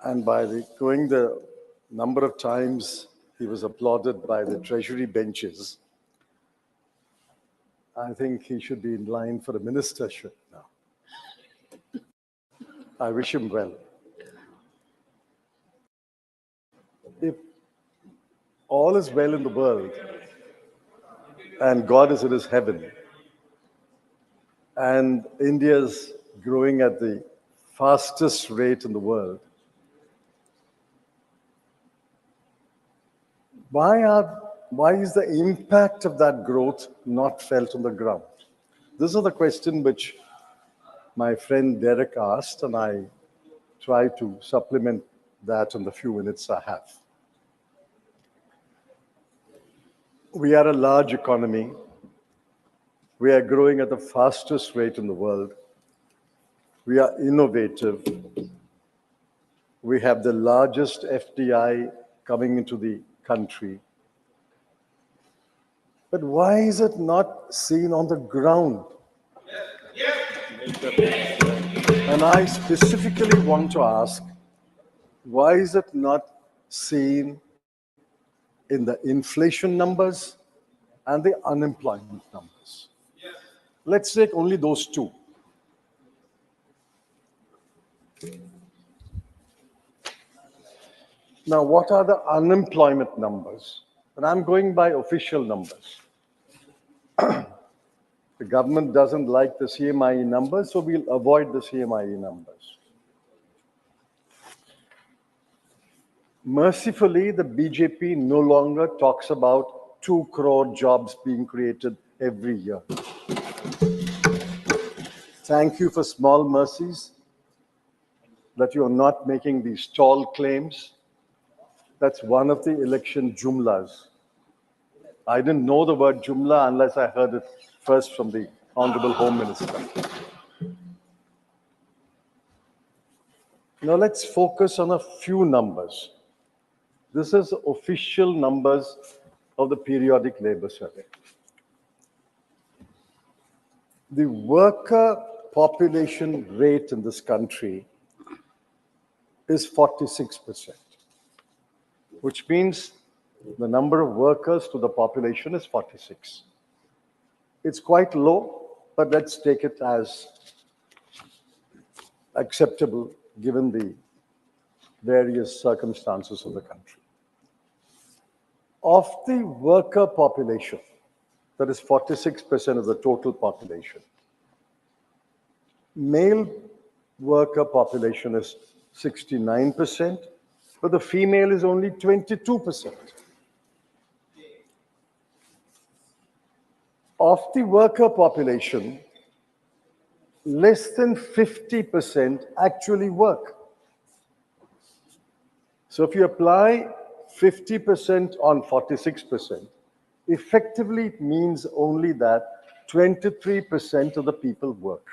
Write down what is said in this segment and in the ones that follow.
And going the number of times he was applauded by the treasury benches, I think he should be in line for a ministership now. I wish him well. If all is well in the world and God is in his heaven and India's growing at the fastest rate in the world, why is the impact of that growth not felt on the ground? This is the question which my friend Derek asked, and I try to supplement that in the few minutes I have. We are a large economy. We are growing at the fastest rate in the world. We are innovative. We have the largest FDI coming into the country. But why is it not seen on the ground? And I specifically want to ask, why is it not seen in the inflation numbers and the unemployment numbers? Let's take only those two. Now, what are the unemployment numbers? And I'm going by official numbers. The government doesn't like the CMIE numbers, so we'll avoid the CMIE numbers. Mercifully, the BJP no longer talks about 2 crore jobs being created every year. Thank you for small mercies that you're not making these tall claims. That's one of the election jumlas. I didn't know the word jumla unless I heard it first from the Honorable Home Minister. Now let's focus on a few numbers. This is official numbers of the Periodic Labor Survey. The worker population rate in this country is 46%, which means the number of workers to the population is 46. It's quite low, but let's take it as acceptable given the various circumstances of the country. Of the worker population, that is 46% of the total population, male worker population is 69%, but the female is only 22%. Of the worker population, less than 50% actually work. So if you apply 50% on 46%, effectively it means only that 23% of the people work.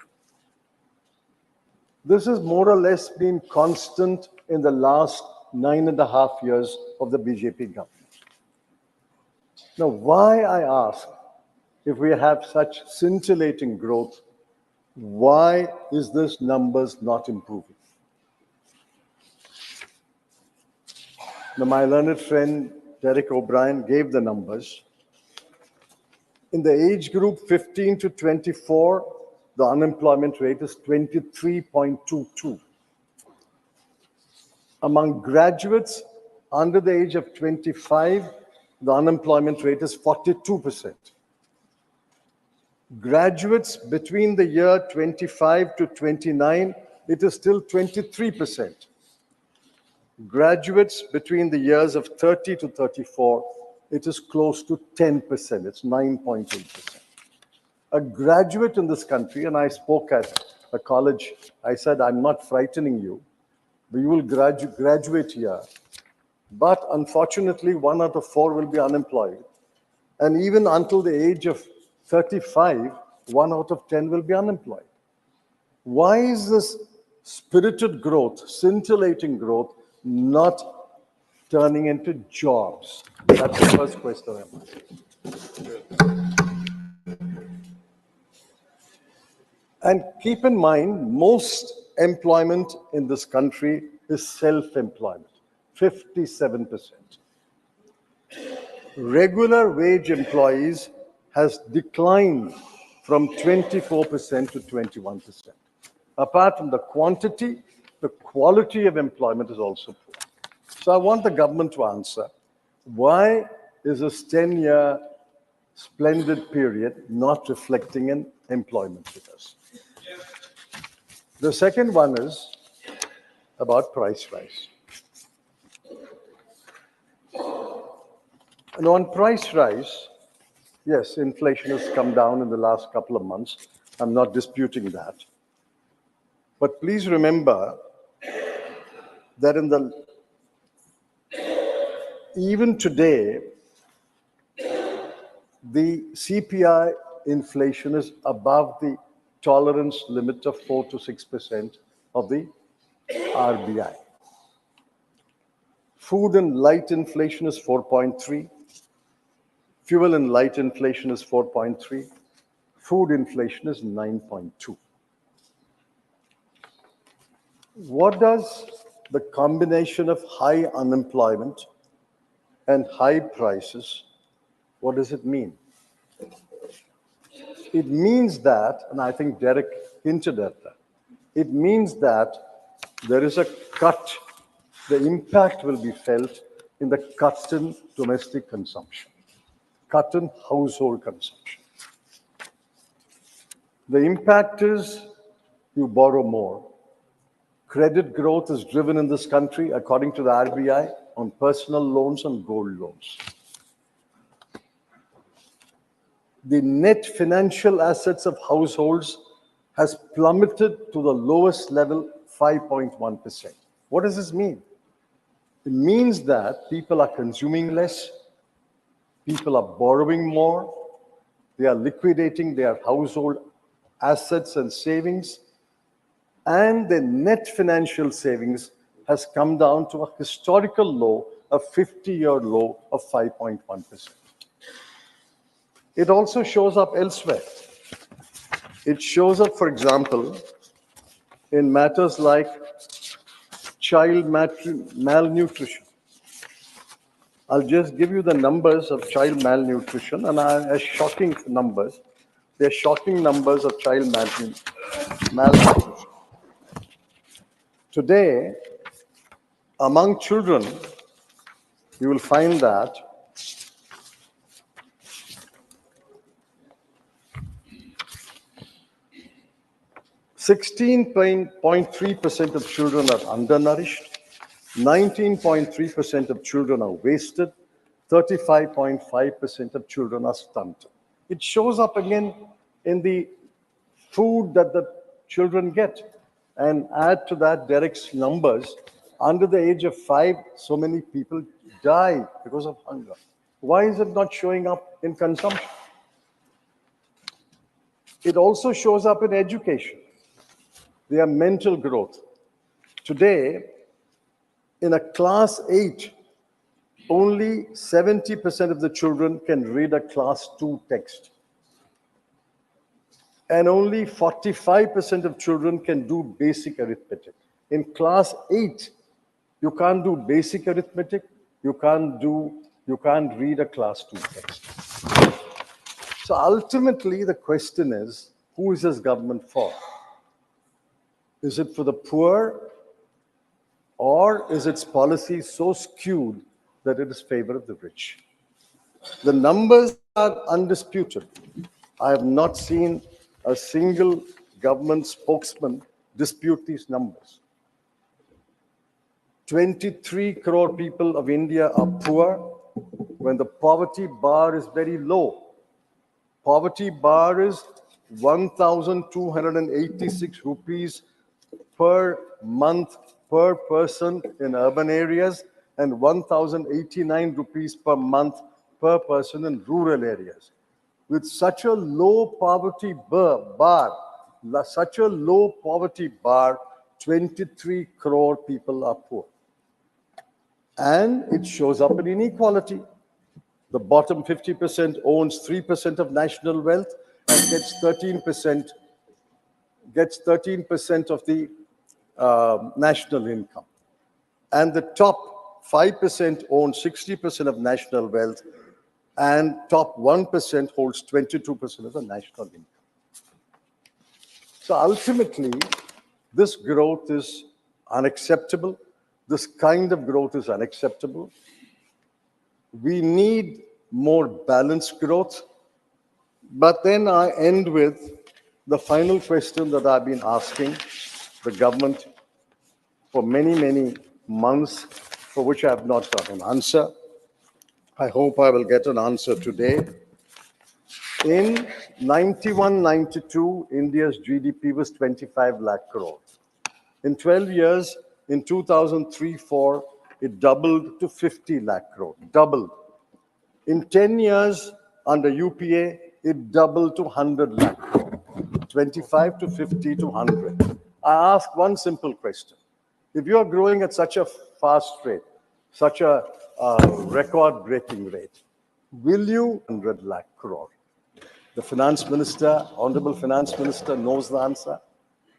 This has more or less been constant in the last 9.5 years of the BJP government. Now, why, I ask, if we have such scintillating growth, why is this numbers not improving? Now, my learned friend Derek O'Brien gave the numbers. In the age group 15 to 24, the unemployment rate is 23.22. Among graduates under the age of 25, the unemployment rate is 42%. Graduates between the year 25 to 29, it is still 23%. Graduates between the years of 30 to 34, it is close to 10%. It's 9.8%. A graduate in this country, and I spoke at a college, I said, I'm not frightening you, but you will graduate here. But unfortunately, 1 out of 4 will be unemployed. And even until the age of 35, 1 out of 10 will be unemployed. Why is this spirited growth, scintillating growth, not turning into jobs? That's the first question I'm asking. And keep in mind, most employment in this country is self-employment, 57%. Regular wage employees has declined from 24% to 21%. Apart from the quantity, the quality of employment is also poor. So I want the government to answer, why is this 10-year splendid period not reflecting in employment figures? The second one is about price rise. And on price rise, yes, inflation has come down in the last couple of months. I'm not disputing that. But please remember that even today, the CPI inflation is above the tolerance limit of 4 to 6% of the RBI. Food and light inflation is 4.3. Fuel and light inflation is 4.3. Food inflation is 9.2. What does the combination of high unemployment and high prices, what does it mean? It means that, and I think Derek hinted at that, it means that there is a cut, the impact will be felt in the cut in domestic consumption, cut in household consumption. The impact is you borrow more. Credit growth is driven in this country, according to the RBI, on personal loans and gold loans. The net financial assets of households has plummeted to the lowest level, 5.1%. What does this mean? It means that people are consuming less, people are borrowing more, they are liquidating their household assets and savings, and the net financial savings has come down to a historical low, a 50-year low of 5.1%. It also shows up elsewhere. It shows up, for example, in matters like child malnutrition. I'll just give you the numbers of child malnutrition, and are shocking numbers. They're shocking numbers of child malnutrition. Today, among children, you will find that 16.3% of children are undernourished, 19.3% of children are wasted, 35.5% of children are stunted. It shows up again in the food that the children get. And add to that Derek's numbers, under the age of 5, so many people die because of hunger. Why is it not showing up in consumption? It also shows up in education. Their mental growth. Today, in a class 8, only 70% of the children can read a class 2 text. And only 45% of children can do basic arithmetic. In class 8, you can't do basic arithmetic, you can't read a class 2 text. So ultimately, the question is, who is this government for? Is it for the poor, or is its policy so skewed that it is favor of the rich? The numbers are undisputed. I have not seen a single government spokesman dispute these numbers. 23 crore people of India are poor when the poverty bar is very low. Poverty bar is 1,286 rupees per month per person in urban areas and 1,089 rupees per month per person in rural areas. With such a low poverty bar, 23 crore people are poor. And it shows up in inequality. The bottom 50% owns 3% of national wealth and gets 13% of the national income. And the top 5% own 60% of national wealth, and top 1% holds 22% of the national income. So ultimately, this growth is unacceptable. This kind of growth is unacceptable. We need more balanced growth. But then I end with the final question that I've been asking the government for many, many months, for which I have not got an answer. I hope I will get an answer today. In 91-92, India's GDP was 25 lakh crore. In 12 years, in 2003-4, it doubled to 50 lakh crore, doubled. In 10 years, under UPA, it doubled to 100 lakh crore, 25 to 50 to 100. I ask one simple question. If you are growing at such a fast rate, such a record-breaking rate, will you 100 lakh crore? The finance minister, honorable finance minister knows the answer.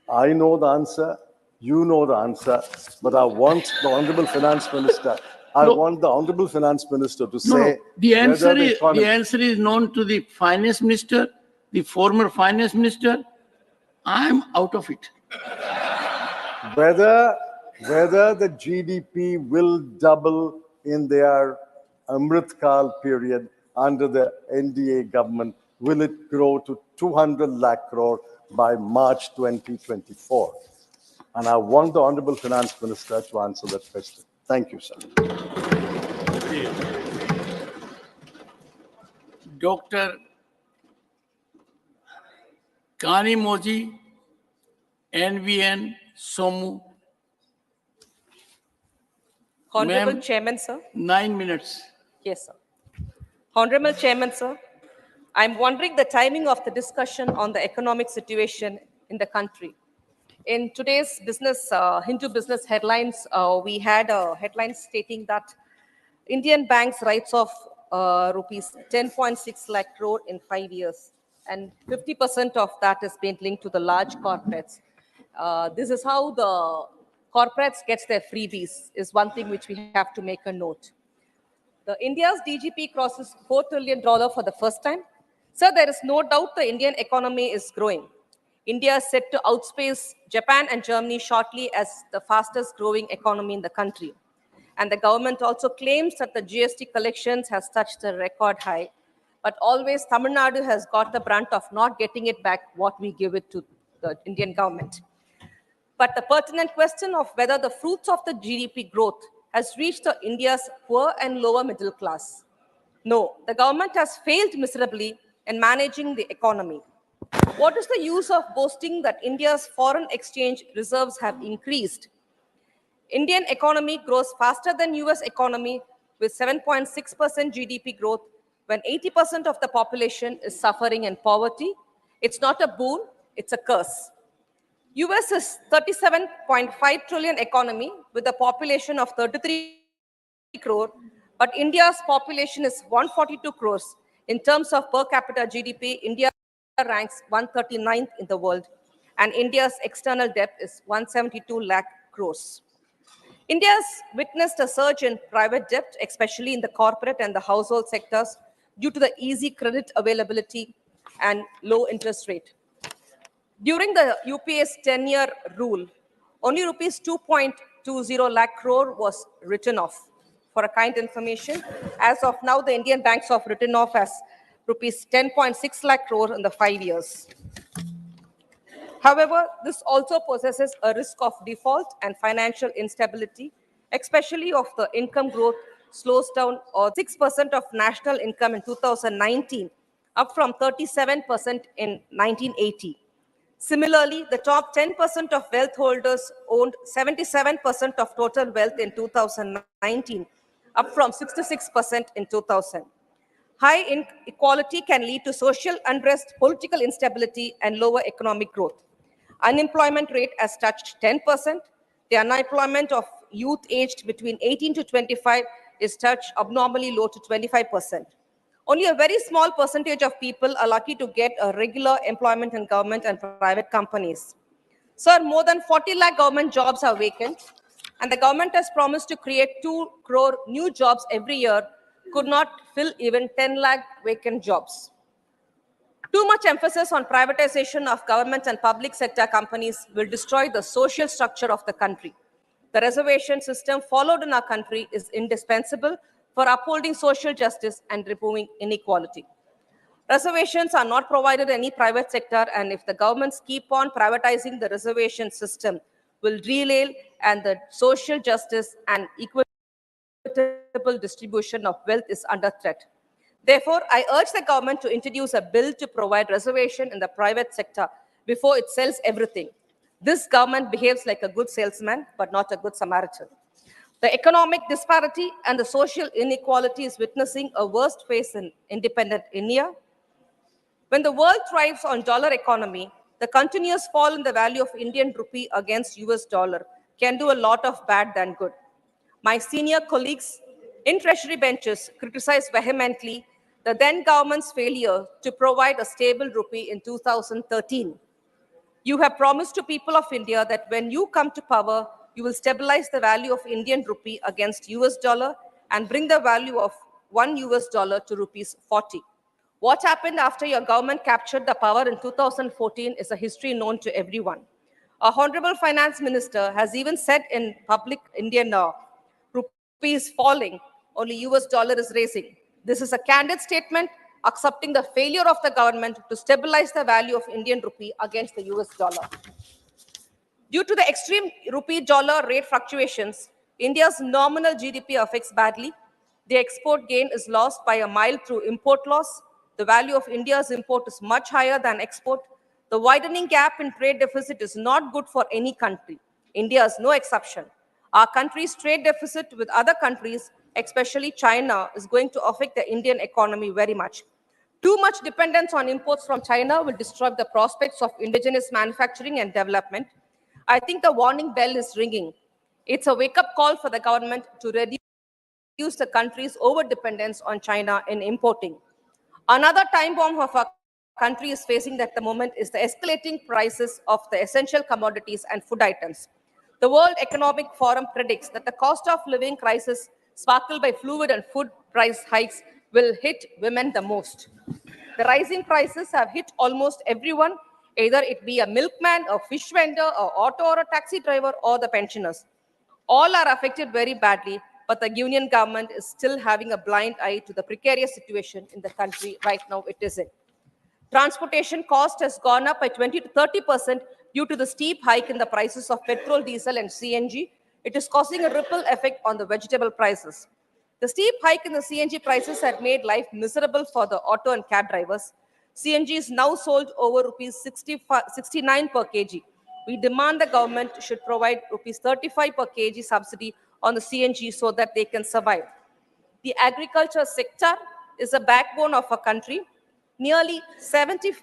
I know the answer. You know the answer. But I want the honorable finance minister, to say The answer is known to the finance minister, the former finance minister. I'm out of it. Whether the GDP will double in their Amrit Kal period under the NDA government, will it grow to 200 lakh crore by March 2024? And I want the Honorable Finance Minister to answer that question. Thank you, sir. Dr. Kanimoji NVN Somu. Honorable Chairman, sir. 9 minutes. Yes, sir. Honorable Chairman, sir. I'm wondering the timing of the discussion on the economic situation in the country. In today's Hindu business headlines, we had a headline stating that Indian banks writes off rupees 10.6 lakh crore in 5 years, and 50% of that is being linked to the large corporates. This is how the corporates gets their freebies, is one thing which we have to make a note. The India's DGP crosses $4 trillion for the first time. Sir, there is no doubt the Indian economy is growing. India is set to outspace Japan and Germany shortly as the fastest growing economy in the country. And the government also claims that the GST collections has touched a record high. But always Tamil Nadu has got the brunt of not getting it back what we give it to the Indian government. But the pertinent question of whether the fruits of the GDP growth has reached India's poor and lower middle class. No, the government has failed miserably in managing the economy. What is the use of boasting that India's foreign exchange reserves have increased? Indian economy grows faster than US economy with 7.6% GDP growth when 80% of the population is suffering in poverty. It's not a boon, it's a curse. US is 37.5 trillion economy with a population of 33 crore, but India's population is 142 crores. In terms of per capita GDP, India ranks 139th in the world, and India's external debt is 172 lakh crores. India has witnessed a surge in private debt, especially in the corporate and the household sectors, due to the easy credit availability and low interest rate. During the UPA's 10-year rule, only rupees 2.20 lakh crore was written off. For a kind information, as of now, the Indian banks have written off as rupees 10.6 lakh crore in the 5 years. However, this also possesses a risk of default and financial instability, especially if the income growth slows down or 6% of national income in 2019, up from 37% in 1980. Similarly, the top 10% of wealth holders owned 77% of total wealth in 2019, up from 66% in 2000. High inequality can lead to social unrest, political instability, and lower economic growth. Unemployment rate has touched 10%. The unemployment of youth aged between 18 to 25 is touched abnormally low to 25%. Only a very small percentage of people are lucky to get a regular employment in government and private companies. Sir, more than 40 lakh government jobs are vacant. and the government has promised to create 2 crore new jobs every year, could not fill even 10 lakh vacant jobs. Too much emphasis on privatization of government and public sector companies will destroy the social structure of the country. The reservation system followed in our country is indispensable for upholding social justice and removing inequality. Reservations are not provided in any private sector, and if the governments keep on privatizing the reservation system, will derail and the social justice and equitable distribution of wealth is under threat. Therefore, I urge the government to introduce a bill to provide reservation in the private sector before it sells everything. This government behaves like a good salesman, but not a good Samaritan. The economic disparity and the social inequality is witnessing a worst phase in independent India. When the world thrives on dollar economy, the continuous fall in the value of Indian rupee against US dollar can do a lot of bad than good. My senior colleagues in treasury benches criticized vehemently the then government's failure to provide a stable rupee in 2013. You have promised to people of India that when you come to power, you will stabilize the value of Indian rupee against US dollar and bring the value of $1 to rupees 40. What happened after your government captured the power in 2014 is a history known to everyone. Our Honorable Finance Minister has even said in public Indian rupee is falling, only US dollar is raising. This is a candid statement accepting the failure of the government to stabilize the value of Indian rupee against the US dollar. Due to the extreme rupee-dollar rate fluctuations, India's nominal GDP affects badly. The export gain is lost by a mile through import loss. The value of India's import is much higher than export. The widening gap in trade deficit is not good for any country. India is no exception. Our country's trade deficit with other countries, especially China, is going to affect the Indian economy very much. Too much dependence on imports from China will destroy the prospects of indigenous manufacturing and development. I think the warning bell is ringing. It's a wake-up call for the government to reduce the country's over-dependence on China in importing. Another time bomb of our country is facing at the moment is the escalating prices of the essential commodities and food items. The World Economic Forum predicts that the cost of living crisis sparkled by fluid and food price hikes will hit women the most. The rising prices have hit almost everyone, either it be a milkman, a fish vendor, a auto or a taxi driver, or the pensioners. All are affected very badly, but the union government is still having a blind eye to the precarious situation in the country right now it is in. Transportation cost has gone up by 20 to 30% due to the steep hike in the prices of petrol, diesel, and CNG. It is causing a ripple effect on the vegetable prices. The steep hike in the CNG prices had made life miserable for the auto and cab drivers. CNG is now sold over rupees 69 per kg. We demand the government should provide rupees 35 per kg subsidy on the CNG so that they can survive. The agriculture sector is the backbone of our country. Nearly 70%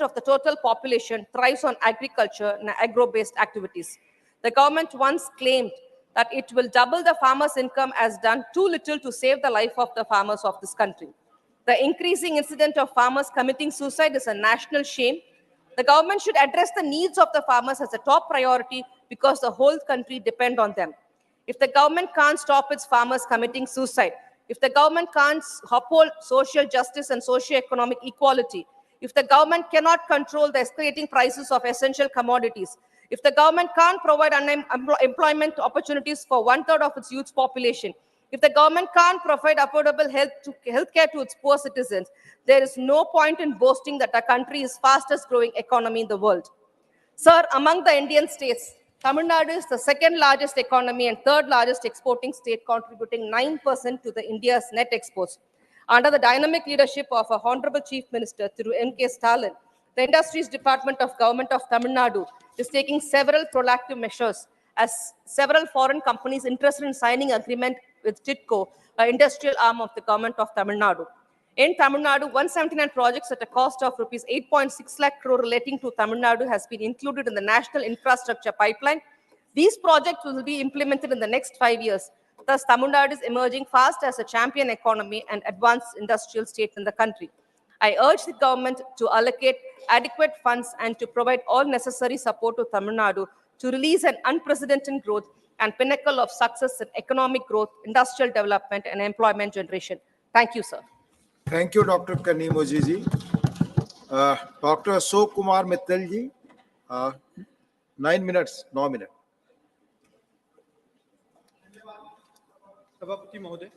of the total population thrives on agriculture and agro-based activities. The government once claimed that it will double the farmers' income has done too little to save the life of the farmers of this country. The increasing incident of farmers committing suicide is a national shame. The government should address the needs of the farmers as a top priority because the whole country depends on them. If the government can't stop its farmers committing suicide, if the government can't uphold social justice and socio-economic equality, if the government cannot control the escalating prices of essential commodities, if the government can't provide employment opportunities for 1/3 of its youth population, if the government can't provide affordable health care to its poor citizens, there is no point in boasting that our country is fastest growing economy in the world. Sir, among the Indian states, Tamil Nadu is the second largest economy and third largest exporting state, contributing 9% to the India's net exports. Under the dynamic leadership of our Honorable Chief Minister, Thiru M.K. Stalin, the Industries Department of Government of Tamil Nadu is taking several proactive measures as several foreign companies interested in signing agreement with TIDCO, an industrial arm of the Government of Tamil Nadu. In Tamil Nadu, 179 projects at a cost of rupees 8.6 lakh crore relating to Tamil Nadu has been included in the National Infrastructure Pipeline. These projects will be implemented in the next 5 years. Thus, Tamil Nadu is emerging fast as a champion economy and advanced industrial state in the country. I urge the government to allocate adequate funds and to provide all necessary support to Tamil Nadu to release an unprecedented growth and pinnacle of success in economic growth, industrial development, and employment generation. Thank you, sir. Thank you, Dr. Kanimozhi ji. Dr. Ashok Kumar Mittal ji, 9 minutes, 9 minutes. सभापति महोदय,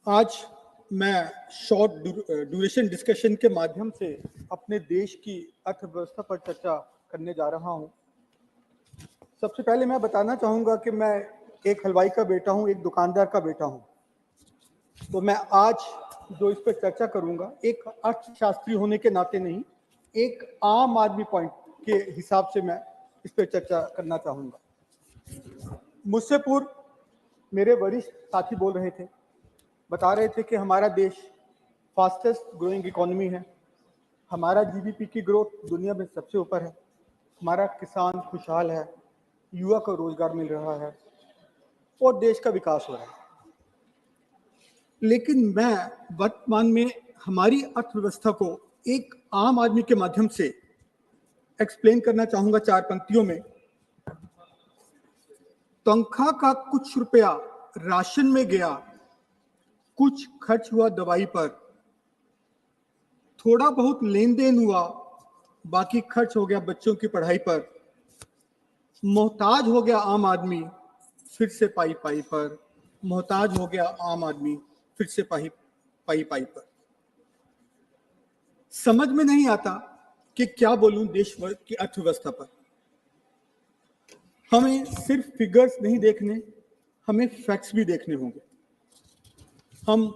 आज मैं short duration discussion के माध्यम से अपने देश की अर्थव्यवस्था पर चर्चा करने जा रहा हूं। सबसे पहले मैं बताना चाहूंगा कि मैं एक हलवाई का बेटा हूं, एक दुकानदार का बेटा हूं। तो मैं आज जो इस पर चर्चा करूंगा, एक अर्थशास्त्री होने के नाते नहीं, एक आम आदमी पॉइंट के हिसाब से मैं इस पर चर्चा करना चाहूंगा। मुझसे पूर्व मेरे वरिष्ठ साथी बोल रहे थे, बता रहे थे कि हमारा देश फास्टेस्ट ग्रोइंग इकोनॉमी है, हमारा जीडीपी की ग्रोथ दुनिया में सबसे ऊपर है, हमारा किसान खुशहाल है, युवा को रोजगार मिल रहा है और देश का विकास हो रहा है। लेकिन मैं वर्तमान में हमारी अर्थव्यवस्था को एक आम आदमी के माध्यम से एक्सप्लेन करना चाहूंगा 4 पंक्तियों में। तनख्वाह का कुछ रुपया राशन में गया, कुछ खर्च हुआ दवाई पर, थोड़ा बहुत लेन देन हुआ, बाकी खर्च हो गया बच्चों की पढ़ाई पर, मोहताज हो गया आम आदमी फिर से पाई पाई पर, मोहताज हो गया आम आदमी फिर से पाई पाई पर। समझ में नहीं आता कि क्या बोलूं देश की अर्थव्यवस्था पर। हमें सिर्फ फिगर्स नहीं देखने, हमें फैक्ट्स भी देखने होंगे। हम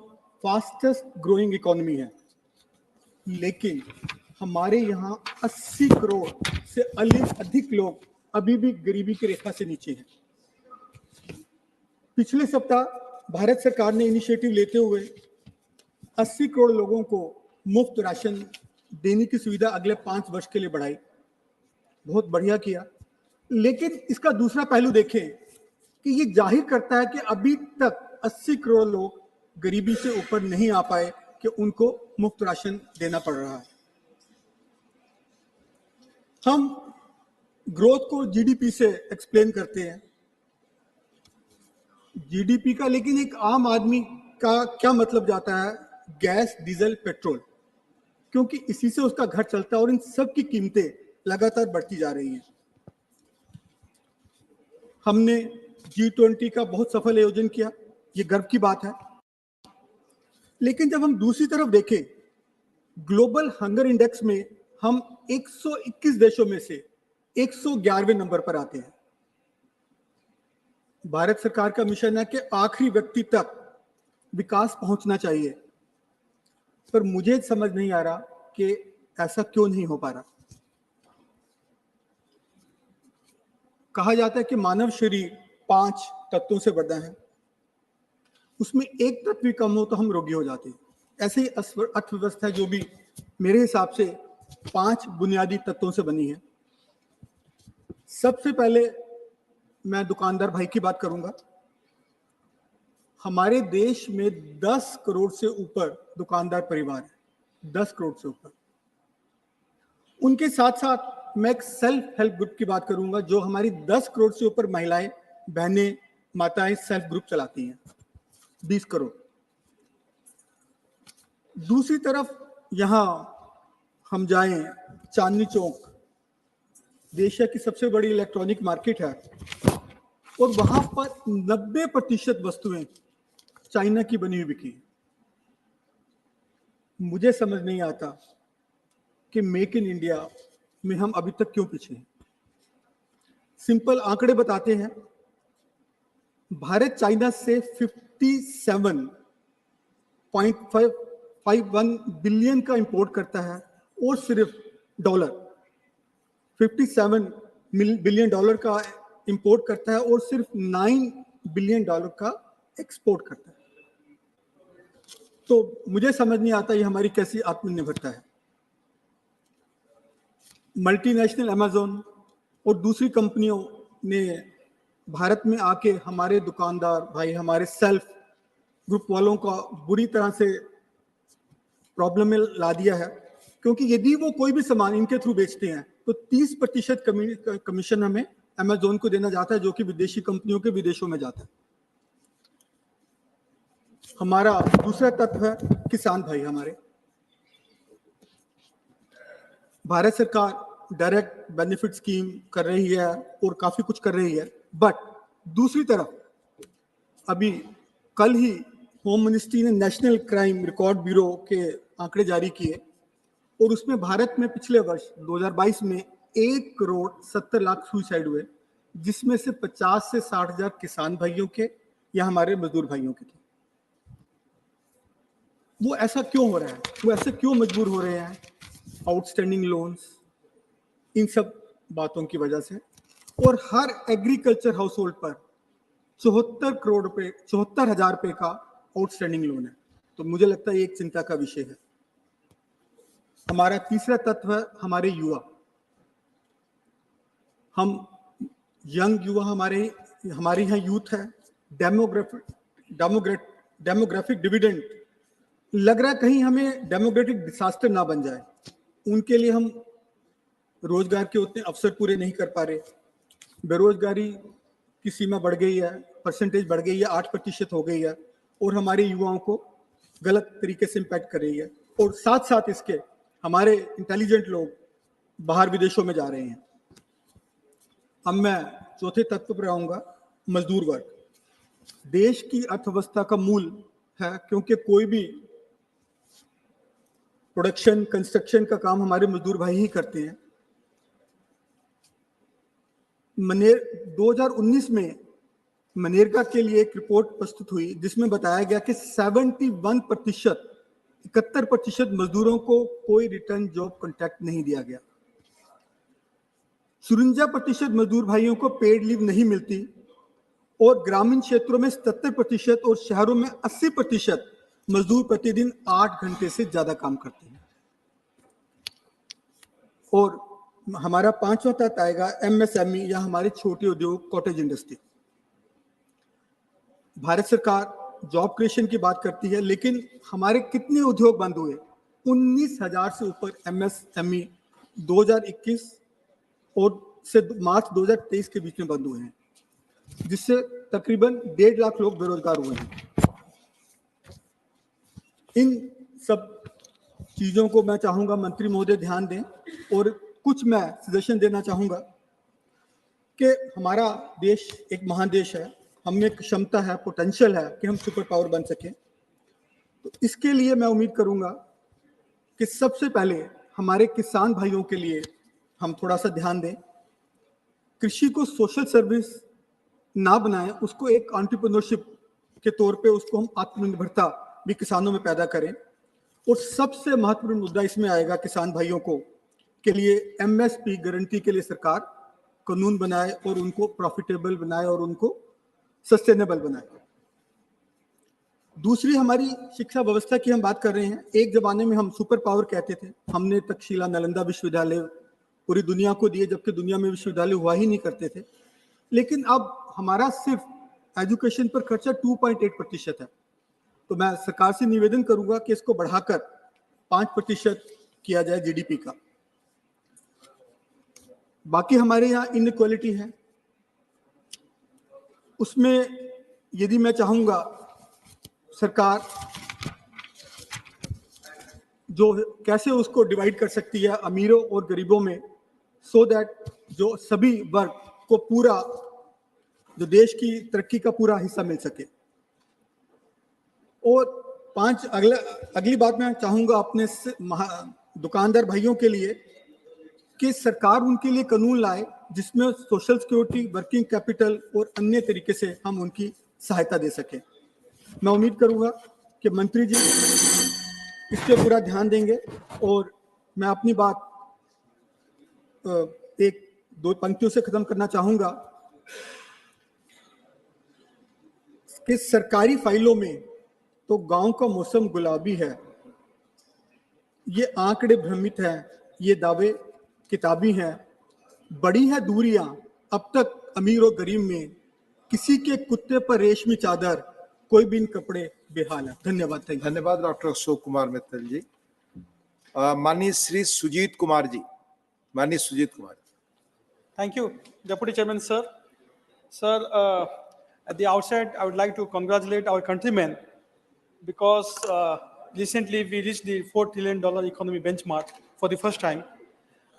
फास्टेस्ट ग्रोइंग इकोनॉमी है, लेकिन हमारे यहाँ 80 करोड़ से अधिक लोग अभी भी गरीबी की रेखा से नीचे हैं। पिछले सप्ताह भारत सरकार ने इनिशिएटिव लेते हुए 80 करोड़ लोगों को मुफ्त राशन देने की सुविधा अगले 5 वर्ष के लिए बढ़ाई। बहुत बढ़िया किया, लेकिन इसका दूसरा पहलू देखें कि ये जाहिर करता है कि अभी तक 80 करोड़ लोग गरीबी से ऊपर नहीं आ पाए कि उनको मुफ्त राशन देना पड़ रहा है। हम ग्रोथ को जीडीपी से एक्सप्लेन करते हैं, जीडीपी का, लेकिन एक आम आदमी का क्या मतलब जाता है? गैस, डीजल, पेट्रोल, क्योंकि इसी से उसका घर चलता है और इन सब की कीमतें लगातार बढ़ती जा रही हैं। हमने G20 का बहुत सफल आयोजन किया, ये गर्व की बात है। लेकिन जब हम दूसरी तरफ देखें, ग्लोबल हंगर इंडेक्स में हम 121 देशों में से 111वें नंबर पर आते हैं। भारत सरकार का मिशन है कि आखिरी व्यक्ति तक विकास पहुंचना चाहिए, पर मुझे समझ नहीं आ रहा कि ऐसा क्यों नहीं हो पा रहा। कहा जाता है कि मानव शरीर 5 तत्वों से बना है, उसमें एक तत्व भी कम हो तो हम रोगी हो जाते हैं। ऐसे ही अर्थव्यवस्था जो भी मेरे हिसाब से 5 बुनियादी तत्वों से बनी है। सबसे पहले मैं दुकानदार भाई की बात करूंगा। हमारे देश में 10 करोड़ से ऊपर दुकानदार परिवार है, 10 करोड़ से ऊपर। उनके साथ साथ मैं एक सेल्फ हेल्प ग्रुप की बात करूंगा, जो हमारी 10 करोड़ से ऊपर महिलाएं, बहनें, माताएं सेल्फ ग्रुप चलाती हैं, 20 करोड़। दूसरी तरफ यहां हम जाएं, चांदनी चौक एशिया की सबसे बड़ी इलेक्ट्रॉनिक मार्केट है और वहां पर 90% वस्तुएं चाइना की बनी हुई बिकी। मुझे समझ नहीं आता कि मेक इन इंडिया में हम अभी तक क्यों पीछे हैं। सिंपल आंकड़े बताते हैं, भारत चाइना से 57.51 बिलियन का इंपोर्ट करता है और सिर्फ डॉलर 57 बिलियन डॉलर का इंपोर्ट करता है और सिर्फ 9 बिलियन डॉलर का एक्सपोर्ट करता है। तो मुझे समझ नहीं आता ये हमारी कैसी आत्मनिर्भरता है। मल्टीनेशनल अमेज़न और दूसरी कंपनियों ने भारत में आके हमारे दुकानदार भाई, हमारे सेल्फ ग्रुप वालों का बुरी तरह से प्रॉब्लम में ला दिया है, क्योंकि यदि वो कोई भी सामान इनके थ्रू बेचते हैं तो 30% कमीशन हमें अमेजोन को देना जाता है, जो कि विदेशी कंपनियों के विदेशों में जाता है। हमारा दूसरा तत्व है किसान भाई हमारे। भारत सरकार डायरेक्ट बेनिफिट स्कीम कर रही है और काफी कुछ कर रही है, बट दूसरी तरफ अभी कल ही होम मिनिस्ट्री ने नेशनल क्राइम रिकॉर्ड ब्यूरो के आंकड़े जारी किए और उसमें भारत में पिछले वर्ष 2022 में 1,70,00,000 सुसाइड हुए, जिसमें से 50 से 60 हजार किसान भाइयों के या हमारे मजदूर भाइयों के थे। वो ऐसा क्यों हो रहा है? वो ऐसे क्यों मजबूर हो रहे हैं? आउटस्टैंडिंग लोन्स, इन सब बातों की वजह से। और हर एग्रीकल्चर हाउस होल्ड पर 74,00,000 रुपए का आउटस्टैंडिंग लोन है। तो मुझे लगता है ये एक चिंता का विषय है। हमारा तीसरा तत्व है हमारे युवा। हम यंग युवा, हमारे यहाँ यूथ है। डेमोग्राफिक डिविडेंड लग रहा है कहीं हमें डेमोक्रेटिक डिसास्टर ना बन जाए। उनके लिए हम रोजगार के उतने अवसर पूरे नहीं कर पा रहे। बेरोजगारी की सीमा बढ़ गई है, परसेंटेज बढ़ गई है, 8% हो गई है और हमारे युवाओं को गलत तरीके से इम्पैक्ट कर रही है। और साथ साथ इसके हमारे इंटेलिजेंट लोग बाहर विदेशों में जा रहे हैं। अब मैं चौथे तत्व पर आऊंगा, मजदूर वर्ग। देश की अर्थव्यवस्था का मूल है, क्योंकि कोई भी प्रोडक्शन, कंस्ट्रक्शन का काम हमारे मजदूर भाई ही करते हैं। 2019 में मनरेगा के लिए एक रिपोर्ट प्रस्तुत हुई जिसमें बताया गया कि 71% मजदूरों को कोई रिटर्न जॉब कॉन्ट्रैक्ट नहीं दिया गया। 53% मजदूर भाइयों को पेड लीव नहीं मिलती और ग्रामीण क्षेत्रों में 77% और शहरों में 80% मजदूर प्रतिदिन 8 घंटे से ज्यादा काम करते हैं। और हमारा पांचवा तत्व आएगा एमएसएमई या हमारे छोटे उद्योग, कॉटेज इंडस्ट्री। भारत सरकार जॉब क्रिएशन की बात करती है, लेकिन हमारे कितने उद्योग बंद हुए? 19,000 से ऊपर एमएसएमई 2021 और से मार्च 2023 के बीच में बंद हुए हैं, जिससे तकरीबन 1.5 लाख लोग बेरोजगार हुए हैं। इन सब चीजों को मैं चाहूंगा मंत्री महोदय ध्यान दें और कुछ मैं सजेशन देना चाहूंगा कि हमारा देश एक महादेश है, हमें एक क्षमता है, पोटेंशियल है कि हम सुपर पावर बन सकें। तो इसके लिए मैं उम्मीद करूंगा कि सबसे पहले हमारे किसान भाइयों के लिए हम थोड़ा सा ध्यान दें। कृषि को सोशल सर्विस ना बनाएं, उसको एक एंटरप्रेन्योरशिप के तौर पे उसको हम आत्मनिर्भरता भी किसानों में पैदा करें। और सबसे महत्वपूर्ण मुद्दा इसमें आएगा किसान भाइयों को के लिए एमएसपी गारंटी के लिए सरकार कानून बनाए और उनको प्रॉफिटेबल बनाए और उनको सस्टेनेबल बनाए। दूसरी हमारी शिक्षा व्यवस्था की हम बात कर रहे हैं। एक जमाने में हम सुपर पावर कहते थे, हमने तक्षशिला, नालंदा विश्वविद्यालय पूरी दुनिया को दिए, जबकि दुनिया में विश्वविद्यालय हुआ ही नहीं करते थे। लेकिन अब हमारा सिर्फ एजुकेशन पर खर्चा 2.8% है। तो मैं सरकार से निवेदन करूंगा कि इसको बढ़ाकर 5% किया जाए जीडीपी का। बाकी हमारे यहाँ इनइक्वालिटी है, उसमें यदि मैं चाहूंगा सरकार जो कैसे उसको डिवाइड कर सकती है अमीरों और गरीबों में, सो दैट जो सभी वर्ग को पूरा, जो देश की तरक्की का पूरा हिस्सा मिल सके। और अगली बात मैं चाहूंगा अपने दुकानदार भाइयों के लिए कि सरकार उनके लिए कानून लाए जिसमें सोशल सिक्योरिटी, वर्किंग कैपिटल और अन्य तरीके से हम उनकी सहायता दे सकें। मैं उम्मीद करूंगा कि मंत्री जी इस पे पूरा ध्यान देंगे। और मैं अपनी बात एक दो पंक्तियों से खत्म करना चाहूंगा कि सरकारी फाइलों में तो गांव का मौसम गुलाबी है, ये आंकड़े भ्रमित हैं, ये दावे किताबी हैं, बड़ी है दूरियां अब तक अमीर और गरीब में, किसी के कुत्ते पर रेशमी चादर, कोई बिन कपड़े बेहाल है। धन्यवाद। धन्यवाद डॉक्टर अशोक कुमार मित्तल जी। माननीय श्री सुजीत कुमार जी। माननीय Sujit Kumar. Thank you, Deputy Chairman, sir. Sir, at the outset, I would like to congratulate our countrymen because recently we reached the $4 trillion economy benchmark for the first time.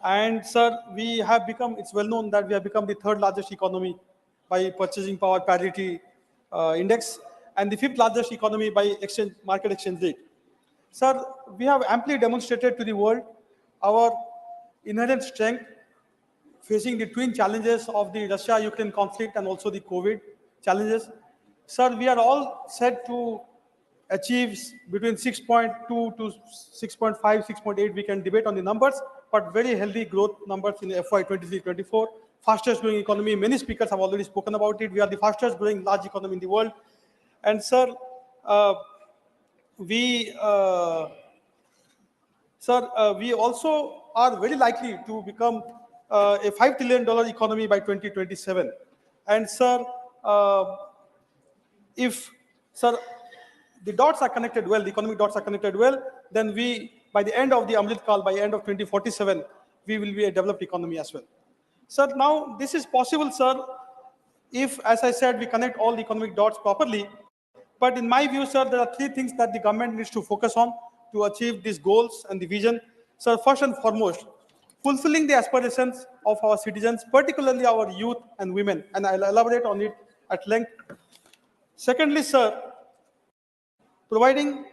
And sir, we have become, it's well known that we have become the third largest economy by purchasing power parity index and the fifth largest economy by market exchange rate. Sir, we have amply demonstrated to the world our inherent strength facing the twin challenges of the Russia-Ukraine conflict and also the COVID challenges. Sir, we are all set to achieve between 6.2 to 6.5, 6.8. We can debate on the numbers, but very healthy growth numbers in FY 23-24. Fastest growing economy. Many speakers have already spoken about it. We are the fastest growing large economy in the world. And sir, we also are very likely to become a $5 trillion economy by 2027. And sir, if the dots are connected well, the economic dots are connected well, then we, by the end of the Amrit Kaal, by the end of 2047, we will be a developed economy as well. Sir, now this is possible, sir, if, as I said, we connect all the economic dots properly. But in my view, sir, there are three things that the government needs to focus on to achieve these goals and the vision. Sir, first and foremost, fulfilling the aspirations of our citizens, particularly our youth and women, and I'll elaborate on it at length. Secondly, sir, boosting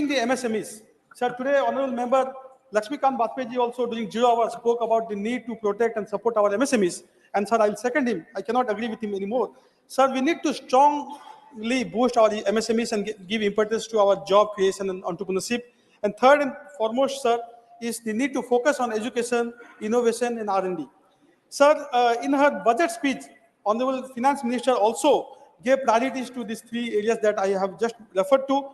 the MSMEs. Sir, today, Honorable Member Lakshmikant Bajpayee also during 0 hour spoke about the need to protect and support our MSMEs. And sir, I'll second him. I cannot agree with him anymore. Sir, we need to strongly boost our MSMEs and give impetus to our job creation and entrepreneurship. And third and foremost, sir, is the need to focus on education, innovation, and R&D. Sir, in her budget speech, Honorable Finance Minister also gave priorities to these three areas that I have just referred to.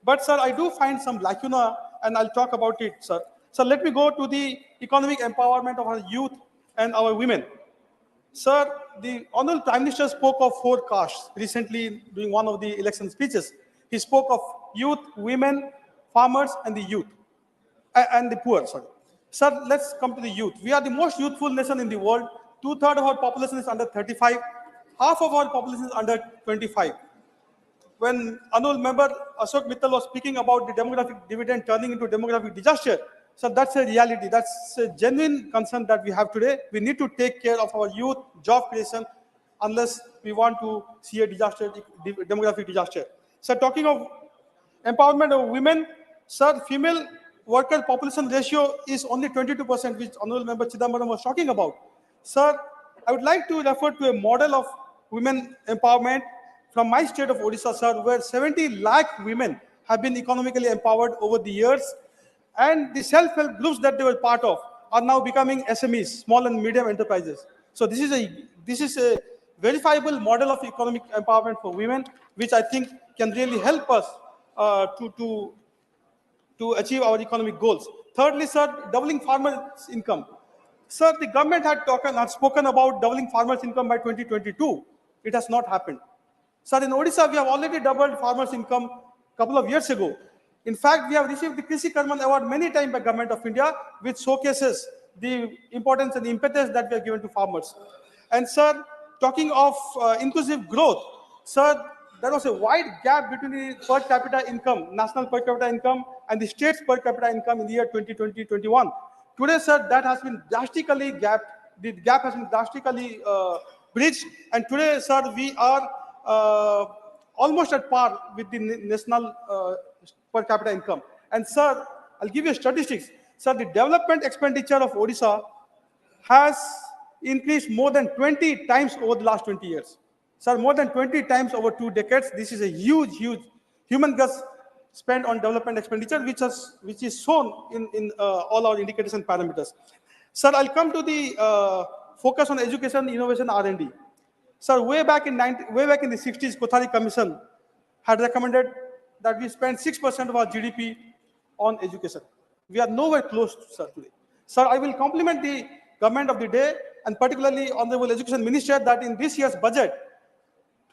But sir, I do find some lacuna, and I'll talk about it, sir. So let me go to the economic empowerment of our youth and our women. Sir, the Honorable Prime Minister spoke of 4 castes recently during one of the election speeches. He spoke of youth, women, farmers, and the youth, and the poor, sorry. Sir, let's come to the youth. We are the most youthful nation in the world. 2/3 of our population is under 35. Half of our population is under 25. When Honorable Member Ashok Mittal was speaking about the demographic dividend turning into demographic disaster, so that's a reality. That's a genuine concern that we have today. We need to take care of our youth, job creation, unless we want to see a disaster, demographic disaster. So talking of empowerment of women, sir, female worker population ratio is only 22%, which Honorable Member Chidambaram was talking about. Sir, I would like to refer to a model of women empowerment from my state of Odisha, sir, where 70 lakh women have been economically empowered over the years, and the self-help groups that they were part of are now becoming SMEs, small and medium enterprises. So this is a verifiable model of economic empowerment for women, which I think can really help us to achieve our economic goals. Thirdly, sir, doubling farmers' income. Sir, the government had spoken about doubling farmers' income by 2022. It has not happened. Sir, in Odisha, we have already doubled farmers' income a couple of years ago. In fact, we have received the Krishi Karman Award many times by Government of India, which showcases the importance and impetus that we have given to farmers. And sir, talking of inclusive growth, sir, there was a wide gap between the per capita income, national per capita income, and the state's per capita income in the year 2020-21. Today, sir, that has been drastically gapped. The gap has been drastically bridged. And today, sir, we are almost at par with the national per capita income. And sir, I'll give you statistics. Sir, the development expenditure of Odisha has increased more than 20 times over the last 20 years. Sir, more than 20 times over 2 decades. This is a huge humongous spend on development expenditure, which is shown in all our indicators and parameters. Sir, I'll come to the focus on education, innovation, R&D. Sir, way back in the 60s, Kothari Commission had recommended that we spend 6% of our GDP on education. We are nowhere close, sir, today. Sir, I will compliment the government of the day, and particularly Honorable Education Minister, that in this year's budget,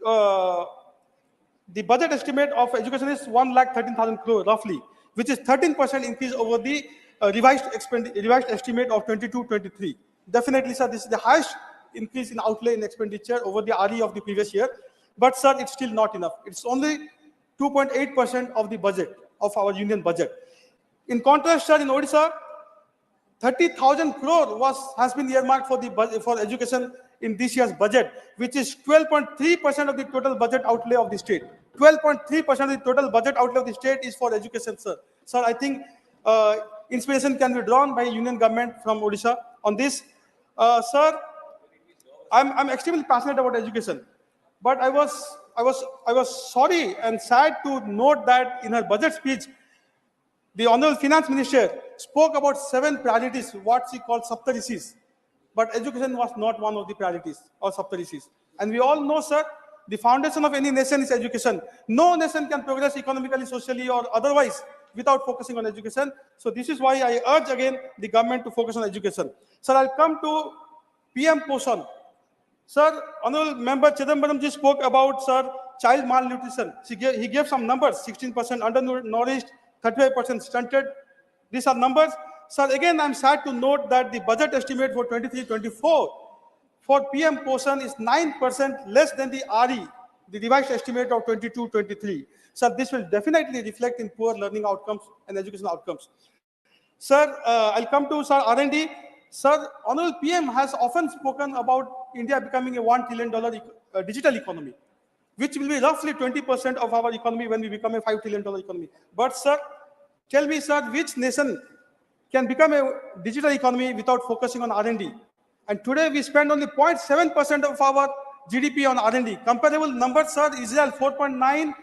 the budget estimate of education is 1,13,000 crore roughly, which is 13% increase over the revised estimate of 22-23. Definitely, sir, this is the highest increase in outlay in expenditure over the RE of the previous year. But, sir, it's still not enough. It's only 2.8% of the budget, of our union budget. In contrast, sir, in Odisha, 30,000 crore has been earmarked for the budget for education in this year's budget, which is 12.3% of the total budget outlay of the state. 12.3% of the total budget outlay of the state is for education, sir. Sir, I think inspiration can be drawn by union government from Odisha on this. Sir, I'm extremely passionate about education, but I was sorry and sad to note that in her budget speech, the Honorable Finance Minister spoke about 7 priorities, what she called Saptarishis. But education was not one of the priorities or Saptarishis. And we all know, sir, the foundation of any nation is education. No nation can progress economically, socially, or otherwise without focusing on education. So this is why I urge again the government to focus on education. Sir, I'll come to PM Poshan. Sir, Honorable Member Chidambaram ji spoke about, sir, child malnutrition. He gave some numbers: 16% undernourished, 35% stunted. These are numbers. Sir, again, I'm sad to note that the budget estimate for 23-24 for PM Poshan is 9% less than the RE, the revised estimate of 22-23. Sir, this will definitely reflect in poor learning outcomes and educational outcomes. Sir, I'll come to, sir, R&D. Sir, Honorable PM has often spoken about India becoming a $1 trillion digital economy, which will be roughly 20% of our economy when we become a $5 trillion economy. But, sir, tell me, sir, which nation can become a digital economy without focusing on R&D? And today we spend only 0.7% of our GDP on R&D. Comparable numbers, sir, Israel 4.9,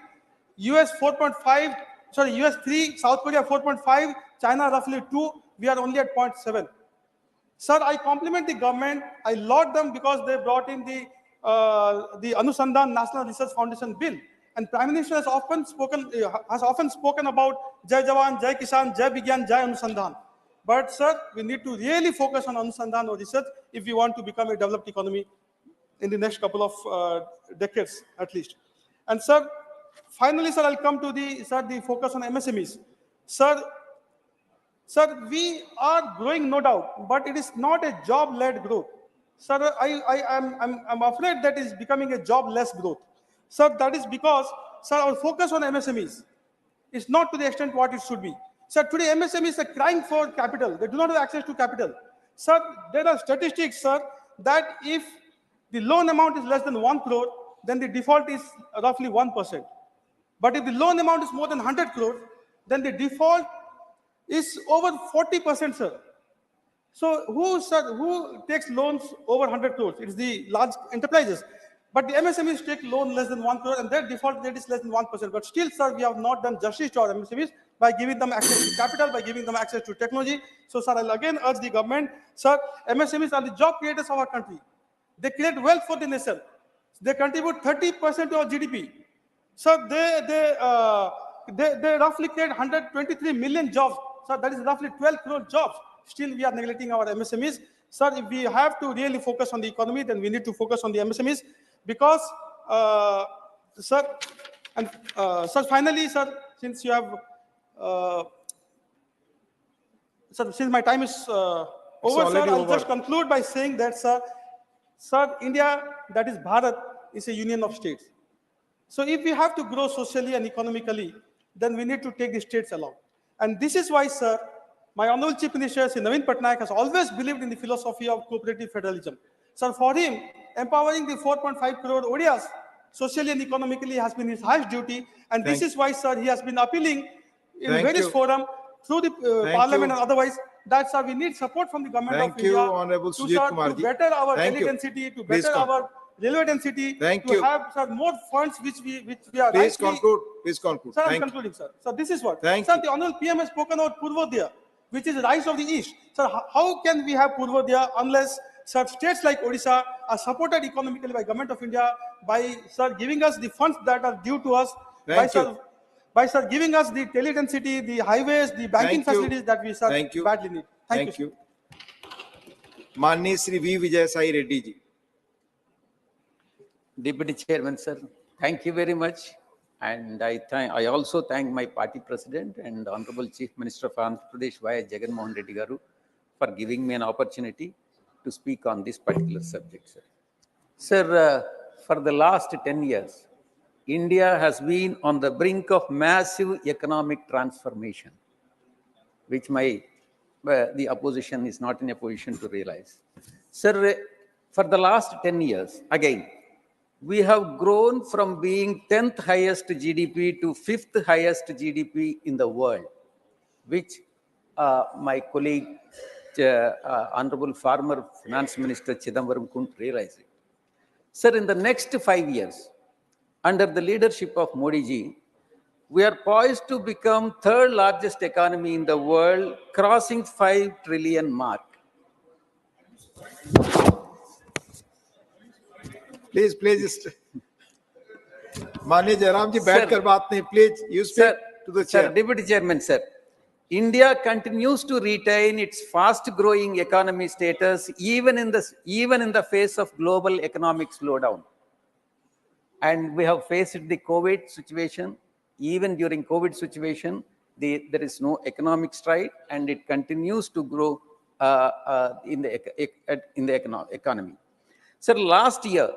US 4.5, sorry, US 3, South Korea 4.5, China roughly 2, we are only at 0.7. Sir, I compliment the government. I laud them because they brought in the Anusandhan National Research Foundation bill. And Prime Minister has often spoken about Jai Jawan, Jai Kisan, Jai Vigyan, Jai Anusandhan. But, sir, we need to really focus on Anusandhan or research if we want to become a developed economy in the next couple of decades, at least. And, sir, finally, sir, I'll come to the focus on MSMEs. Sir, we are growing, no doubt, but it is not a job-led growth. Sir, I'm afraid that is becoming a job-less growth. Sir, that is because, sir, our focus on MSMEs is not to the extent what it should be. Sir, today MSMEs are crying for capital. They do not have access to capital. Sir, there are statistics, sir, that if the loan amount is less than 1 crore, then the default is roughly 1%. But if the loan amount is more than 100 crore, then the default is over 40%, sir. So who takes loans over 100 crores? It is the large enterprises. But the MSMEs take loan less than 1 crore and their default rate is less than 1%. But still, sir, we have not done justice to our MSMEs by giving them access to capital, by giving them access to technology. So, sir, I'll again urge the government, sir, MSMEs are the job creators of our country. They create wealth for the nation. They contribute 30% to our GDP. Sir, they roughly create 123 million jobs. Sir, that is roughly 12 crore jobs. Still, we are neglecting our MSMEs. Sir, if we have to really focus on the economy, then we need to focus on the MSMEs because, sir, and sir, finally, sir, since you have, sir, since my time is over, sir, I'll just conclude by saying that, sir, India, that is Bharat, is a union of states. So if we have to grow socially and economically, then we need to take the states along. And this is why, sir, my Honorable Chief Minister, Sri Naveen Patnaik, has always believed in the philosophy of cooperative federalism. Sir, for him, empowering the 4.5 crore Odias socially and economically has been his highest duty. And this is why, sir, he has been appealing in various forums through the parliament and otherwise that, sir, we need support from the government of India Honorable Sujit Kumar to better our tele density, to better our railway density, to have, sir, more funds which we are Please conclude. Please conclude. Sir, I'm concluding, sir. So this is what. Sir, the Honorable PM has spoken about Purvodaya, which is the rise of the East. Sir, how can we have Purvodaya unless, sir, states like Odisha are supported economically by Government of India by, sir, giving us the funds that are due to us, by, sir, giving us the tele density, the highways, the banking facilities that we, sir, badly need. Thank you. Manni Sri V. Vijay Sai Reddy ji. Deputy Chairman, sir, thank you very much. And I also thank my party president and Honorable Chief Minister of Andhra Pradesh, Y. Jagan Mohan Reddy Garu, for giving me an opportunity to speak on this particular subject, sir. Sir, for the last 10 years, India has been on the brink of massive economic transformation, which the opposition is not in a position to realize. Sir, for the last 10 years, again, we have grown from being 10th highest GDP to 5th highest GDP in the world, which my colleague, Honorable former Finance Minister Chidambaram couldn't realize it. Sir, in the next 5 years, under the leadership of Modi ji, we are poised to become third largest economy in the world, crossing 5 trillion mark. Please, please. माननीय जयराम जी बैठकर बात नहीं, please you speak to the chair. Sir, Deputy Chairman, sir, India continues to retain its fast-growing economy status even in the face of global economic slowdown. And we have faced the COVID situation. Even during COVID situation, there is no economic stride, and it continues to grow in the economy. Sir, last year,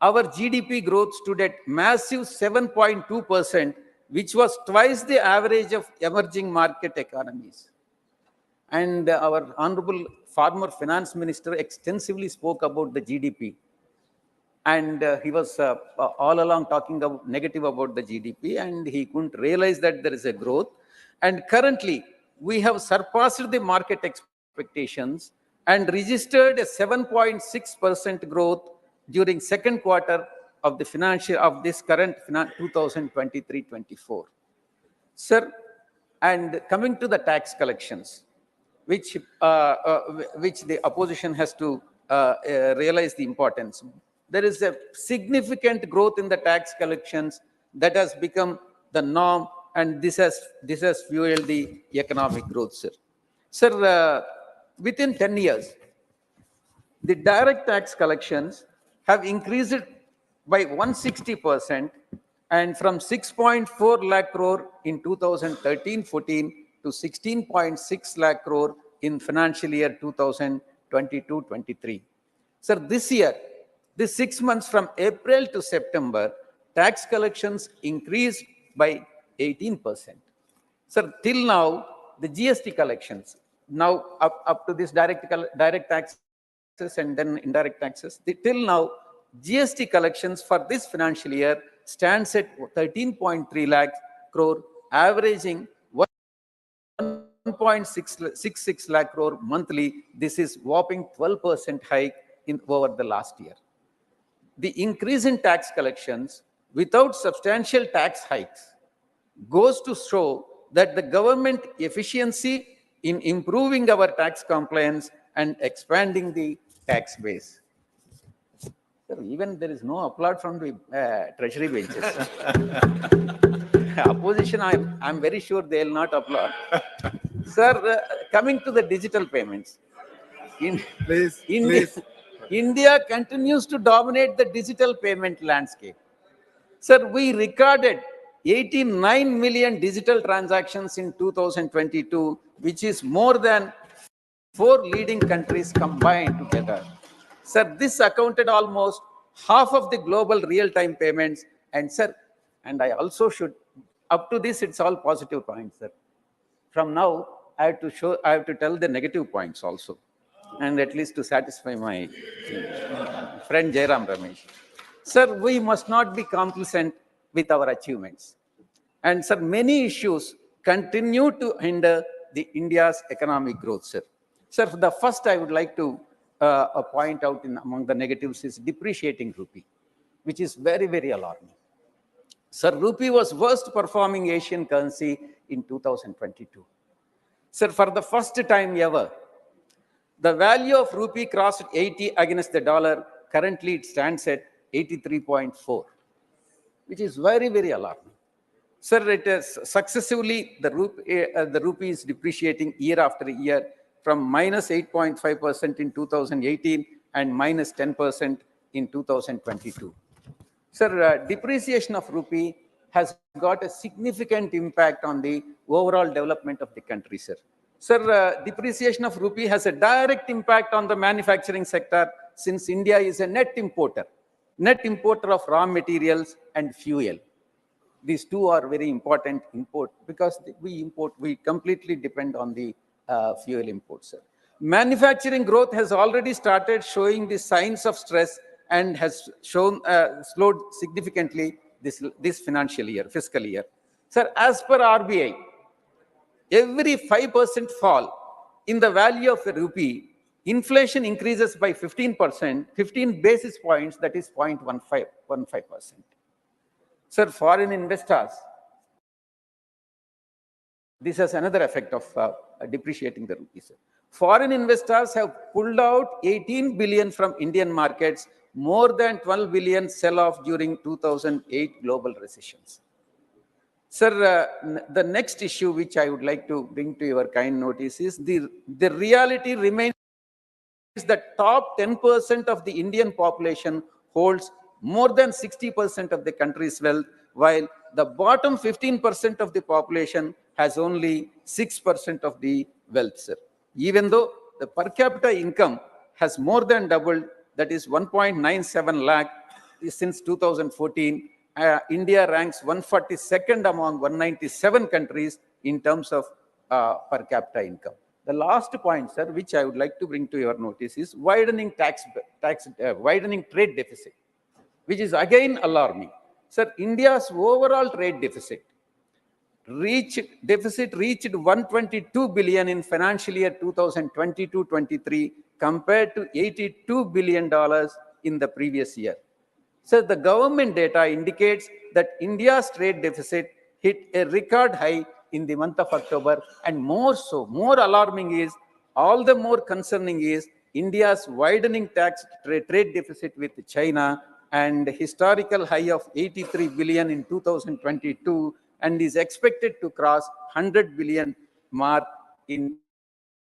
our GDP growth stood at massive 7.2%, which was twice the average of emerging market economies. And our Honorable former Finance Minister extensively spoke about the GDP. And he was all along talking negative about the GDP, and he couldn't realize that there is a growth. And currently, we have surpassed the market expectations and registered a 7.6% growth during second quarter of this current 2023-24. Sir, and coming to the tax collections, which the opposition has to realize the importance. There is a significant growth in the tax collections that has become the norm, and this has fueled the economic growth, sir. Sir, within 10 years, the direct tax collections have increased by 160%, and from 6.4 lakh crore in 2013-14 to 16.6 lakh crore in financial year 2022-23. Sir, this year, this 6 months from April to September, tax collections increased by 18%. Sir, till now, the GST collections, now up to this direct taxes and then indirect taxes, till now, GST collections for this financial year stands at 13.3 lakh crore, averaging 1.66 lakh crore monthly. This is whopping 12% hike over the last year. The increase in tax collections without substantial tax hikes goes to show that the government efficiency in improving our tax compliance and expanding the tax base. Sir, even there is no applaud from the treasury benches. Opposition, I'm very sure they will not applaud. Sir, coming to the digital payments. Please. India continues to dominate the digital payment landscape. Sir, we recorded 89 million digital transactions in 2022, which is more than 4 leading countries combined together. Sir, this accounted almost half of the global real-time payments. And sir, and I also should, up to this, it's all positive points, sir. From now, I have to tell the negative points also, and at least to satisfy my friend Jairam Ramesh. Sir, we must not be complacent with our achievements. And sir, many issues continue to hinder the India's economic growth, sir. Sir, the first I would like to point out among the negatives is depreciating rupee, which is very, very alarming. Sir, rupee was worst performing Asian currency in 2022. Sir, for the first time ever, the value of rupee crossed 80 against the dollar. Currently, it stands at 83.4, which is very, very alarming. Sir, it is successively, the rupee is depreciating year after year, from minus 8.5% in 2018 and minus 10% in 2022. Sir, depreciation of rupee has got a significant impact on the overall development of the country, sir. Sir, depreciation of rupee has a direct impact on the manufacturing sector since India is a net importer of raw materials and fuel. These two are very important import because we completely depend on the fuel imports, sir. Manufacturing growth has already started showing the signs of stress and has slowed significantly this fiscal year. Sir, as per RBI, every 5% fall in the value of the rupee, inflation increases by 15%, 15 basis points, that is 0.15%. Sir, foreign investors, this has another effect of depreciating the rupee, sir. Foreign investors have pulled out 18 billion from Indian markets, more than 12 billion sell-off during 2008 global recessions. Sir, the next issue which I would like to bring to your kind notice is the reality remains that top 10% of the Indian population holds more than 60% of the country's wealth, while the bottom 15% of the population has only 6% of the wealth, sir. Even though the per capita income has more than doubled, that is 1.97 lakh since 2014, India ranks 142nd among 197 countries in terms of per capita income. The last point, sir, which I would like to bring to your notice is widening widening trade deficit, which is again alarming. Sir, India's overall trade deficit reached 122 billion in financial year 2022-23 compared to $82 billion in the previous year. So the government data indicates that India's trade deficit hit a record high in the month of October, and more alarming is, all the more concerning is India's widening trade deficit with China and historical high of 83 billion in 2022 and is expected to cross 100 billion mark in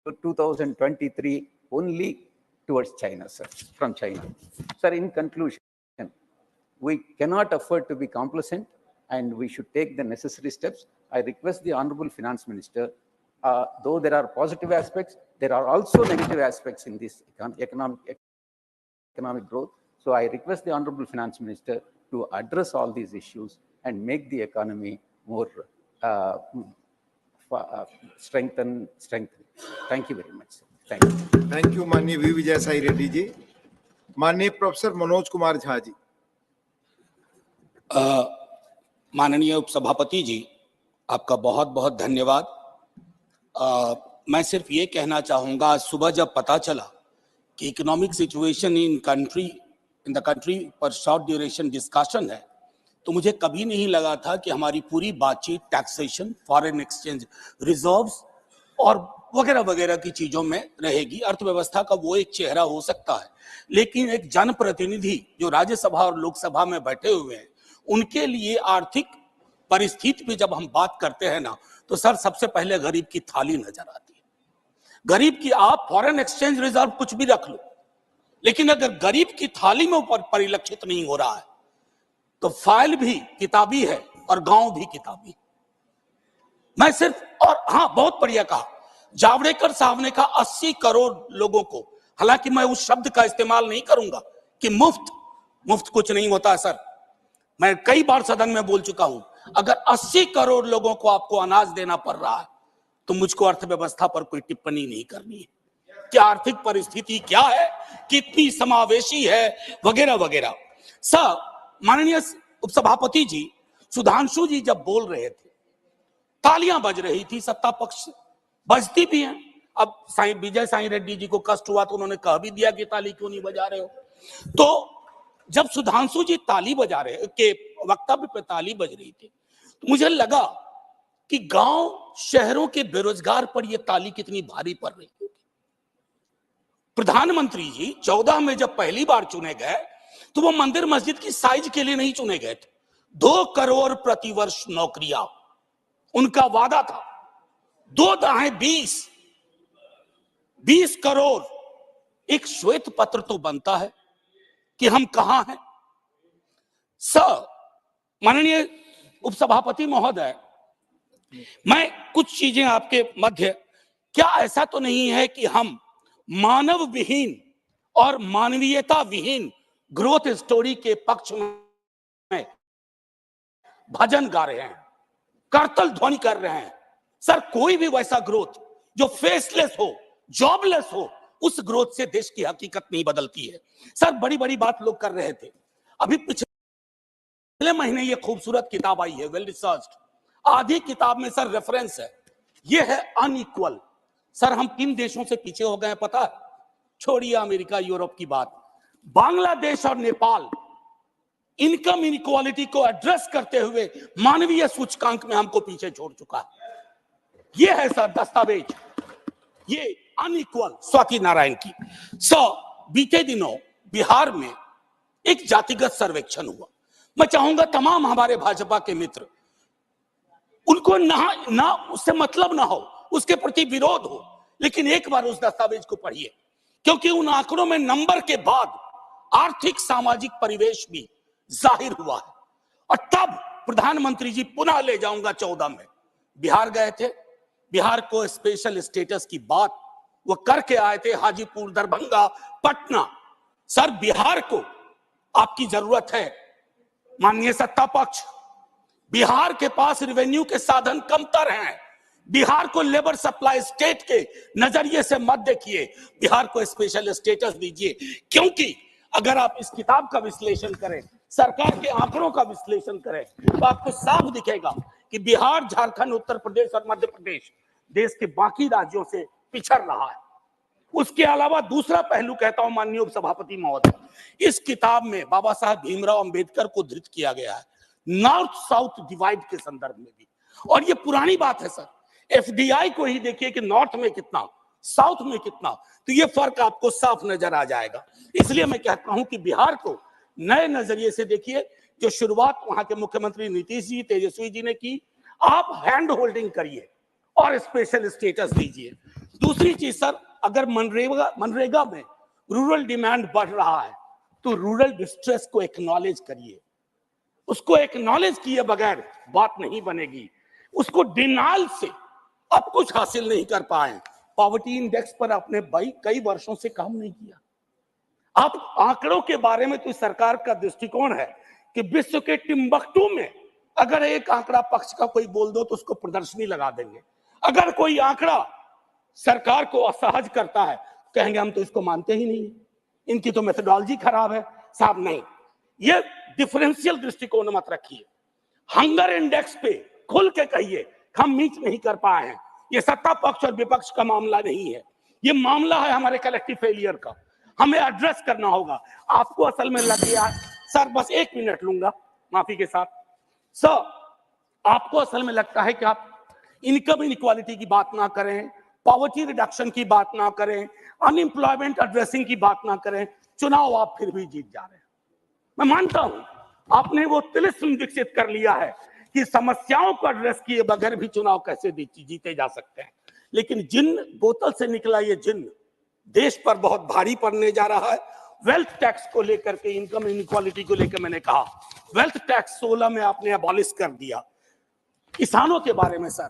2023 only towards China, sir, from China. Sir, in conclusion, we cannot afford to be complacent and we should take the necessary steps. I request the Honorable Finance Minister, though there are positive aspects, there are also negative aspects in this economic growth. So I request the Honorable Finance Minister to address all these issues and make the economy more strengthened. Thank you very much, sir. Thank you. Thank you, माननीय we Vijay Sai Reddy ji. माननीय professor Manoj Kumar Jha ji. माननीय उपसभापति जी, आपका बहुत बहुत धन्यवाद. मैं सिर्फ ये कहना चाहूंगा, आज सुबह जब पता चला कि economic situation in the country पर शॉर्ट ड्यूरेशन डिस्कशन है, तो मुझे कभी नहीं लगा था कि हमारी पूरी बातचीत टैक्सेशन, फॉरेन एक्सचेंज रिजर्व्स और वगैरह वगैरह की चीजों में रहेगी. अर्थव्यवस्था का वो एक चेहरा हो सकता है, लेकिन एक जनप्रतिनिधि जो राज्यसभा और लोकसभा में बैठे हुए हैं, उनके लिए आर्थिक परिस्थिति पे जब हम बात करते हैं ना, तो सर सबसे पहले गरीब की थाली नजर आती है. गरीब की, आप फॉरेन एक्सचेंज रिजर्व कुछ भी रख लो, लेकिन अगर गरीब की थाली में ऊपर परिलक्षित नहीं हो रहा है तो फाइल भी किताबी है और गांव भी किताबी. मैं सिर्फ, और हाँ, बहुत बढ़िया कहा जावड़ेकर साहब ने कहा 80 करोड़ लोगों को, हालांकि मैं उस शब्द का इस्तेमाल नहीं करूंगा कि मुफ्त कुछ नहीं होता सर. मैं कई बार सदन में बोल चुका हूं, अगर 80 करोड़ लोगों को आपको अनाज देना पड़ रहा है तो मुझको अर्थव्यवस्था पर कोई टिप्पणी नहीं करनी है. क्या आर्थिक परिस्थिति क्या है, कितनी समावेशी है, वगैरह वगैरह. सर, माननीय उपसभापति जी, सुधांशु जी जब बोल रहे थे, तालियां बज रही थी, सत्ता पक्ष बजती भी हैं. अब विजय साई रेड्डी जी को कष्ट हुआ तो उन्होंने कह भी दिया कि ताली क्यों नहीं बजा रहे हो. तो जब सुधांशु जी ताली बजा रहे के वक्तव्य पे ताली बज रही थी, तो मुझे लगा कि गांव शहरों के बेरोजगार पर यह ताली कितनी भारी पड़ रही होगी. प्रधानमंत्री जी 14 में जब पहली बार चुने गए तो वो मंदिर मस्जिद की साइज के लिए नहीं चुने गए थे. 2 करोड़ प्रतिवर्ष नौकरियां उनका वादा था. 2 दहाई 20 करोड़. एक श्वेत पत्र तो बनता है कि हम कहां हैं. सर, माननीय उपसभापति महोदय, मैं कुछ चीजें आपके मध्य, क्या ऐसा तो नहीं है कि हम मानव विहीन और मानवीयता विहीन ग्रोथ स्टोरी के पक्ष में भजन गा रहे हैं, करतल ध्वनि कर रहे हैं? सर, कोई भी वैसा ग्रोथ जो फेसलेस हो, जॉबलेस हो, उस ग्रोथ से देश की हकीकत नहीं बदलती है। सर, बड़ी बड़ी बात लोग कर रहे थे। अभी पिछले महीने ये खूबसूरत किताब आई है, वेल रिसर्च्ड। आधी किताब में सर रेफरेंस है, ये है अनइक्वल। सर, हम किन देशों से पीछे हो गए हैं पता है? छोड़िए अमेरिका यूरोप की बात, बांग्लादेश और नेपाल इनकम इनइक्वालिटी को एड्रेस करते हुए मानवीय सूचकांक में हमको पीछे छोड़ चुका है। ये है सर दस्तावेज, ये अनइक्वल स्वाति नारायण की। बीते दिनों बिहार में एक जातिगत सर्वेक्षण हुआ। मैं चाहूंगा तमाम हमारे भाजपा के मित्र, उनको ना उससे मतलब ना हो, उसके प्रति विरोध हो, लेकिन एक बार उस दस्तावेज को पढ़िए, क्योंकि उन आंकड़ों में नंबर के बाद आर्थिक सामाजिक परिवेश भी जाहिर हुआ है। और तब प्रधानमंत्री जी, पुनः ले जाऊंगा 14 में, बिहार गए थे, बिहार को स्पेशल स्टेटस की बात वो करके आए थे, हाजीपुर, दरभंगा, पटना। सर, बिहार को आपकी जरूरत है माननीय सत्ता पक्ष। बिहार के पास रेवेन्यू के साधन कमतर हैं। बिहार को लेबर सप्लाई स्टेट के नजरिए से मत देखिए, बिहार को स्पेशल स्टेटस दीजिए। क्योंकि अगर आप इस किताब का विश्लेषण करें, सरकार के आंकड़ों का विश्लेषण करें, तो आपको साफ दिखेगा कि बिहार, झारखंड, उत्तर प्रदेश और मध्य प्रदेश देश के बाकी राज्यों से पिछड़ रहा है। उसके अलावा दूसरा पहलू कहता हूं माननीय उपसभापति महोदय, इस किताब में बाबा साहब भीमराव अंबेडकर को धृत किया गया है, नॉर्थ साउथ डिवाइड के संदर्भ में भी। और ये पुरानी बात है सर, एफडीआई को ही देखिए कि नॉर्थ में कितना, साउथ में कितना, तो ये फर्क आपको साफ नजर आ जाएगा। इसलिए मैं कहता हूं कि बिहार को नए नजरिए से देखिए। जो शुरुआत वहां के मुख्यमंत्री नीतीश जी, तेजस्वी जी ने की, आप हैंड होल्डिंग करिए और स्पेशल स्टेटस दीजिए। दूसरी चीज सर, अगर मनरेगा में रूरल डिमांड बढ़ रहा है, तो रूरल डिस्ट्रेस को एक्नॉलेज करिए। उसको एक्नॉलेज किए बगैर बात नहीं बनेगी। उसको डिनाल से अब कुछ हासिल नहीं कर पाए। पॉवर्टी इंडेक्स पर आपने कई वर्षों से काम नहीं किया। आप आंकड़ों के बारे में, तो सरकार का दृष्टिकोण है कि विश्व के टिम्बकटू में अगर एक आंकड़ा पक्ष का कोई बोल दो तो उसको प्रदर्शनी लगा देंगे। अगर कोई आंकड़ा सरकार को असहज करता है, कहेंगे हम तो इसको मानते ही नहीं, इनकी तो मेथोडोलॉजी खराब है। साहब नहीं, ये डिफरेंशियल दृष्टिकोण मत रखिए। हंगर इंडेक्स पे खुल के कहिए हम मीट नहीं कर पाए हैं। ये सत्ता पक्ष और विपक्ष का मामला नहीं है, ये मामला है हमारे कलेक्टिव फेलियर का। हमें एड्रेस करना होगा। आपको असल में लग गया सर, बस 1 मिनट लूंगा माफी के साथ। सर, आपको असल में लगता है कि आप इनकम इनइक्वालिटी की बात ना करें, पॉवर्टी रिडक्शन की बात ना करें, अनएम्प्लॉयमेंट एड्रेसिंग की बात ना करें, चुनाव आप फिर भी जीत जा रहे हैं। मैं मानता हूं आपने वो तिलिस्म विकसित कर लिया है कि समस्याओं को एड्रेस किए बगैर भी चुनाव कैसे जीते जा सकते हैं। लेकिन जिन बोतल से निकला ये जिन देश पर बहुत भारी पड़ने जा रहा है। वेल्थ टैक्स को लेकर के, इनकम इनइक्वालिटी को लेकर मैंने कहा, वेल्थ टैक्स 16 में आपने अबॉलिश कर दिया। किसानों के बारे में सर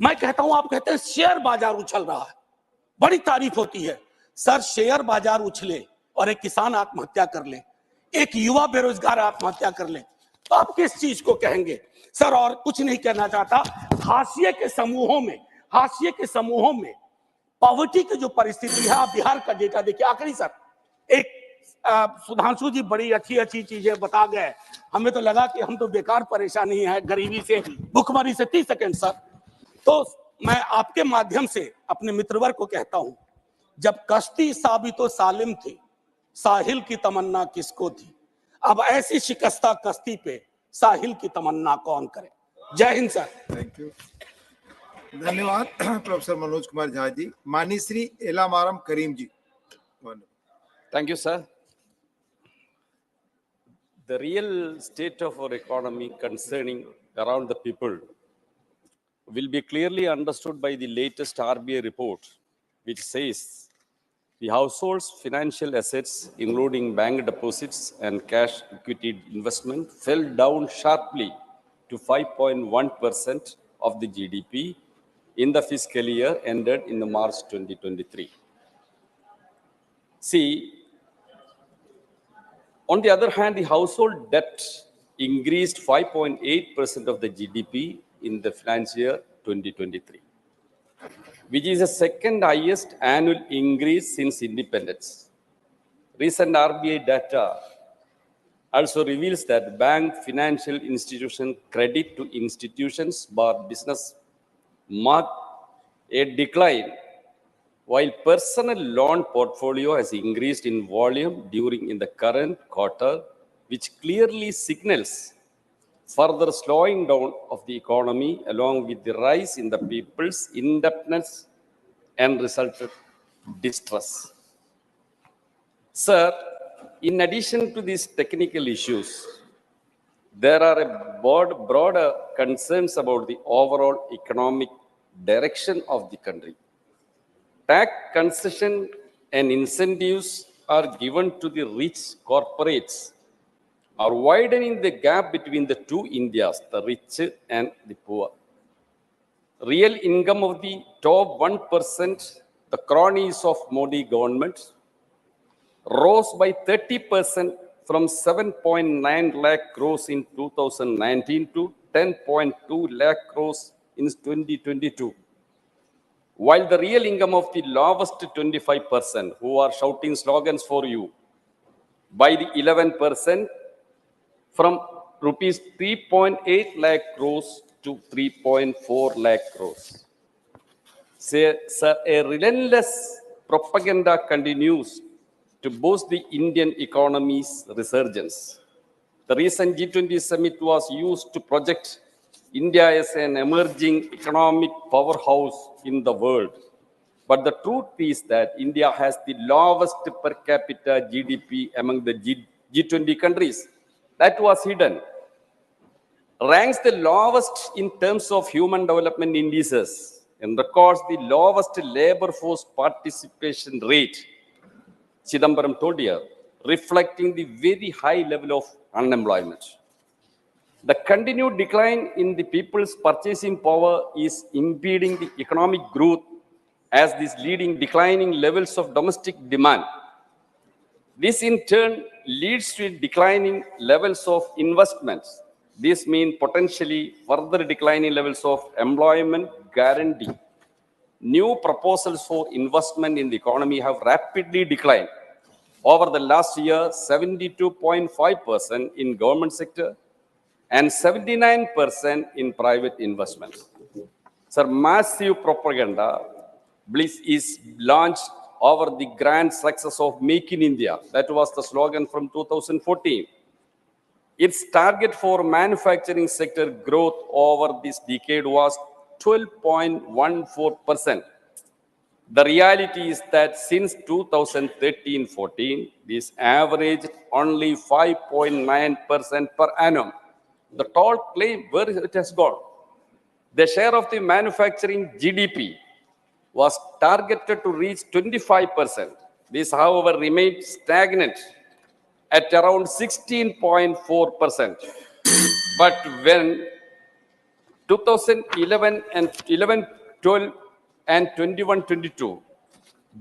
मैं कहता हूं, आप कहते हैं शेयर बाजार उछल रहा है, बड़ी तारीफ होती है। सर, शेयर बाजार उछले और एक किसान आत्महत्या कर ले, एक युवा बेरोजगार आत्महत्या कर ले, तो आप किस चीज को कहेंगे सर? और कुछ नहीं कहना चाहता। हाशिए के समूहों में पॉवर्टी की जो परिस्थिति है, आप बिहार का डेटा देखिए। आखिरी सर, एक सुधांशु जी बड़ी अच्छी चीजें बता गए, हमें तो लगा कि हम तो बेकार परेशानी है गरीबी से, भुखमरी से। 30 सेकंड सर। तो मैं आपके माध्यम से अपने मित्रवर को कहता हूं, जब कश्ती साबितो सालिम थी, साहिल की तमन्ना किसको थी? अब ऐसी शिकस्ता कश्ती पे साहिल की तमन्ना कौन करे? जय हिंद सर। थैंक यू, धन्यवाद प्रोफेसर मनोज कुमार झा जी। माननीय श्री एलामारम करीम जी। Thank you, sir. The real state of our economy concerning around the people will be clearly understood by the latest RBI report, which says the household's financial assets, including bank deposits and cash equity investment, fell down sharply to 5.1% of the GDP in the fiscal year ended in the March 2023. See, on the other hand, the household debt increased 5.8% of the GDP in the financial year 2023, which is the second highest annual increase since independence. Recent RBI data also reveals that bank, financial institution, credit to institutions bar business marked a decline, while personal loan portfolio has increased in volume during in the current quarter, which clearly signals further slowing down of the economy along with the rise in the people's indebtedness and resulted distress. Sir, in addition to these technical issues, there are a broader concerns about the overall economic direction of the country. Tax concession and incentives are given to the rich corporates, are widening the gap between the two Indias, the rich and the poor. Real income of the top 1%, the cronies of Modi government, rose by 30% from 7.9 lakh crores in 2019 to 10.2 lakh crores in 2022. While the real income of the lowest 25%, who are shouting slogans for you, by the 11% from rupees 3.8 lakh crores to 3.4 lakh crores. Sir, a relentless propaganda continues to boost the Indian economy's resurgence. The recent G20 summit was used to project India as an emerging economic powerhouse in the world. But the truth is that India has the lowest per capita GDP among the G20 countries. That was hidden. Ranks the lowest in terms of human development indices and records the lowest labor force participation rate, Chidambaram told you, reflecting the very high level of unemployment. The continued decline in the people's purchasing power is impeding the economic growth as this leading declining levels of domestic demand. This in turn leads to declining levels of investments. This means potentially further declining levels of employment guarantee. New proposals for investment in the economy have rapidly declined. Over the last year, 72.5% in government sector and 79% in private investments. Sir, massive propaganda bliss is launched over the grand success of Make in India. That was the slogan from 2014. Its target for manufacturing sector growth over this decade was 12.14%. The reality is that since 2013-14, this averaged only 5.9% per annum. The tall claim, where it has gone? The share of the manufacturing GDP was targeted to reach 25%. This, however, remained stagnant at around 16.4%. But when 2011 and 11-12 and 21-22,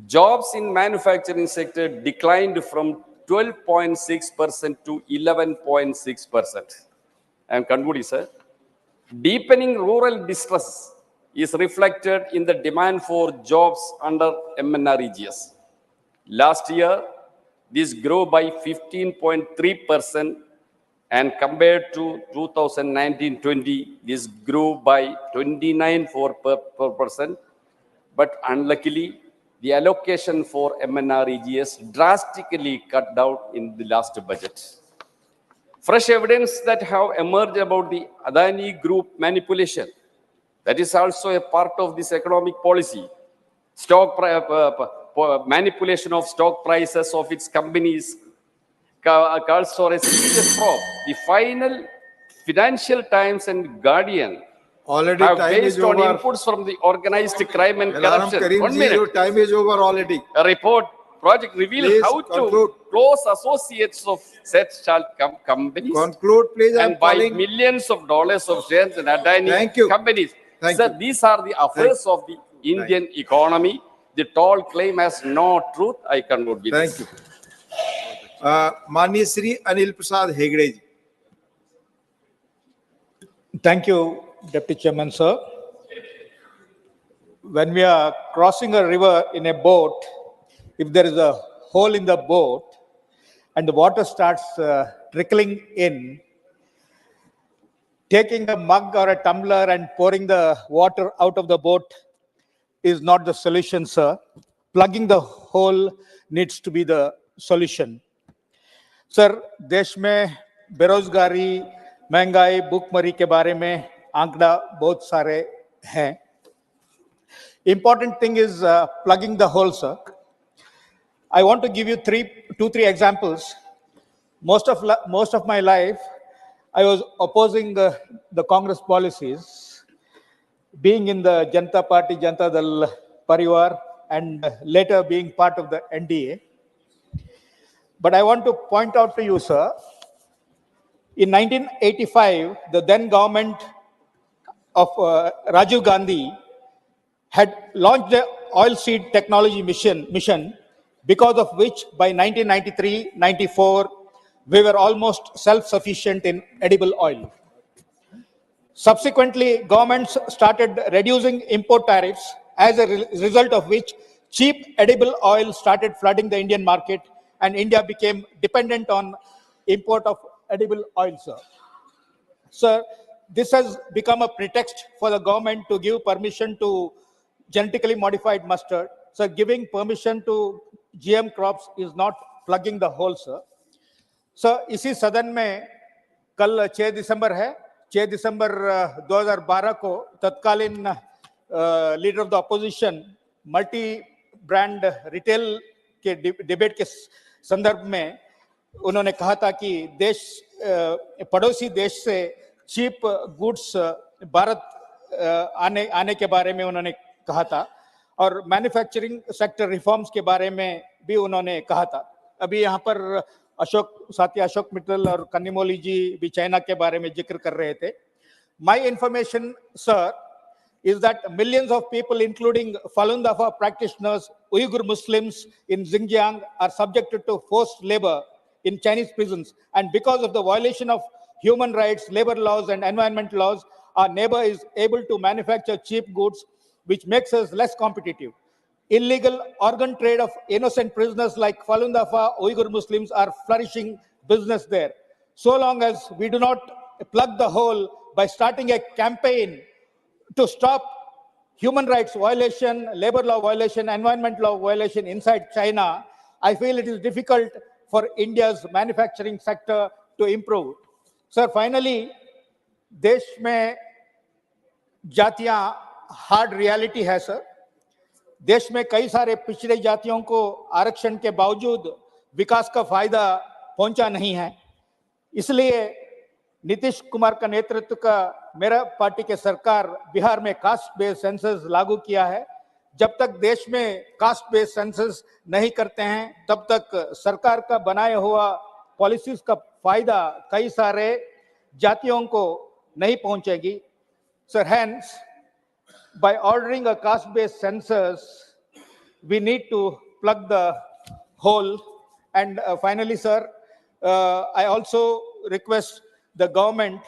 jobs in manufacturing sector declined from 12.6% to 11.6%. I am concluding, sir. Deepening rural distress is reflected in the demand for jobs under MNREGS. Last year, this grew by 15.3%, and compared to 2019-20, this grew by 29.4%. But unluckily, the allocation for MNREGS drastically cut down in the last budget. Fresh evidence that have emerged about the Adani Group manipulation. That is also a part of this economic policy. Manipulation of stock prices of its companies calls for a serious probe. The final Financial Times and Guardian Already have time based is on over. inputs from the organized crime and Alarm corruption. Karim 1 ji, minute. your time is over already. A report project reveal Please how conclude. to close associates of such companies Conclude, please. I'm and buy calling. millions of dollars of shares in Adani Thank you. companies. Thank Sir, you. these are the affairs of the Indian economy. The tall claim has no truth. I conclude with Thank this. you. माननीय श्री अनिल प्रसाद हेगड़े जी. Thank you, Deputy Chairman, sir. When we are crossing a river in a boat, if there is a hole in the boat and the water starts trickling in, taking a mug or a tumbler and pouring the water out of the boat is not the solution, sir. Plugging the hole needs to be the solution. Sir, देश में बेरोजगारी, महंगाई, भूखमरी के बारे में आंकड़ा बहुत सारे हैं. Important thing is plugging the hole, sir. I want to give you two, three examples. Most of my life, I was opposing the Congress policies, being in the Janata Party, Janata Dal Parivar, and later being part of the NDA. But I want to point out to you, sir, in 1985, the then government of Rajiv Gandhi had launched the oil seed technology mission, because of which by 1993-94, we were almost self-sufficient in edible oil. Subsequently, governments started reducing import tariffs, as a result of which cheap edible oil started flooding the Indian market, and India became dependent on import of edible oil, sir. Sir, this has become a pretext for the government to give permission to genetically modified mustard. So giving permission to GM crops is not plugging the hole, sir. Sir, इसी सदन में कल 6 दिसंबर है, 6 दिसंबर 2012 को तत्कालीन leader of the opposition multi brand retail के debate के संदर्भ में उन्होंने कहा था कि पड़ोसी देश से चीप गुड्स भारत आने के बारे में उन्होंने कहा था, और मैन्युफैक्चरिंग सेक्टर रिफॉर्म्स के बारे में भी उन्होंने कहा था. अभी यहाँ पर साथी अशोक मित्तल और कन्नीमोली जी भी चाइना के बारे में जिक्र कर रहे थे. My information, sir, is that millions of people, including Falun Dafa practitioners, Uyghur Muslims in Xinjiang, are subjected to forced labor in Chinese prisons. And because of the violation of human rights, labor laws, and environment laws, our neighbor is able to manufacture cheap goods, which makes us less competitive. Illegal organ trade of innocent prisoners like Falun Dafa, Uyghur Muslims are flourishing business there. So long as we do not plug the hole by starting a campaign to stop human rights violation, labor law violation, environment law violation inside China, I feel it is difficult for India's manufacturing sector to improve. Sir, finally, देश में जातियां hard reality है sir. देश में कई सारे पिछड़े जातियों को आरक्षण के बावजूद विकास का फायदा पहुंचा नहीं है. इसलिए नीतीश कुमार का नेतृत्व का मेरा पार्टी के सरकार बिहार में कास्ट बेस्ड सेंसस लागू किया है. जब तक देश में कास्ट बेस्ड सेंसस नहीं करते हैं, तब तक सरकार का बनाया हुआ पॉलिसीज का फायदा कई सारे जातियों को नहीं पहुंचेगी. Sir, hence, by ordering a caste-based census, we need to plug the hole. And finally, sir, I also request the government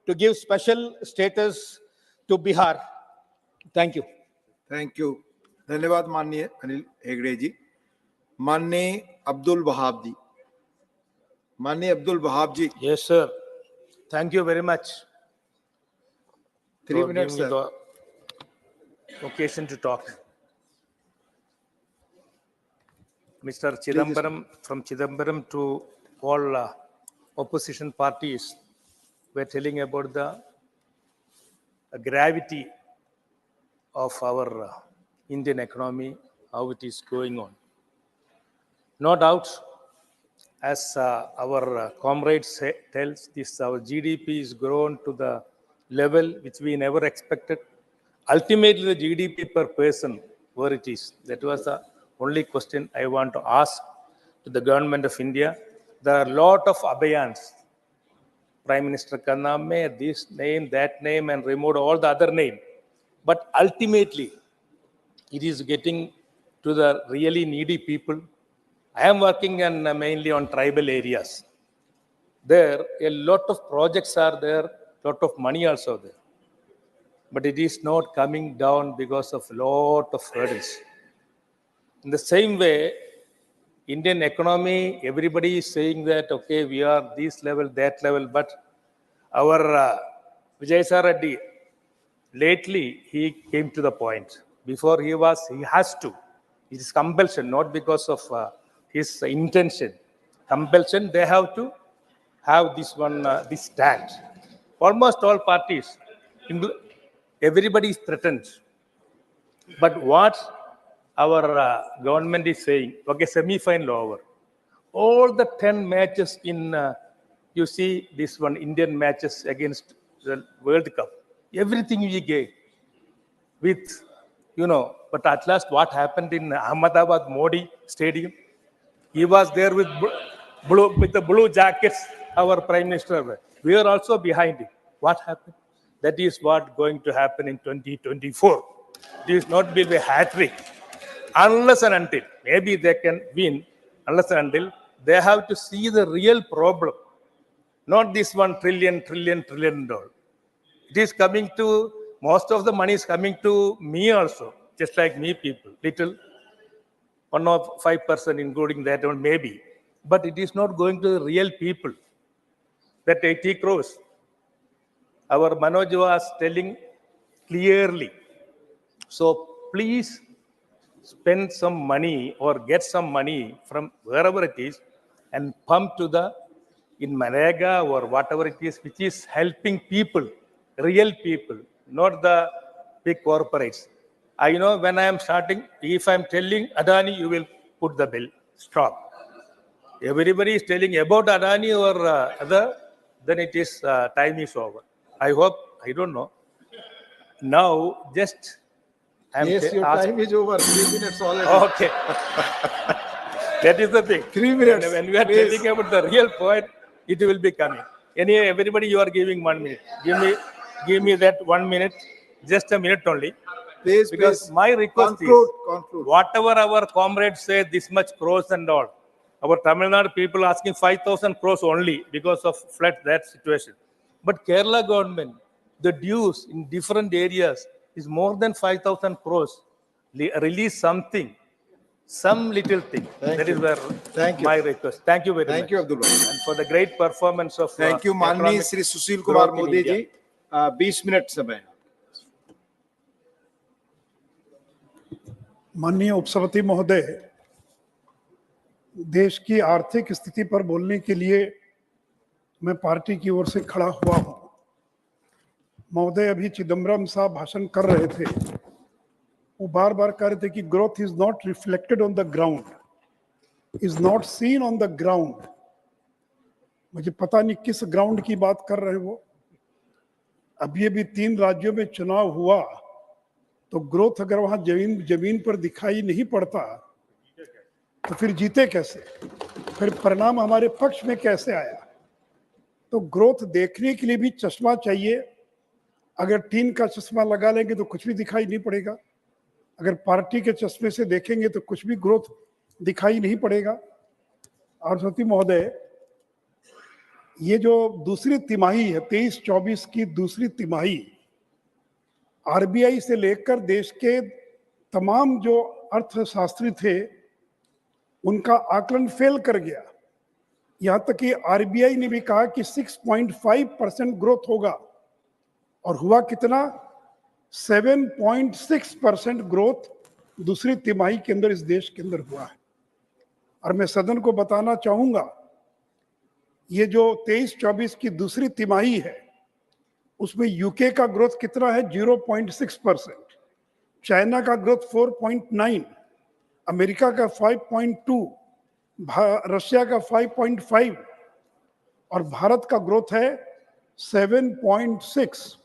to give special status to Bihar. Thank you. Thank you. धन्यवाद माननीय अनिल हेगड़े जी. माननीय अब्दुल वहाब जी. माननीय अब्दुल वहाब जी. Yes, sir. Thank you very much. 3 for minutes, giving sir. the occasion to talk. Mr. Chidambaram, from Chidambaram to all opposition parties, were telling about the gravity of our Indian economy, how it is going on. No doubt, as our comrade tells, our GDP is grown to the level which we never expected. Ultimately, the GDP per person, where it is, that was only question I want to ask to the government of India. There are a lot of abeyance. Prime Minister Kanname, this name, that name, and removed all the other name. But ultimately, it is getting to the really needy people. I am working mainly on tribal areas. There, a lot of projects are there, lot of money also there. But it is not coming down because of a lot of hurdles. In the same way, Indian economy, everybody is saying that, okay, we are this level, that level, but our Vijay Sir Reddy, lately he came to the point. Before he has to. It is compulsion, not because of his intention. Compulsion, they have to have this one, this stand. Almost all parties, everybody is threatened. But what our government is saying, okay, semi-final over. All the 10 matches in, you see this one, Indian matches against the World Cup, everything we gave with, but at last what happened in Ahmedabad Modi Stadium? He was there with the blue jackets, our Prime Minister. We are also behind him. What happened? That is what going to happen in 2024. It is not be a hat-trick. Unless and until, maybe they can win, unless and until, they have to see the real problem. Not this $1 trillion. It is coming to, most of the money is coming to me also, just like me people, little, 1 or 5%, including that one maybe. But it is not going to the real people. That 80 crores. Our Manoj was telling clearly. So please spend some money or get some money from wherever it is and pump to in Manrega or whatever it is, which is helping people, real people, not the big corporates. I know when I am starting, if I am telling Adani, you will put the bill. Stop. Everybody is telling about Adani or other, then it is, time is over. I hope, I don't know. Now, just... Yes, your time is over. 3 minutes already. Okay. That is the thing. 3 minutes. When we are telling about the real point, it will be coming. Anyway, everybody, you are giving 1 minute. Give me that 1 minute, just a minute only. Please, Because please. my request Conclude. is, whatever our comrades say, this much crores and all, our Tamil Nadu people asking 5,000 crores only because of flood, that situation. But Kerala government, the dues in different areas is more than 5,000 crores. Release something, some little thing. That is where my request. Thank you very much. Thank you, Abdullah. And for the great performance of Thank you, माननीय economic Shri Sushil Kumar growth in Modi India. Ji. 20 minute समय. माननीय उपसभापति महोदय, देश की आर्थिक स्थिति पर बोलने के लिए मैं पार्टी की ओर से खड़ा हुआ हूं। महोदय, अभी चिदम्बरम साहब भाषण कर रहे थे, वो बार बार कह रहे थे कि growth is not reflected on the ground, is not seen on the ground. मुझे पता नहीं किस ग्राउंड की बात कर रहे हैं वो। अभी 3 राज्यों में चुनाव हुआ तो ग्रोथ अगर वहां जमीन पर दिखाई नहीं पड़ता तो फिर जीते कैसे, फिर परिणाम हमारे पक्ष में कैसे आया? तो ग्रोथ देखने के लिए भी चश्मा चाहिए। अगर टीन का चश्मा लगा लेंगे तो कुछ भी दिखाई नहीं पड़ेगा, अगर पार्टी के चश्मे से देखेंगे तो कुछ भी ग्रोथ दिखाई नहीं पड़ेगा। और सती महोदय, ये जो दूसरी तिमाही है 23-24 की दूसरी तिमाही, आरबीआई से लेकर देश के तमाम जो अर्थशास्त्री थे उनका आकलन फेल कर गया। यहां तक कि आरबीआई ने भी कहा कि 6.5% ग्रोथ होगा और हुआ कितना? 7.6% ग्रोथ दूसरी तिमाही के अंदर इस देश के अंदर हुआ है। और मैं सदन को बताना चाहूंगा, ये जो 23-24 की दूसरी तिमाही है उसमें यूके का ग्रोथ कितना है? 0.6%, चाइना का ग्रोथ 4.9, अमेरिका का 5.2, रशिया का 5.5 और भारत का ग्रोथ है 7.6।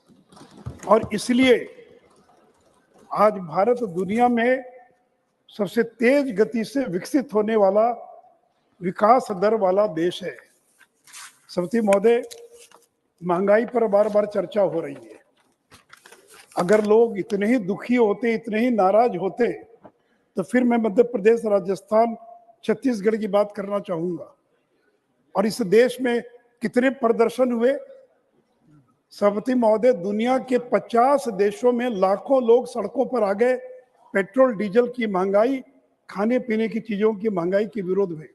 और इसलिए आज भारत दुनिया में सबसे तेज गति से विकसित होने वाला विकास दर वाला देश है। समिति महोदय, महंगाई पर बार बार चर्चा हो रही है। अगर लोग इतने ही दुखी होते, इतने ही नाराज होते, तो फिर मैं मध्य प्रदेश, राजस्थान, छत्तीसगढ़ की बात करना चाहूंगा। और इस देश में कितने प्रदर्शन हुए? सभापति महोदय, दुनिया के 50 देशों में लाखों लोग सड़कों पर आ गए पेट्रोल डीजल की महंगाई, खाने पीने की चीजों की महंगाई के विरोध में।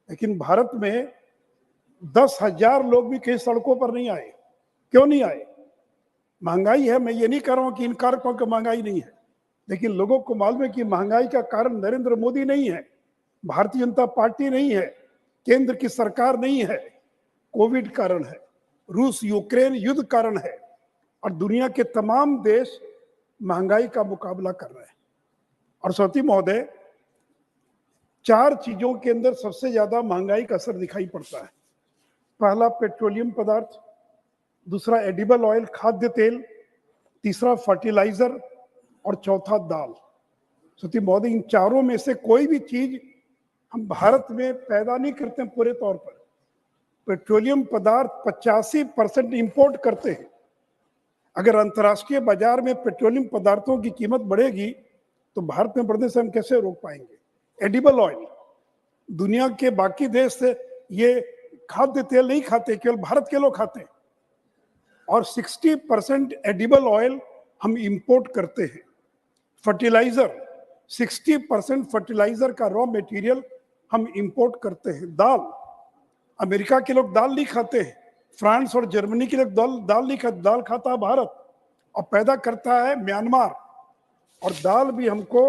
लेकिन भारत में 10,000 लोग भी कहीं सड़कों पर नहीं आए। क्यों नहीं आए? महंगाई है। मैं ये नहीं कह रहा हूं कि इन कारकों की महंगाई नहीं है, लेकिन लोगों को मालूम है कि महंगाई का कारण नरेंद्र मोदी नहीं है, भारतीय जनता पार्टी नहीं है, केंद्र की सरकार नहीं है, कोविड कारण है, रूस यूक्रेन युद्ध कारण है, और दुनिया के तमाम देश महंगाई का मुकाबला कर रहे हैं। और सभापति महोदय, 4 चीजों के अंदर सबसे ज्यादा महंगाई का असर दिखाई पड़ता है। पहला पेट्रोलियम पदार्थ, दूसरा एडिबल ऑयल खाद्य तेल, तीसरा फर्टिलाइजर और चौथा दाल। सभापति महोदय, इन चारों में से कोई भी चीज हम भारत में पैदा नहीं करते हैं पूरे तौर पर। पेट्रोलियम पदार्थ 85% इंपोर्ट करते हैं। अगर अंतर्राष्ट्रीय बाजार में पेट्रोलियम पदार्थों की कीमत बढ़ेगी तो भारत में बढ़ने से हम कैसे रोक पाएंगे? एडिबल ऑयल, दुनिया के बाकी देश से ये खाद्य तेल नहीं खाते, केवल भारत के लोग खाते हैं। और 60% एडिबल ऑयल हम इंपोर्ट करते हैं। फर्टिलाइजर, 60% फर्टिलाइजर का रॉ मटेरियल हम इंपोर्ट करते हैं। दाल, अमेरिका के लोग दाल नहीं खाते हैं, फ्रांस और जर्मनी के लोग दाल नहीं खाते, दाल खाता है भारत, और पैदा करता है म्यांमार। और दाल भी हमको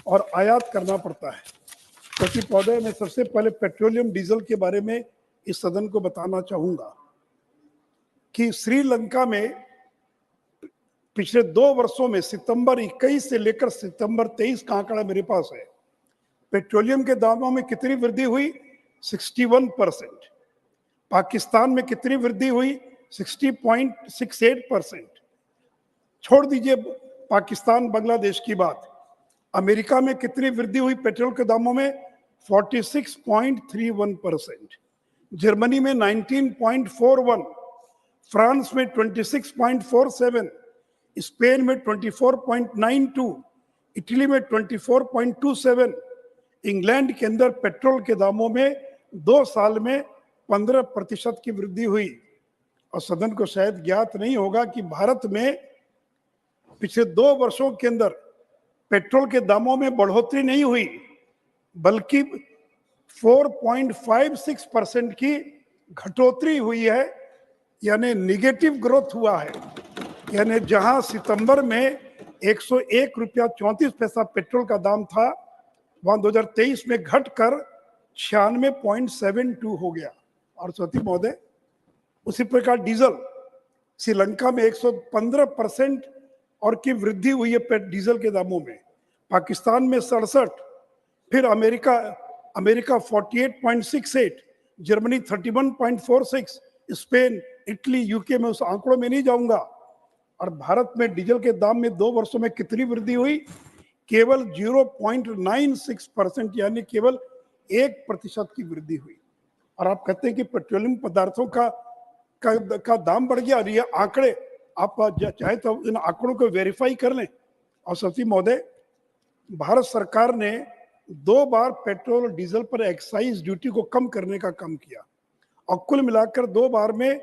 और आयात करना पड़ता है। क्योंकि पौधे में सबसे पहले पेट्रोलियम डीजल के बारे में इस सदन को बताना चाहूंगा कि श्रीलंका में पिछले 2 वर्षों में सितंबर 21 से लेकर सितंबर 23 का आंकड़ा मेरे पास है, पेट्रोलियम के दामों में कितनी वृद्धि हुई? 61%। पाकिस्तान में कितनी वृद्धि हुई? 60.68%। छोड़ दीजिए पाकिस्तान बांग्लादेश की बात, अमेरिका में कितनी वृद्धि हुई पेट्रोल के दामों में? 46.31%। जर्मनी में 19.41, फ्रांस में 26.47, स्पेन में 24.92, इटली में 24.27। इंग्लैंड के अंदर पेट्रोल के दामों में 2 साल में 15% की वृद्धि हुई। और सदन को शायद ज्ञात नहीं होगा कि भारत में पिछले 2 वर्षों के अंदर पेट्रोल के दामों में बढ़ोतरी नहीं हुई, बल्कि 4.56% की घटोतरी हुई है, यानी निगेटिव ग्रोथ हुआ है। यानी जहां सितंबर में 101 रुपया 34 पैसा पेट्रोल का दाम था, वहां 2023 में घटकर 96.72 हो गया। और सती महोदय, उसी प्रकार डीजल, श्रीलंका में 115% और की वृद्धि हुई है डीजल के दामों में, पाकिस्तान में 67, फिर America 48.68, Germany 31.46, Spain, Italy, UK में उस आंकड़ों में नहीं जाऊंगा। और भारत में डीजल के दाम में 2 वर्षों में कितनी वृद्धि हुई? केवल 0.96%, यानी केवल 1% की वृद्धि हुई। और आप कहते हैं कि पेट्रोलियम पदार्थों का दाम बढ़ गया। और ये आंकड़े आप चाहे तो इन आंकड़ों को वेरीफाई कर लें। और सती महोदय, भारत सरकार ने 2 बार पेट्रोल और डीजल पर एक्साइज ड्यूटी को कम करने का काम किया, और कुल मिलाकर 2 बार में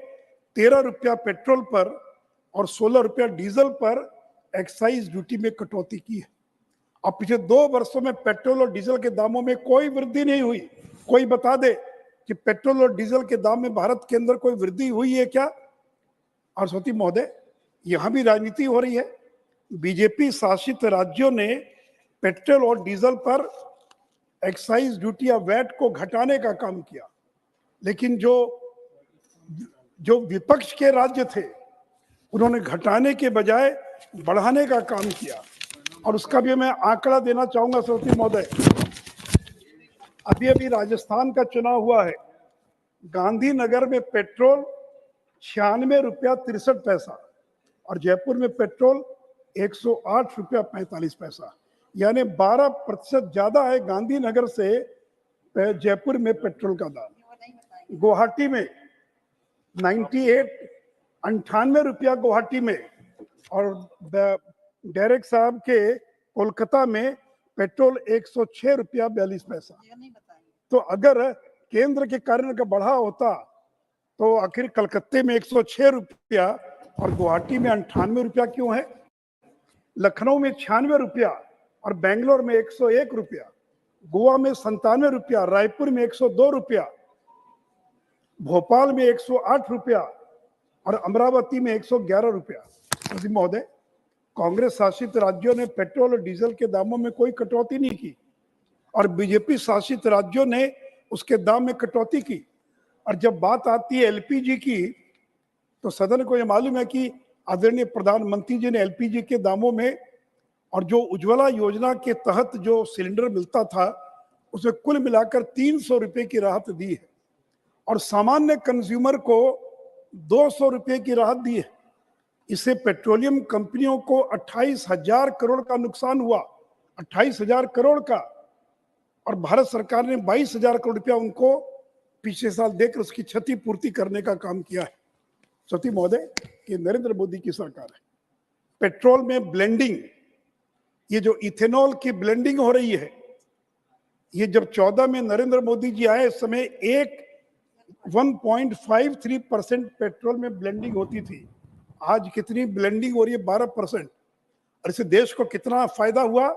13 रुपया पेट्रोल पर और 16 रुपया डीजल पर एक्साइज ड्यूटी में कटौती की है। अब पिछले 2 वर्षों में पेट्रोल और डीजल के दामों में कोई वृद्धि नहीं हुई। कोई बता दे कि पेट्रोल और डीजल के दाम में भारत के अंदर कोई वृद्धि हुई है क्या? और सती महोदय, यहां भी राजनीति हो रही है। बीजेपी शासित राज्यों ने पेट्रोल और डीजल पर एक्साइज ड्यूटी या वैट को घटाने का काम किया, लेकिन जो विपक्ष के राज्य थे उन्होंने घटाने के बजाय बढ़ाने का काम किया। और उसका भी मैं आंकड़ा देना चाहूंगा सती महोदय। अभी राजस्थान का चुनाव हुआ है, गांधीनगर में पेट्रोल 96 रुपया 63 पैसा और जयपुर में पेट्रोल 108 रुपया 45 पैसा। यानी 12% ज्यादा है गांधीनगर से जयपुर में पेट्रोल का दाम। गुवाहाटी में 98 रुपया गुवाहाटी में, और डायरेक्ट साहब के कोलकाता में पेट्रोल 106 रुपया 42 पैसा। तो अगर केंद्र के कारण का बढ़ा होता तो आखिर कलकत्ते में 106 रुपया और गुवाहाटी में 98 रुपया क्यों है? लखनऊ में 96 रुपया और बेंगलोर में 101 रुपया, गोवा में 97 रुपया, रायपुर में 102 रुपया, भोपाल में 108 रुपया और अमरावती में 111 रुपया। महोदय, कांग्रेस शासित राज्यों ने पेट्रोल और डीजल के दामों में कोई कटौती नहीं की और बीजेपी शासित राज्यों ने उसके दाम में कटौती की। और जब बात आती है एलपीजी की, तो सदन को यह मालूम है कि आदरणीय प्रधानमंत्री जी ने एलपीजी के दामों में और जो उज्ज्वला योजना के तहत जो सिलेंडर मिलता था उसमें कुल मिलाकर 300 रुपए की राहत दी है और सामान्य कंज्यूमर को 200 रुपए की राहत दी है। इससे पेट्रोलियम कंपनियों को 28,000 करोड़ का नुकसान हुआ, 28,000 करोड़ का, और भारत सरकार ने 22,000 करोड़ रुपया उनको पिछले साल देकर उसकी क्षतिपूर्ति करने का काम किया है। सती महोदय, कि नरेंद्र मोदी की सरकार है। पेट्रोल में ब्लेंडिंग, ये जो इथेनॉल की ब्लेंडिंग हो रही है, ये जब 14 में नरेंद्र मोदी जी आए, इस समय 1.53% पेट्रोल में ब्लेंडिंग होती थी। आज कितनी ब्लेंडिंग हो रही है? 12%। और इससे देश को कितना फायदा हुआ?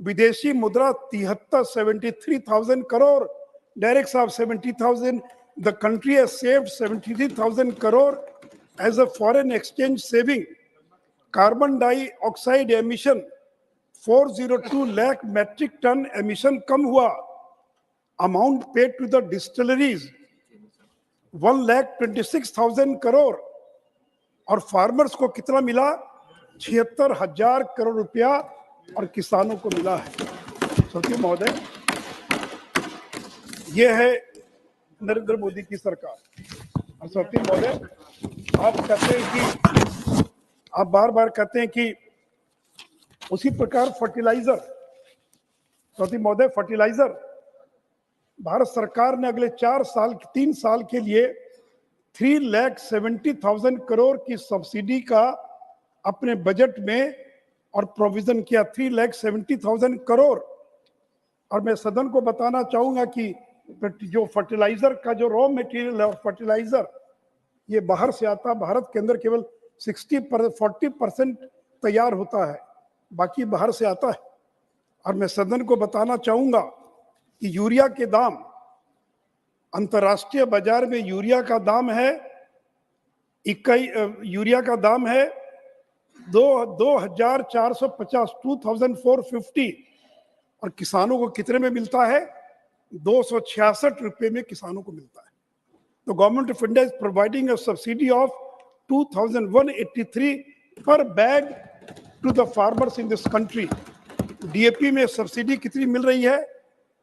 विदेशी मुद्रा 73,000 करोड़, डायरेक्ट साहब 70,000। The country has saved 73,000 crore as a foreign exchange saving. Carbon dioxide emission 402 lakh metric ton emission कम हुआ। Amount paid to the distilleries 1,26,000 crore, और फार्मर्स को कितना मिला? 76,000 करोड़ रुपया और किसानों को मिला है। सती महोदय, ये है नरेंद्र मोदी की सरकार। और सती महोदय, आप कहते हैं कि, आप बार बार कहते हैं कि उसी प्रकार फर्टिलाइजर, सती महोदय, फर्टिलाइजर भारत सरकार ने अगले 3 साल के लिए 3,70,000 करोड़ की सब्सिडी का अपने बजट में और प्रोविजन किया, 3,70,000 करोड़। और मैं सदन को बताना चाहूंगा कि जो फर्टिलाइजर का जो रॉ मटेरियल है और फर्टिलाइजर, ये बाहर से आता है। भारत के अंदर केवल 40% तैयार होता है, बाकी बाहर से आता है। और मैं सदन को बताना चाहूंगा कि यूरिया के दाम, अंतर्राष्ट्रीय बाजार में यूरिया का दाम है 2,450 और किसानों को कितने में मिलता है? 266 रुपए में किसानों को मिलता है। तो government of India is providing a subsidy of 2,183 पर bag to the farmers in this country. DAP में सब्सिडी कितनी मिल रही है?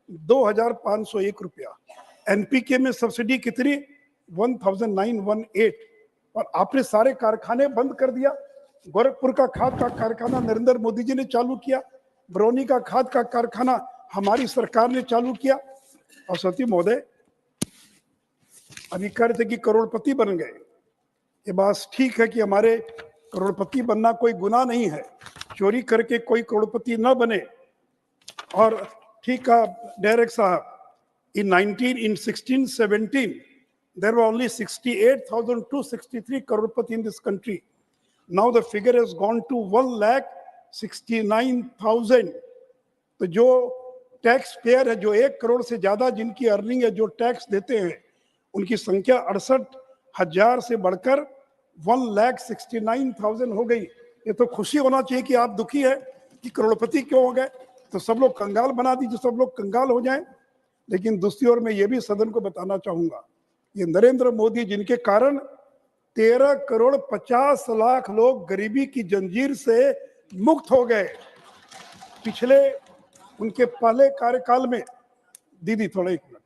2,501 रुपया। एनपीके में सब्सिडी कितनी? 1,918। और आपने सारे कारखाने बंद कर दिया। गोरखपुर का खाद का कारखाना नरेंद्र मोदी जी ने चालू किया, बरौनी का खाद का कारखाना हमारी सरकार ने चालू किया। और सती महोदय, अभी कह रहे थे कि करोड़पति बन गए। ये बात ठीक है कि हमारे करोड़पति बनना कोई गुनाह नहीं है, चोरी करके कोई करोड़पति न बने। और ठीक है डायरेक्ट साहब, in 1617 there were only 68,263 crorepati in this country. Now the figure has gone to 1,69,000. तो जो टैक्स पेयर है, जो 1 करोड़ से ज्यादा जिनकी अर्निंग है, जो टैक्स देते हैं, उनकी संख्या 68,000 से बढ़कर 1,69,000 हो गई। ये तो खुशी होना चाहिए कि आप दुखी है कि करोड़पति क्यों हो गए। तो सब लोग कंगाल बना दीजिए, सब लोग कंगाल हो जाएं। लेकिन दूसरी ओर मैं ये भी सदन को बताना चाहूंगा, ये नरेंद्र मोदी जिनके कारण 13,50,00,000 लोग गरीबी की जंजीर से मुक्त हो गए। पिछले उनके पहले कार्यकाल में, दीदी थोड़ा 1 मिनट,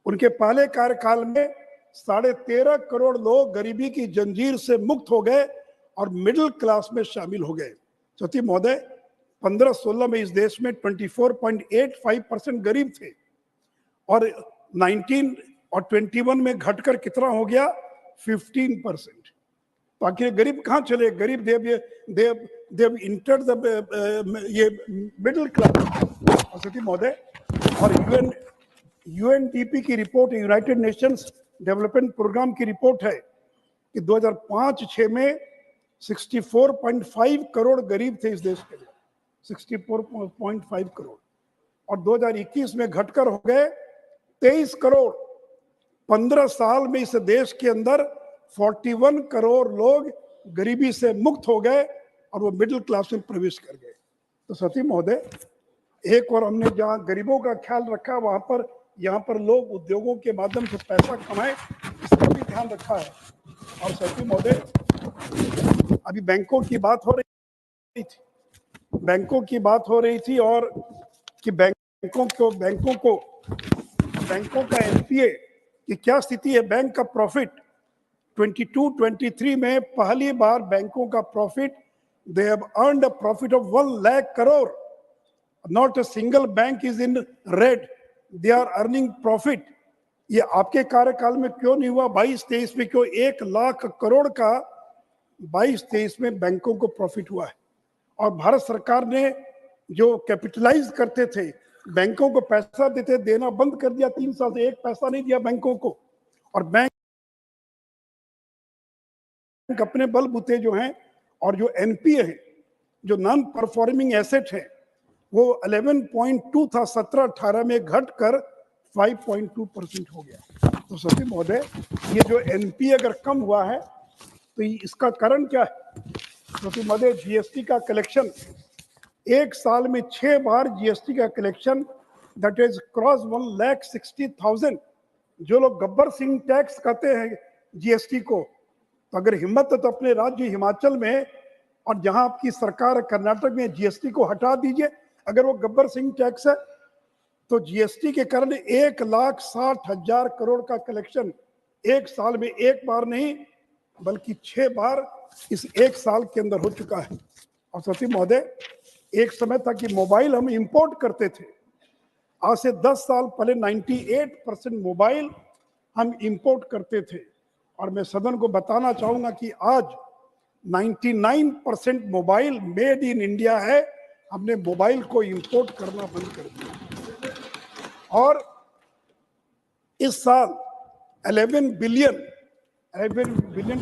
उनके पहले कार्यकाल में 13.5 करोड़ लोग गरीबी की जंजीर से मुक्त हो गए और मिडिल क्लास में शामिल हो गए। सती महोदय, 15-16 में इस देश में 24.85% गरीब थे और 19 और 21 में घटकर कितना हो गया 15%। तो आखिर गरीब कहाँ चले? गरीब देव इंटर ये मिडिल क्लास सती महोदय। और यूएनडीपी की report, United Nations development programme की रिपोर्ट है कि 2005-6 में 64.5 करोड़ गरीब थे इस देश के लिए, 64.5 करोड़, और 2021 में घटकर हो गए 23 करोड़। 15 साल में इस देश के अंदर 41 करोड़ लोग गरीबी से मुक्त हो गए और वो मिडिल क्लास में प्रवेश कर गए। तो सती महोदय, एक और हमने जहाँ गरीबों का ख्याल रखा, वहां पर यहाँ पर लोग उद्योगों के माध्यम से पैसा कमाए, इसका भी ध्यान रखा है। और सती महोदय, अभी बैंकों की बात हो रही थी, बैंकों की बात हो रही थी और कि बैंकों का एनपीए की क्या स्थिति है। बैंक का प्रॉफिट 22-23 में पहली बार बैंकों का profit, they have earned a profit of 1 lakh crore. Not a single bank is in red, they are earning profit. ये आपके कार्यकाल में क्यों नहीं हुआ? 22-23 में क्यों 1 लाख करोड़ का 22-23 में बैंकों को प्रॉफिट हुआ है? और भारत सरकार ने जो कैपिटलाइज करते थे, बैंकों को पैसा देना बंद कर दिया। 3 साल से 1 पैसा नहीं दिया बैंकों को, और बैंक अपने बलबूते जो हैं, और जो एनपीए है, जो नॉन परफॉर्मिंग एसेट है, वो 11.2 था 17-18 में घटकर 5.2% हो गया। तो सती महोदय, ये जो एनपीए अगर कम हुआ है तो इसका कारण क्या है? सती महोदय, जीएसटी का कलेक्शन, एक साल में 6 बार जीएसटी का कलेक्शन, दैट इज क्रॉस 1,60,000। जो लोग गब्बर सिंह टैक्स कहते हैं जीएसटी को, तो अगर हिम्मत है तो अपने राज्य हिमाचल में और जहां आपकी सरकार कर्नाटक में जीएसटी को हटा दीजिए। अगर वो गब्बर सिंह टैक्स है तो जीएसटी के कारण 1,60,000 करोड़ का कलेक्शन एक साल में, एक बार नहीं बल्कि 6 बार इस एक साल के अंदर हो चुका है। और सती महोदय, एक समय था कि मोबाइल हम इंपोर्ट करते थे। आज से 10 साल पहले 98% मोबाइल हम इंपोर्ट करते थे, और मैं सदन को बताना चाहूंगा कि आज 99% मोबाइल मेड इन इंडिया है। हमने मोबाइल को इंपोर्ट करना बंद कर दिया। और इस साल 11 बिलियन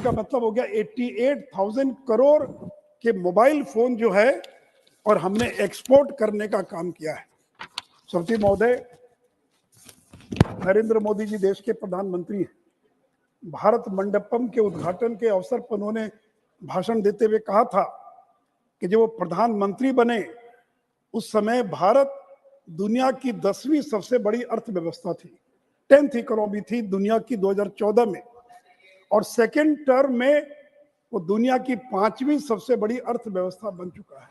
का मतलब हो गया 88,000 करोड़ के मोबाइल फोन जो है, और हमने एक्सपोर्ट करने का काम किया है। श्रीमती महोदय, नरेंद्र मोदी जी देश के प्रधानमंत्री हैं। भारत मंडपम के उद्घाटन के अवसर पर उन्होंने भाषण देते हुए कहा था कि जब वो प्रधानमंत्री बने उस समय भारत दुनिया की 10वीं सबसे बड़ी अर्थव्यवस्था थी, 10th इकोनॉमी थी दुनिया की 2014 में, और सेकेंड टर्म में वो दुनिया की 5वीं सबसे बड़ी अर्थव्यवस्था बन चुका है।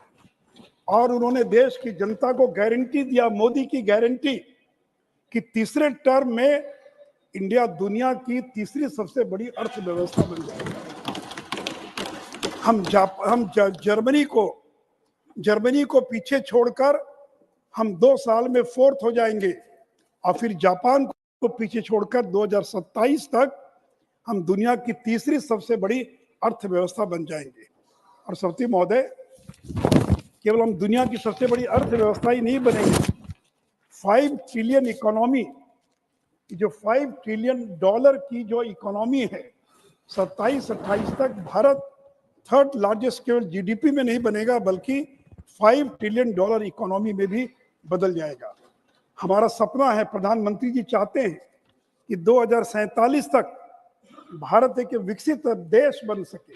और उन्होंने देश की जनता को गारंटी दिया, मोदी की गारंटी, कि तीसरे टर्म में इंडिया दुनिया की तीसरी सबसे बड़ी अर्थव्यवस्था बन जाएगी। हम जर्मनी को पीछे छोड़कर हम 2 साल में 4th हो जाएंगे, और फिर जापान को पीछे छोड़कर 2027 तक हम दुनिया की तीसरी सबसे बड़ी अर्थव्यवस्था बन जाएंगे। और सती महोदय, केवल हम दुनिया की सबसे बड़ी अर्थव्यवस्था ही नहीं बनेंगे, 5 ट्रिलियन इकोनॉमी, जो $5 ट्रिलियन की जो इकोनॉमी है, 27-28 तक भारत 3rd लार्जेस्ट केवल जीडीपी में नहीं बनेगा बल्कि $5 ट्रिलियन इकोनॉमी में भी बदल जाएगा। हमारा सपना है, प्रधानमंत्री जी चाहते हैं कि 2047 तक भारत एक विकसित देश बन सके,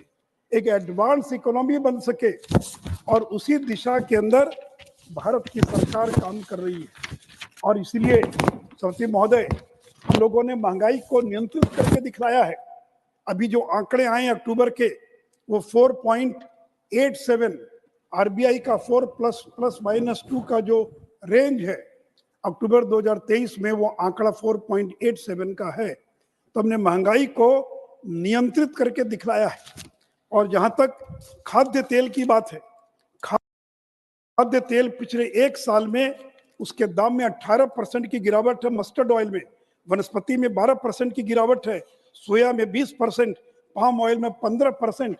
एक एडवांस इकोनॉमी बन सके, और उसी दिशा के अंदर भारत की सरकार काम कर रही है। और इसलिए श्रीमती महोदय, हम लोगों ने महंगाई को नियंत्रित करके दिखलाया है। अभी जो आंकड़े आए अक्टूबर के, वो 4.87, आरबीआई का 4 +2 का जो रेंज है, अक्टूबर 2023 में वो आंकड़ा 4.87 का है। तो हमने महंगाई को नियंत्रित करके दिखलाया है। और जहां तक खाद्य तेल की बात है, खाद्य तेल पिछले एक साल में उसके दाम में 18% की गिरावट है, मस्टर्ड ऑयल में, वनस्पति में 12% की गिरावट है, सोया में 20%, पाम ऑयल में 15%।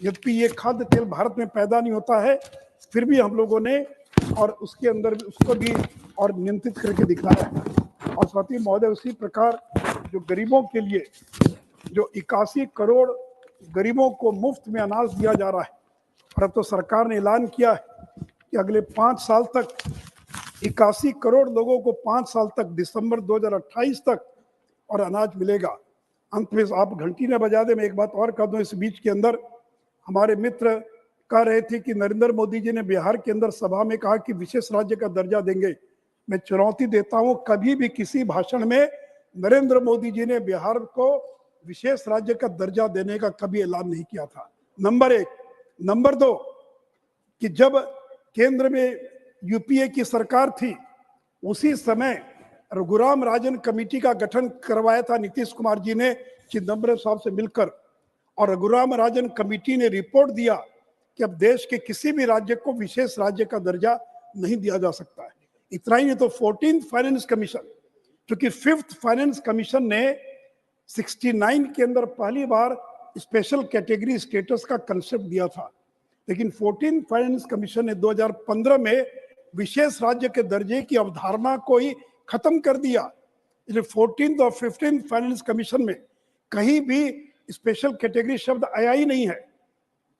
यद्यपि ये खाद्य तेल भारत में पैदा नहीं होता है, फिर भी हम लोगों ने और उसके अंदर उसको भी और नियंत्रित करके दिखाया है। और साथ ही महोदय उसी प्रकार जो गरीबों के लिए जो 81 करोड़ गरीबों को मुफ्त में अनाज दिया जा रहा है, और अब तो सरकार ने ऐलान किया है कि अगले 5 साल तक 81 करोड़ लोगों को 5 साल तक दिसंबर 2028 तक और अनाज मिलेगा। अंत में आप घंटी न बजा दे, मैं एक बात और कह दूं, इस बीच के अंदर हमारे मित्र कह रहे थे कि नरेंद्र मोदी जी ने बिहार के अंदर सभा में कहा कि विशेष राज्य का दर्जा देंगे। मैं चुनौती देता हूं, कभी भी किसी भाषण में नरेंद्र मोदी जी ने बिहार को विशेष राज्य का दर्जा देने का कभी ऐलान नहीं किया था। नंबर 1। नंबर 2 कि जब केंद्र में यूपीए की सरकार थी, उसी समय रघुराम राजन कमेटी का गठन करवाया था नीतीश कुमार जी ने चिदम्बरम साहब से मिलकर, और रघुराम राजन कमेटी ने रिपोर्ट दिया कि अब देश के किसी भी राज्य को विशेष राज्य का दर्जा नहीं दिया जा सकता है। इतना ही नहीं तो 14th फाइनेंस कमीशन, क्योंकि 5th फाइनेंस कमीशन ने 69 के अंदर पहली बार स्पेशल कैटेगरी स्टेटस का कंसेप्ट दिया था, लेकिन 14th फाइनेंस कमीशन ने 2015 में विशेष राज्य के दर्जे की अवधारणा को ही खत्म कर दिया। 14th और 15th फाइनेंस कमीशन में कहीं भी स्पेशल कैटेगरी शब्द आया ही नहीं है।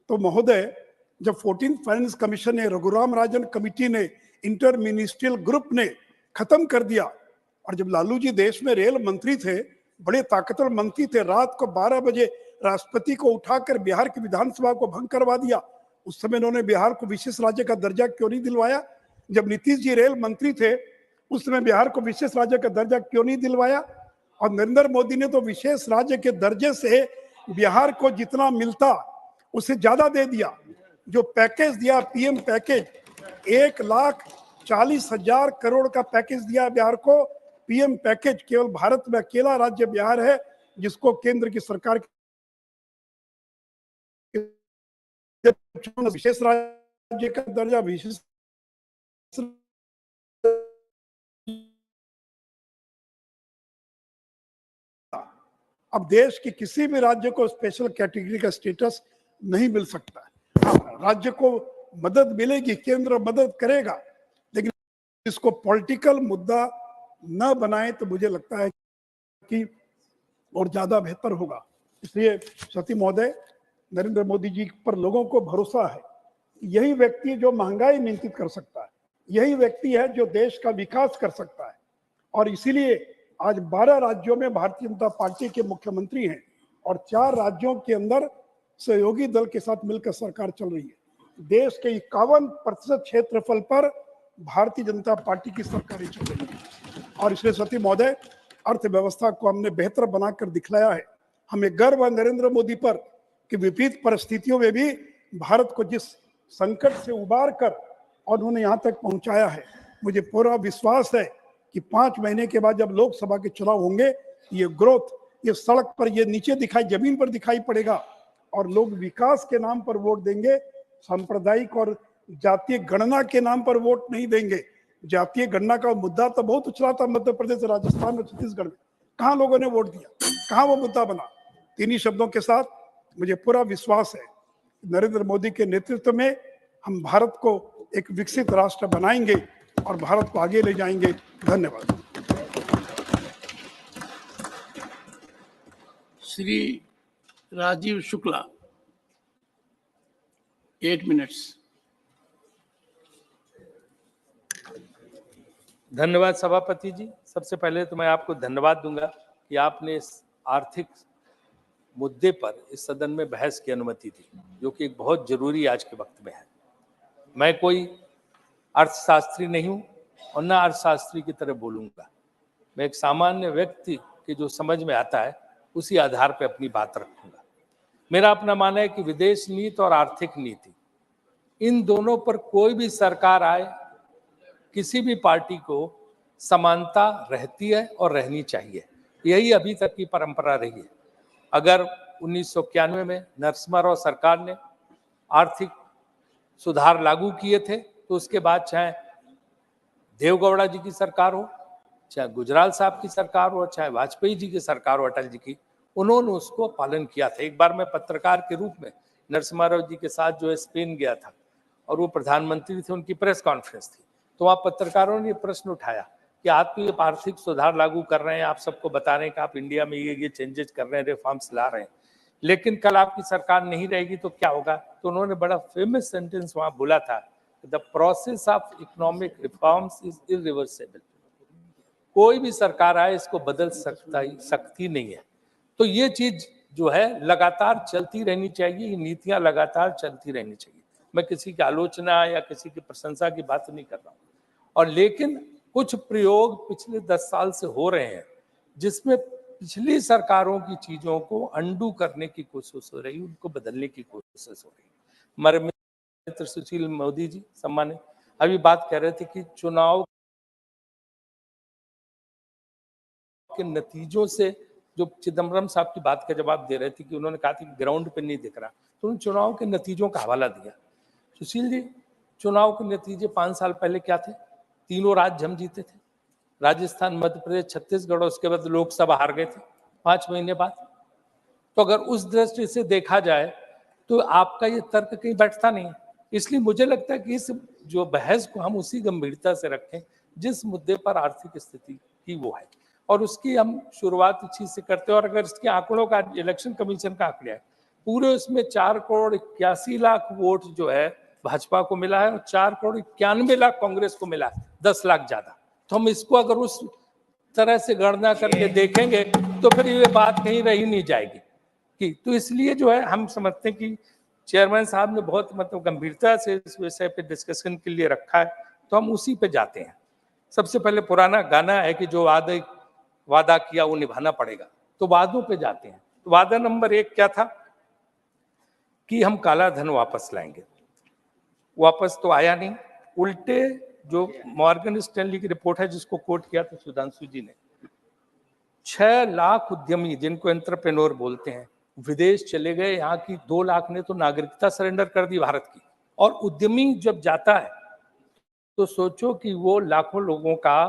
तो महोदय, जब 14th फाइनेंस कमीशन ने, रघुराम राजन कमेटी ने, इंटर मिनिस्ट्रियल ग्रुप ने खत्म कर दिया, और जब लालू जी देश में रेल मंत्री थे, बड़े ताकतवर मंत्री थे, रात को 12 बजे राष्ट्रपति को उठाकर बिहार की विधानसभा को भंग करवा दिया, उस समय उन्होंने बिहार को विशेष राज्य का दर्जा क्यों नहीं दिलवाया? जब नीतीश जी रेल मंत्री थे, उस समय बिहार को विशेष राज्य का दर्जा क्यों नहीं दिलवाया? और नरेंद्र मोदी ने तो विशेष राज्य के दर्जे से बिहार को जितना मिलता उससे ज्यादा दे दिया। जो पैकेज दिया, पीएम पैकेज, 1,40,000 करोड़ का पैकेज दिया बिहार को। पीएम पैकेज केवल भारत में अकेला राज्य बिहार है जिसको केंद्र की सरकार विशेष राज्य का दर्जा, विशेष अब देश के किसी भी राज्य को स्पेशल कैटेगरी का स्टेटस नहीं मिल सकता है। राज्य को मदद मिलेगी, केंद्र मदद करेगा, लेकिन इसको पॉलिटिकल मुद्दा न बनाए तो मुझे लगता है कि और ज्यादा बेहतर होगा। इसलिए सती महोदय, नरेंद्र मोदी जी पर लोगों को भरोसा है। यही व्यक्ति जो महंगाई नियंत्रित कर सकता है, यही व्यक्ति है जो देश का विकास कर सकता है। और इसीलिए आज 12 राज्यों में भारतीय जनता पार्टी के मुख्यमंत्री हैं और 4 राज्यों के अंदर सहयोगी दल के साथ मिलकर सरकार चल रही है। देश के 51% क्षेत्रफल पर भारतीय जनता पार्टी की सरकारें चल रही है। और इसलिए सती महोदय, अर्थव्यवस्था को हमने बेहतर बनाकर दिखलाया है। हमें गर्व है नरेंद्र मोदी पर कि विपरीत परिस्थितियों में भी भारत को जिस संकट से उबार कर और उन्होंने यहाँ तक पहुँचाया है, मुझे पूरा विश्वास है कि 5 महीने के बाद जब लोकसभा के चुनाव होंगे, ये ग्रोथ, ये सड़क पर, ये नीचे दिखाई, जमीन पर दिखाई पड़ेगा और लोग विकास के नाम पर वोट देंगे, सांप्रदायिक और जातीय गणना के नाम पर वोट नहीं देंगे। जातीय गणना का मुद्दा तो बहुत उछला था मध्य प्रदेश, राजस्थान और छत्तीसगढ़ में, कहाँ लोगों ने वोट दिया, कहाँ वो मुद्दा बना? 3 ही शब्दों के साथ मुझे पूरा विश्वास है नरेंद्र मोदी के नेतृत्व में हम भारत को एक विकसित राष्ट्र बनाएंगे और भारत को आगे ले जाएंगे। धन्यवाद। श्री राजीव शुक्ला, 8 minutes। धन्यवाद सभापति जी। सबसे पहले तो मैं आपको धन्यवाद दूंगा कि आपने इस आर्थिक मुद्दे पर इस सदन में बहस की अनुमति दी, जो कि एक बहुत जरूरी आज के वक्त में है। मैं कोई अर्थशास्त्री नहीं हूं और न अर्थशास्त्री की तरह बोलूंगा। मैं एक सामान्य व्यक्ति के जो समझ में आता है उसी आधार पर अपनी बात रखूंगा। मेरा अपना मानना है कि विदेश नीति और आर्थिक नीति, इन दोनों पर कोई भी सरकार आए, किसी भी पार्टी को समानता रहती है और रहनी चाहिए। यही अभी तक की परंपरा रही है। अगर 1991 में नरसिम्हा राव सरकार ने आर्थिक सुधार लागू किए थे तो उसके बाद चाहे देवगौड़ा जी की सरकार हो, चाहे गुजराल साहब की सरकार हो, चाहे वाजपेयी जी की सरकार हो, अटल जी की, उन्होंने उसको पालन किया था। एक बार मैं पत्रकार के रूप में नरसिम्हा राव जी के साथ जो है स्पेन गया था और वो प्रधानमंत्री थे, उनकी प्रेस कॉन्फ्रेंस थी, तो वहाँ पत्रकारों ने ये प्रश्न उठाया कि आप तो ये आर्थिक सुधार लागू कर रहे हैं, आप सबको बता रहे हैं कि आप इंडिया में ये चेंजेस कर रहे हैं, रिफॉर्म्स ला रहे हैं, लेकिन कल आपकी सरकार नहीं रहेगी तो क्या होगा? तो उन्होंने बड़ा फेमस सेंटेंस वहां बोला था, the process of economic reforms is irreversible. कोई भी सरकार आए इसको बदल सकती नहीं है। तो ये चीज जो है लगातार चलती रहनी चाहिए, ये नीतियां लगातार चलती रहनी चाहिए। मैं किसी की आलोचना या किसी की प्रशंसा की बात नहीं कर रहा हूँ, और लेकिन कुछ प्रयोग पिछले 10 साल से हो रहे हैं जिसमें पिछली सरकारों की चीजों को अंडू करने की कोशिश हो रही, उनको बदलने की कोशिश हो रही। हमारे मित्र सुशील मोदी जी सम्मानित अभी बात कह रहे थे कि चुनाव के नतीजों से, जो चिदम्बरम साहब की बात का जवाब दे रहे थे कि उन्होंने कहा था कि ग्राउंड पे नहीं दिख रहा, तो उन चुनाव के नतीजों का हवाला दिया। सुशील जी, चुनाव के नतीजे 5 साल पहले क्या थे? तीनों राज्य हम जीते थे, राजस्थान, मध्य प्रदेश, छत्तीसगढ़, उसके बाद लोकसभा हार गए थे 5 महीने बाद। तो अगर उस दृष्टि से देखा जाए तो आपका ये तर्क कहीं बैठता नहीं। इसलिए मुझे लगता है कि इस जो बहस को हम उसी गंभीरता से रखें जिस मुद्दे पर आर्थिक स्थिति की वो है, और उसकी हम शुरुआत इस चीज से करते हैं। और अगर इसके आंकड़ों का, इलेक्शन कमीशन का आंकड़े है, पूरे उसमें 4,81,00,000 वोट जो है भाजपा को मिला है और 4,91,00,000 कांग्रेस को मिला है, 10 लाख ज्यादा। तो हम इसको अगर उस तरह से गणना करके देखेंगे तो फिर ये बात कहीं रही नहीं जाएगी कि, तो इसलिए जो है हम समझते हैं कि चेयरमैन साहब ने बहुत मतलब गंभीरता से इस विषय पे डिस्कशन के लिए रखा है, तो हम उसी पे जाते हैं। सबसे पहले पुराना गाना है कि जो वादा किया वो निभाना पड़ेगा, तो वादों पे जाते हैं। तो वादा नंबर 1 क्या था कि हम काला धन वापस लाएंगे। वापस तो आया नहीं, उल्टे जो मॉर्गन स्टैनली की रिपोर्ट है जिसको कोट किया था सुधांशु जी ने, 6 लाख उद्यमी जिनको एंटरप्रेन्योर बोलते हैं विदेश चले गए। यहाँ की 2 लाख ने तो नागरिकता सरेंडर कर दी भारत की। और उद्यमी जब जाता है तो सोचो कि वो लाखों लोगों का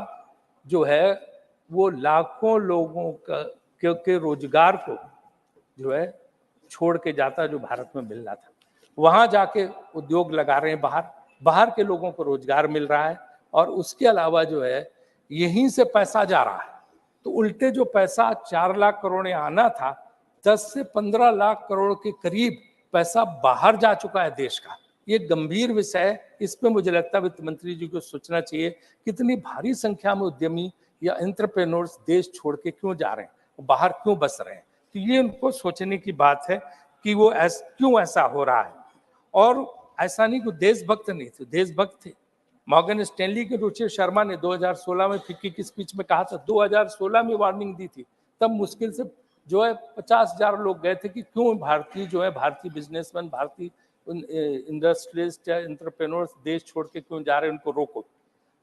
जो है, वो लाखों लोगों का के रोजगार को जो है छोड़ के जाता है जो भारत में मिल रहा था। वहां जाके उद्योग लगा रहे हैं, बाहर के लोगों को रोजगार मिल रहा है, और उसके अलावा जो है यहीं से पैसा जा रहा है। तो उल्टे जो पैसा 4 लाख करोड़ आना था, 10 से 15 लाख करोड़ के करीब पैसा बाहर जा चुका है देश का। ये गंभीर विषय है, इस पे मुझे लगता है वित्त मंत्री जी को सोचना चाहिए कितनी भारी संख्या में उद्यमी या एंटरप्रेन्योर्स देश छोड़ के क्यों जा रहे हैं, बाहर क्यों बस रहे हैं। तो ये उनको सोचने की बात है कि वो क्यों ऐसा हो रहा है। और ऐसा नहीं कि देशभक्त नहीं थे, देशभक्त थे। मॉर्गन स्टैनली के रुचि शर्मा ने 2016 में फिक्की की स्पीच में कहा था, 2016 में वार्निंग दी थी, तब मुश्किल से जो है 50,000 लोग गए थे कि क्यों भारतीय बिजनेसमैन, भारतीय इंडस्ट्रियलिस्ट या एंटरप्रेन्योर्स देश छोड़ के क्यों जा रहे हैं, उनको रोको।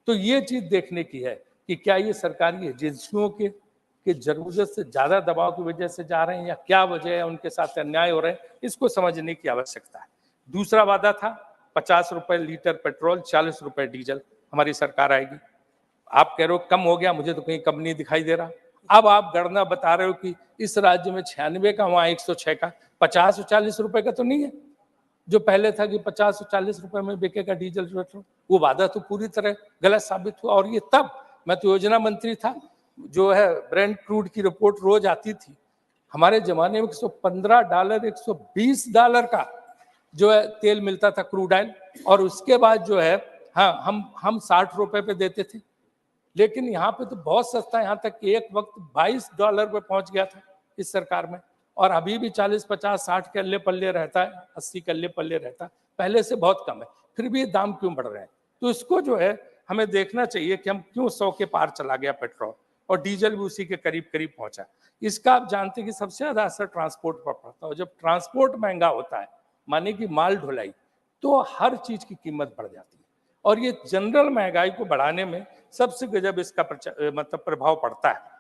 तो ये चीज देखने की है कि क्या ये सरकारी एजेंसियों के जरूरत से ज्यादा दबाव की वजह से जा रहे हैं या क्या वजह है, उनके साथ अन्याय हो रहे हैं, इसको समझने की आवश्यकता है। दूसरा वादा था 50 रुपए लीटर पेट्रोल, 40 रुपए डीजल, हमारी सरकार आएगी। आप कह रहे हो कम हो गया, मुझे तो कहीं कम नहीं दिखाई दे रहा। अब आप गणना बता रहे हो कि इस राज्य में 96 का, वहां 106 का, 50 और 40 रुपए का तो नहीं है जो पहले था कि 50 और 40 रुपए में बिकेगा डीजल पेट्रोल। वो वादा तो पूरी तरह गलत साबित हुआ। और ये तब मैं तो योजना मंत्री था, जो है ब्रेंट क्रूड की रिपोर्ट रोज आती थी। हमारे जमाने में $115, $120 का जो है तेल मिलता था, क्रूड ऑयल, और उसके बाद जो है हाँ हम 60 रुपए पे देते थे। लेकिन यहाँ पे तो बहुत सस्ता, यहाँ तक कि एक वक्त $22 पे पहुंच गया था इस सरकार में, और अभी भी 40, 50, 60 के अल्ले पल्ले रहता है, 80 के अल्ले पल्ले रहता है, पहले से बहुत कम है। फिर भी ये दाम क्यों बढ़ रहे हैं? तो इसको जो है हमें देखना चाहिए कि हम क्यों 100 के पार चला गया पेट्रोल, और डीजल भी उसी के करीब करीब पहुंचा। इसका आप जानते हैं कि सबसे ज्यादा असर ट्रांसपोर्ट पर पड़ता है। जब ट्रांसपोर्ट महंगा होता है, माने कि माल ढुलाई, तो हर चीज की कीमत बढ़ जाती है। और ये जनरल महंगाई को बढ़ाने में सबसे गजब इसका मतलब प्रभाव पड़ता है।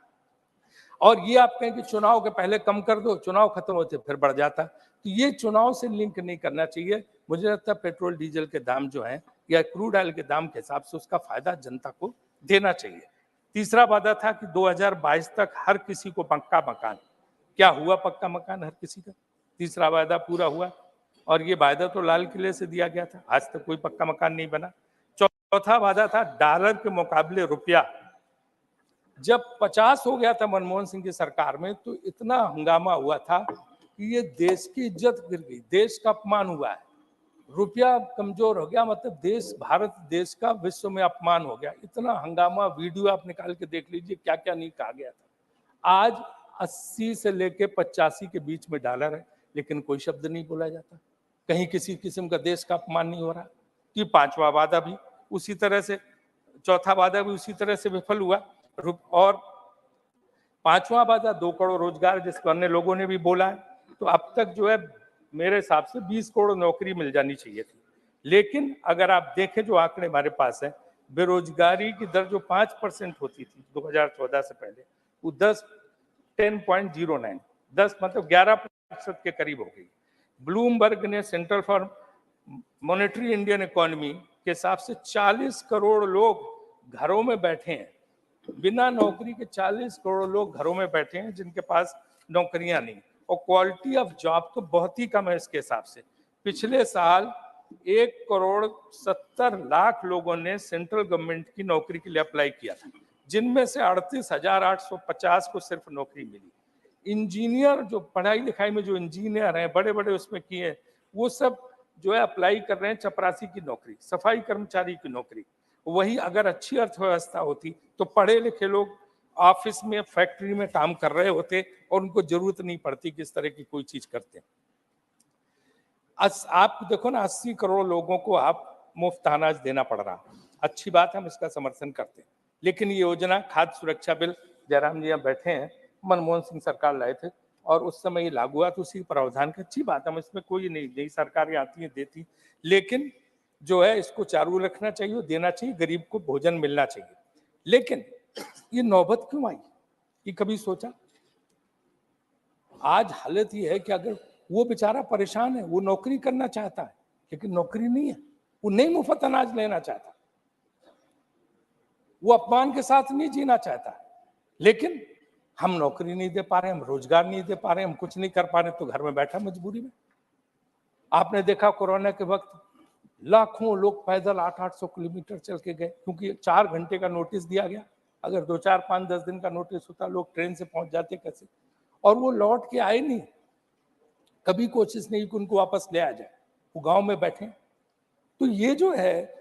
और ये आप कहें कि चुनाव के पहले कम कर दो, चुनाव खत्म होते फिर बढ़ जाता है, तो ये चुनाव से लिंक नहीं करना चाहिए। मुझे लगता है पेट्रोल डीजल के दाम जो हैं या क्रूड ऑयल के दाम के हिसाब से उसका फायदा जनता को देना चाहिए। तीसरा वादा था कि 2022 तक हर किसी को पक्का मकान। क्या हुआ पक्का मकान हर किसी का? तीसरा वादा पूरा हुआ? और ये वादा तो लाल किले से दिया गया था, आज तक कोई पक्का मकान नहीं बना। चौथा वादा था डॉलर के मुकाबले रुपया। जब 50 हो गया था मनमोहन सिंह की सरकार में, तो इतना हंगामा हुआ था कि ये देश की इज्जत गिर गई, देश का अपमान हुआ है। रुपया कमजोर हो गया, मतलब देश, भारत देश का विश्व में अपमान हो गया। इतना हंगामा, वीडियो आप निकाल के देख लीजिए, क्या क्या नहीं कहा गया था। आज 80 से लेके 85 के बीच में डॉलर है, लेकिन कोई शब्द नहीं बोला जाता, कहीं किसी किस्म का देश का अपमान नहीं हो रहा। कि पांचवा वादा भी उसी तरह से, चौथा वादा भी उसी तरह से विफल हुआ। और पांचवा वादा 2 करोड़ रोजगार, जिसको अन्य लोगों ने भी बोला है, तो अब तक जो है मेरे हिसाब से 20 करोड़ नौकरी मिल जानी चाहिए थी। लेकिन अगर आप देखें जो आंकड़े हमारे पास है, बेरोजगारी की दर जो 5% होती थी 2014 से पहले, वो 10.09, 10 मतलब 11% के करीब हो गई। ब्लूमबर्ग ने, centre for monetary Indian economy के हिसाब से 40 करोड़ लोग घरों में बैठे हैं, बिना नौकरी के 40 करोड़ लोग घरों में बैठे हैं जिनके पास नौकरियां नहीं। और क्वालिटी ऑफ जॉब तो बहुत ही कम है इसके हिसाब से। पिछले साल 1,70,00,000 लोगों ने सेंट्रल गवर्नमेंट की नौकरी के लिए अप्लाई किया था, जिनमें से 38,850 को सिर्फ नौकरी मिली। इंजीनियर, जो पढ़ाई लिखाई में जो इंजीनियर हैं, बड़े बड़े उसमें किए, वो सब जो है अप्लाई कर रहे हैं चपरासी की नौकरी, सफाई कर्मचारी की नौकरी। वही अगर अच्छी अर्थव्यवस्था होती तो पढ़े लिखे लोग ऑफिस में, फैक्ट्री में काम कर रहे होते और उनको जरूरत नहीं पड़ती कि इस तरह की कोई चीज करते। आप देखो ना, 80 करोड़ लोगों को आप मुफ्त अनाज देना पड़ रहा, अच्छी बात है, हम इसका समर्थन करते हैं। लेकिन ये योजना, खाद्य सुरक्षा बिल, जयराम जी यहाँ बैठे हैं, मनमोहन सिंह सरकार लाए थे और उस समय ये लागू हुआ, तो उसी प्रावधान की अच्छी बात है, हम इसमें कोई नहीं, नई सरकारें आती हैं देती, लेकिन जो है इसको चालू रखना चाहिए, देना चाहिए, गरीब को भोजन मिलना चाहिए। लेकिन ये नौबत क्यों आई, ये कभी सोचा? आज हालत ये है कि अगर वो बेचारा परेशान है, वो नौकरी करना चाहता है लेकिन नौकरी नहीं है, वो नहीं मुफ्त अनाज लेना चाहता, वो अपमान के साथ नहीं जीना चाहता, लेकिन हम नौकरी नहीं दे पा रहे, हम रोजगार नहीं दे पा रहे, हम कुछ नहीं कर पा रहे, तो घर में बैठा मजबूरी में। आपने देखा कोरोना के वक्त लाखों लोग पैदल 800-800 किलोमीटर चल के गए, क्योंकि 4 घंटे का नोटिस दिया गया। अगर 2, 4, 5, 10 दिन का नोटिस होता, लोग ट्रेन से पहुंच जाते कैसे? और वो लौट के आए नहीं, कभी कोशिश नहीं कि उनको वापस ले आ जाए, वो गांव में बैठे। तो ये जो है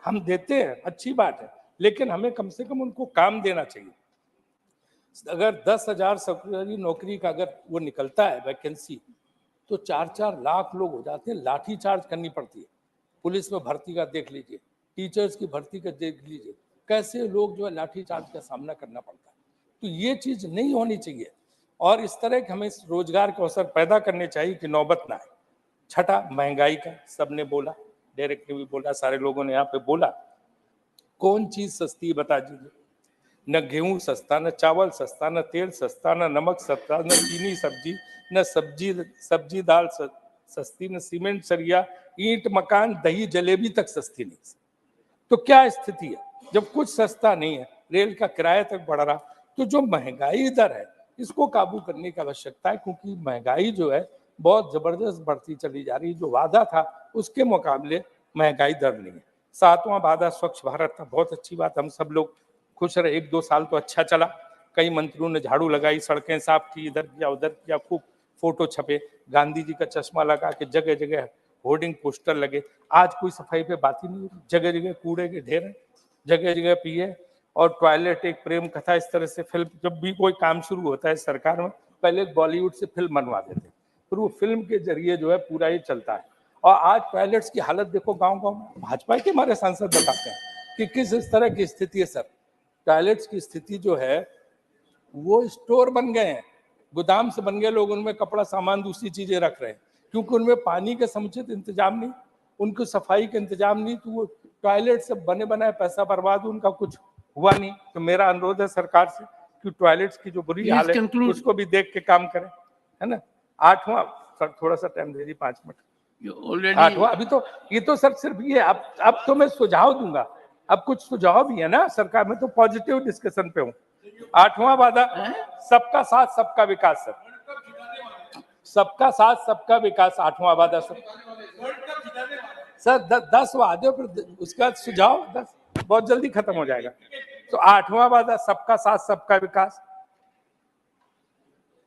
हम देते हैं, अच्छी बात है, लेकिन हमें कम से कम उनको काम देना चाहिए। अगर 10,000 सरकारी नौकरी का अगर वो निकलता है वैकेंसी, तो 4-4 लाख लोग हो जाते हैं, लाठी चार्ज करनी पड़ती है। पुलिस में भर्ती का देख लीजिए, टीचर्स की भर्ती का देख लीजिए, कैसे लोग जो है लाठी चार्ज का सामना करना पड़ता है। तो ये चीज नहीं होनी चाहिए, और इस तरह के हमें रोजगार के अवसर पैदा करने चाहिए कि नौबत ना आए। छठा, महंगाई का सबने बोला, डायरेक्ट ने भी बोला, सारे लोगों ने यहाँ पे बोला। कौन चीज सस्ती बता दीजिए? न गेहूं सस्ता, न चावल सस्ता, न तेल सस्ता, न नमक सस्ता, न चीनी सब्जी, न सब्जी दाल सस्ती, न सीमेंट सरिया, ईंट मकान, दही जलेबी तक सस्ती नहीं। तो क्या स्थिति है? जब कुछ सस्ता नहीं है, रेल का किराया तक बढ़ रहा, तो जो महंगाई दर है इसको काबू करने की आवश्यकता है, क्योंकि महंगाई जो है बहुत जबरदस्त बढ़ती चली जा रही है। जो वादा था उसके मुकाबले महंगाई दर नहीं है। 7वां वादा स्वच्छ भारत था, बहुत अच्छी बात, हम सब लोग खुश रहे। 1-2 साल तो अच्छा चला, कई मंत्रियों ने झाड़ू लगाई, सड़कें साफ की, इधर किया उधर किया, खूब फोटो छपे, गांधी जी का चश्मा लगा के जगह जगह होर्डिंग पोस्टर लगे। आज कोई सफाई पे बात ही नहीं हो रही, जगह जगह कूड़े के ढेर हैं, जगह जगह पिए, और टॉयलेट एक प्रेम कथा, इस तरह से फिल्म, जब भी कोई काम शुरू होता है सरकार में, पहले बॉलीवुड से फिल्म बनवा देते, फिर वो फिल्म के जरिए जो है पूरा ही चलता है। और आज टॉयलेट्स की हालत देखो गाँव गाँव में, भाजपा के हमारे सांसद बताते हैं कि किस इस तरह की स्थिति है। सर, टॉयलेट्स की स्थिति जो है वो स्टोर बन गए हैं, गोदाम से बन गए, लोग उनमें कपड़ा सामान दूसरी चीजें रख रहे हैं, क्योंकि उनमें पानी का समुचित इंतजाम नहीं, उनको सफाई का इंतजाम नहीं, तो वो टॉयलेट से बने बनाए पैसा बर्बाद, उनका कुछ हुआ नहीं। तो मेरा अनुरोध है सरकार से कि टॉयलेट्स की जो बुरी हाल है उसको भी देख के काम करें, है ना। 8वां, सर थोड़ा सा time they the, 5 minute. You already, आठवां अभी तो ये तो सर सिर्फ ये अब तो मैं सुझाव दूंगा, अब कुछ सुझाव भी है ना सरकार में, तो पॉजिटिव डिस्कशन पे हूँ। आठवां वादा सबका साथ सबका विकास सर, सबका साथ सबका विकास आठवां वादा सर। सर 10 वादे पर उसका सुझाव 10 बहुत जल्दी खत्म हो जाएगा। तो आठवां वादा सबका साथ सबका विकास।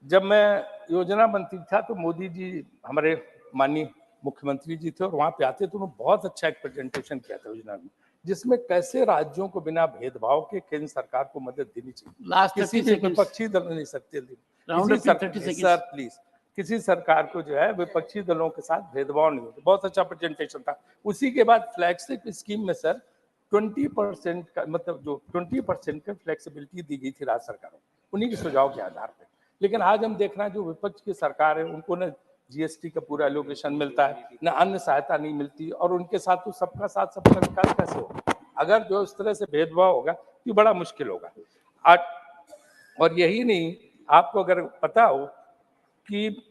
जब मैं योजना मंत्री था तो मोदी जी हमारे माननीय मुख्यमंत्री जी थे और वहां पे आते तो उन्होंने बहुत अच्छा एक प्रेजेंटेशन किया था योजना में, जिसमें कैसे राज्यों को बिना भेदभाव के केंद्र सरकार को मदद देनी चाहिए। Last 30 किसी भी seconds. विपक्षी दल नहीं सकते Round up in 30 seconds. Sir please, किसी सरकार को जो है विपक्षी दलों के साथ भेदभाव नहीं होता। बहुत अच्छा प्रेजेंटेशन था। उसी के बाद फ्लैगशिप स्कीम में सर 20% का मतलब जो 20% का फ्लेक्सिबिलिटी दी गई थी राज्य सरकारों, उन्हीं के सुझाव के आधार पर। लेकिन आज हम देख रहे हैं जो विपक्ष की सरकार है उनको न जीएसटी का पूरा एलोकेशन मिलता है, न अन्य सहायता नहीं मिलती, और उनके साथ तो सबका साथ सबका विकास कैसे होगा? अगर जो इस तरह से भेदभाव होगा तो बड़ा मुश्किल होगा। आज और यही नहीं, आपको अगर पता हो कि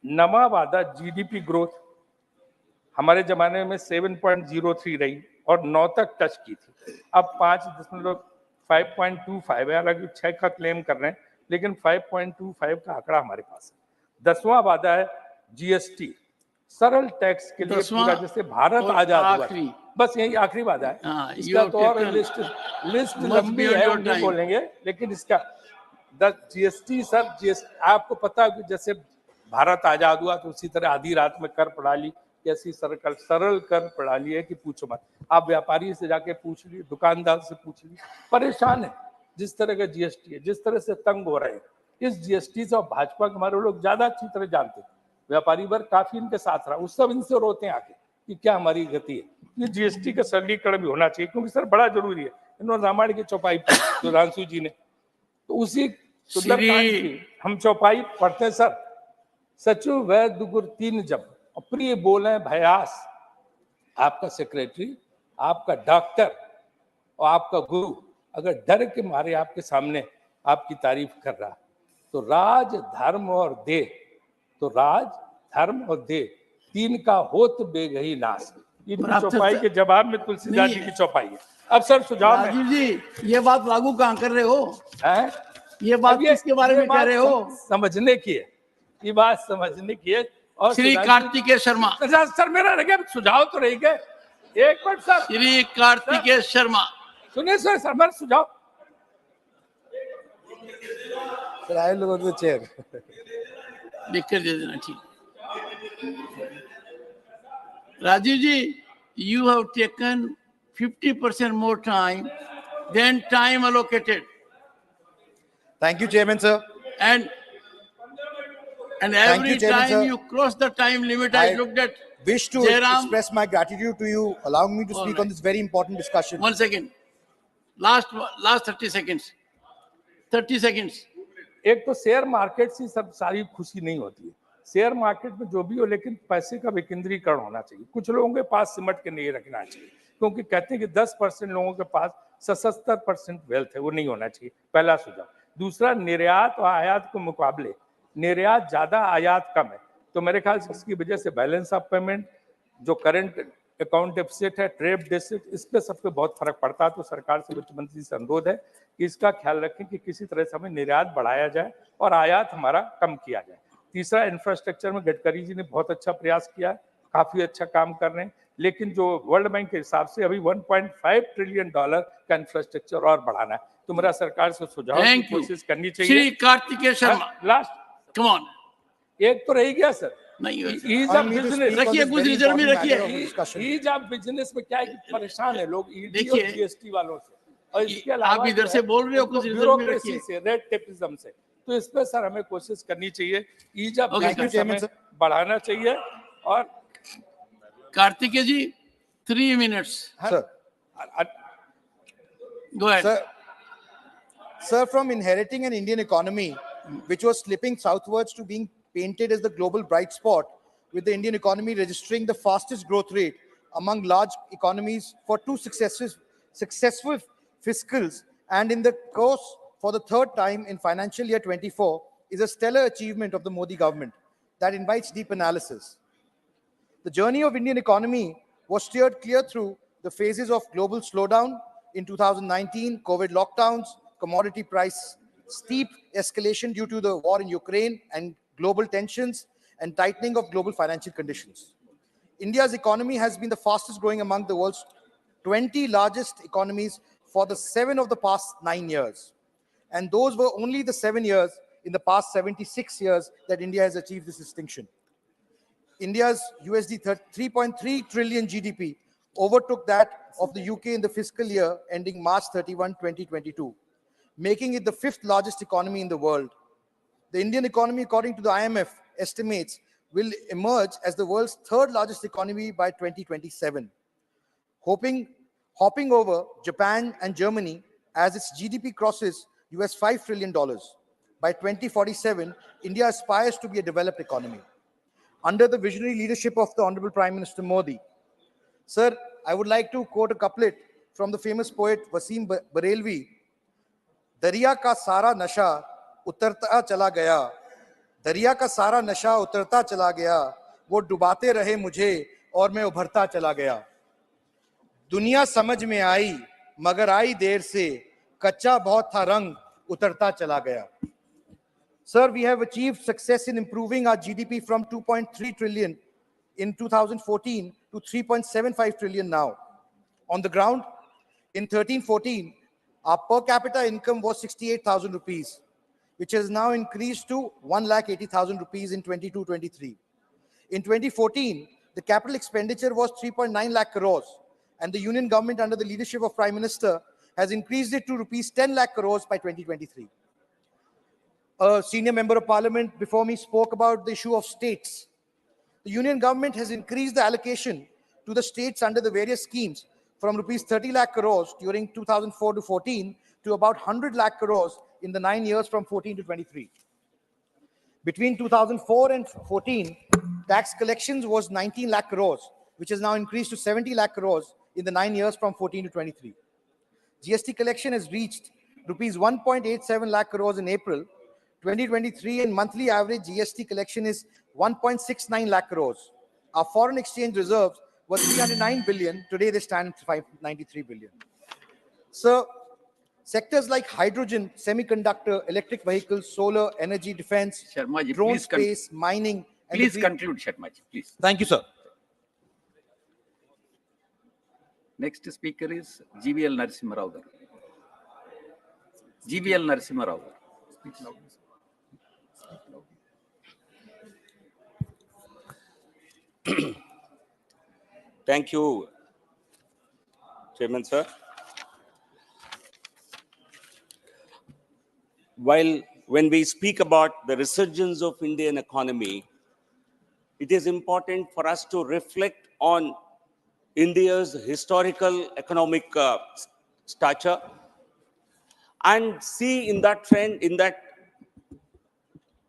नवा वादा जीडीपी ग्रोथ हमारे जमाने में 7.03 रही और 9 तक टच की थी, अब 5.25 है। हालांकि 6 का क्लेम कर रहे हैं, लेकिन 5.25 का आंकड़ा हमारे पास है। 10वां वादा है जीएसटी, सरल टैक्स के लिए पूरा, जैसे भारत आजाद हुआ। बस यही आखिरी वादा है। हाँ, इसका तो और लिस्ट लंबी है, हम नहीं बोलेंगे, लेकिन इसका जीएसटी सर, जीएसटी आपको पता है कि जैसे भारत आजाद हुआ तो उसी तरह आधी रात में कर प्रणाली, ऐसी सरल कर प्रणाली है कि पूछो मत। आप व्यापारी से जाके पूछ ली, दुकानदार से पूछ ली, परेशान है जिस तरह का जीएसटी है, जिस तरह से तंग हो रहे हैं इस जीएसटी से। और भाजपा के हमारे लोग ज्यादा अच्छी तरह जानते हैं, व्यापारी वर्ग काफी इनके साथ रहा, उस सब इनसे रोते हैं आके कि क्या हमारी गति है। ये जीएसटी का सरलीकरण भी होना चाहिए, क्योंकि सर बड़ा जरूरी है। इन्होंने रामायण की चौपाई पढ़ी सुधांशु जी ने, तो उसी सुंदरकांड की हम चौपाई पढ़ते हैं सर। सचु वैद्य गुर तीन जब, प्रिय बोले भयास। आपका सेक्रेटरी, आपका डॉक्टर और आपका गुरु अगर डर के मारे आपके सामने आपकी तारीफ कर रहा, तो राज धर्म और दे, तो राज धर्म और दे तीन का होत बेगही नाश। इनकी चौपाई के जवाब में तुलसीदास जी की चौपाई है। अब सर सुझाव में राजीव जी, ये बात लागू कहाँ कर रहे हो? है, ये बात किसके बारे में कह रहे हो? समझने की है, ये बात समझने की है। और श्री कार्तिकेय शर्मा सर, मेरा रह गया सुझाव तो रह गए, एक मिनट सर। श्री कार्तिकेय शर्मा सुनिए सर, मेरा सुझाव सर, आई लोगों को चेयर लिख कर दे देना, ठीक। राजीव जी, you have taken 50% more time than time allocated. Thank you, Chairman, sir. And Thank every you, Chairman, time sir. you cross the time limit, I looked at Wish to Jairam. express my gratitude to you, allowing me to All speak right. on this very important discussion. 1 second. Last 30 seconds. 30 seconds. एक तो share market से सब सारी खुशी नहीं होती है। Share market में जो भी हो, लेकिन पैसे का विकेंद्रीकरण होना चाहिए। कुछ लोगों के पास सिमट के नहीं रखना चाहिए, क्योंकि कहते हैं कि 10% लोगों के पास 77% वेल्थ है, वो नहीं होना चाहिए। पहला सुझाव। दूसरा, निर्यात और आयात के मुकाबले निर्यात ज्यादा, आयात कम है, तो मेरे ख्याल से इसकी वजह से बैलेंस ऑफ पेमेंट, जो करंट अकाउंट डेफिसिट है, ट्रेड डेफिसिट, इस पे सब पे बहुत फर्क पड़ता है। तो सरकार से वित्त मंत्री से अनुरोध है कि इसका ख्याल रखें कि किसी तरह से हमें निर्यात बढ़ाया जाए और आयात हमारा कम किया जाए। तीसरा, इंफ्रास्ट्रक्चर में गडकरी जी ने बहुत अच्छा प्रयास किया, काफी अच्छा काम कर रहे हैं, लेकिन जो वर्ल्ड बैंक के हिसाब से अभी $1.5 ट्रिलियन का इंफ्रास्ट्रक्चर और बढ़ाना है। तो मेरा सरकार से सुझाव की कोशिश करनी चाहिए। Shri Kartikeya Sharma, last come on. एक तो रह गया सर, नहीं, ईज ऑफ बिजनेस रखिए, कुछ रिजर्व में रखिए। ईज ऑफ बिजनेस में क्या है कि परेशान है लोग ईडी और देखिए, जीएसटी वालों से, और इसके अलावा आप इधर से बोल रहे हो, कुछ रिजर्व में ब्यूरोक्रेसी रखिए। से, रेड टेपिज्म से। तो इस पे सर हमें कोशिश करनी चाहिए, ईज ऑफ Okay, बिजनेस हमें बढ़ाना चाहिए। और कार्तिकेय जी, 3 minutes. Sir, Go ahead. Sir, from inheriting an Indian economy which was slipping southwards to being painted as the global bright spot, with the Indian economy registering the fastest growth rate among large economies for two successive fiscals, and in the course for the third time in financial year 24, is a stellar achievement of the Modi government that invites deep analysis. The journey of Indian economy was steered clear through the phases of global slowdown in 2019, COVID lockdowns, commodity price steep escalation due to the war in Ukraine and global tensions, and tightening of global financial conditions. India's economy has been the fastest growing among the world's 20 largest economies for the 7 of the past 9 years. And those were only the 7 years in the past 76 years that India has achieved this distinction. India's USD 3.3 trillion GDP overtook that of the UK in the fiscal year ending March 31, 2022, making it the 5th largest economy in the world. The Indian economy, according to the IMF estimates, will emerge as the world's 3rd largest economy by 2027, hopping over Japan and Germany as its GDP crosses US $5 trillion. By 2047, India aspires to be a developed economy. Under the visionary leadership of the Honorable Prime Minister Modi. Sir, I would like to quote a couplet from the famous poet Wasim Barelvi. दरिया का सारा नशा उतरता चला गया, दरिया का सारा नशा उतरता चला गया, वो डुबाते रहे मुझे और मैं उभरता चला गया. दुनिया समझ में आई मगर आई देर से, कच्चा बहुत था रंग उतरता चला गया. Sir, we have achieved success in improving our GDP from 2.3 trillion in 2014 to 3.75 trillion now. On the ground, in 13-14, our per capita income was 68,000 rupees, which has now increased to 1,80,000 rupees in 22-23. In 2014, the capital expenditure was 3.9 lakh crores, and the union government under the leadership of Prime Minister has increased it to rupees 10 lakh crores by 2023. A senior member of parliament before me spoke about the issue of states. The union government has increased the allocation to the states under the various schemes from rupees 30 lakh crores during 2004 to 14 to about 100 lakh crores in the 9 years from 14 to 23. Between 2004 and 14, tax collections was 19 lakh crores, which has now increased to 70 lakh crores in the 9 years from 14 to 23. GST collection has reached rupees 1.87 lakh crores in April 2023, and monthly average GST collection is 1.69 lakh crores. Our foreign exchange reserves were 309 billion. Today they stand at 593 billion. So, sectors like hydrogen, semiconductor, electric vehicles, solar, energy, defense, Sharma ji, drone please space, mining. And Please conclude, Sharma ji, please. Thank you, sir. Next speaker is GVL Narasimha Rao. GVL Narasimha Rao. Speak loud. Thank you, Chairman sir. When we speak about the resurgence of Indian economy, it is important for us to reflect on India's historical economic stature and see in that trend, in that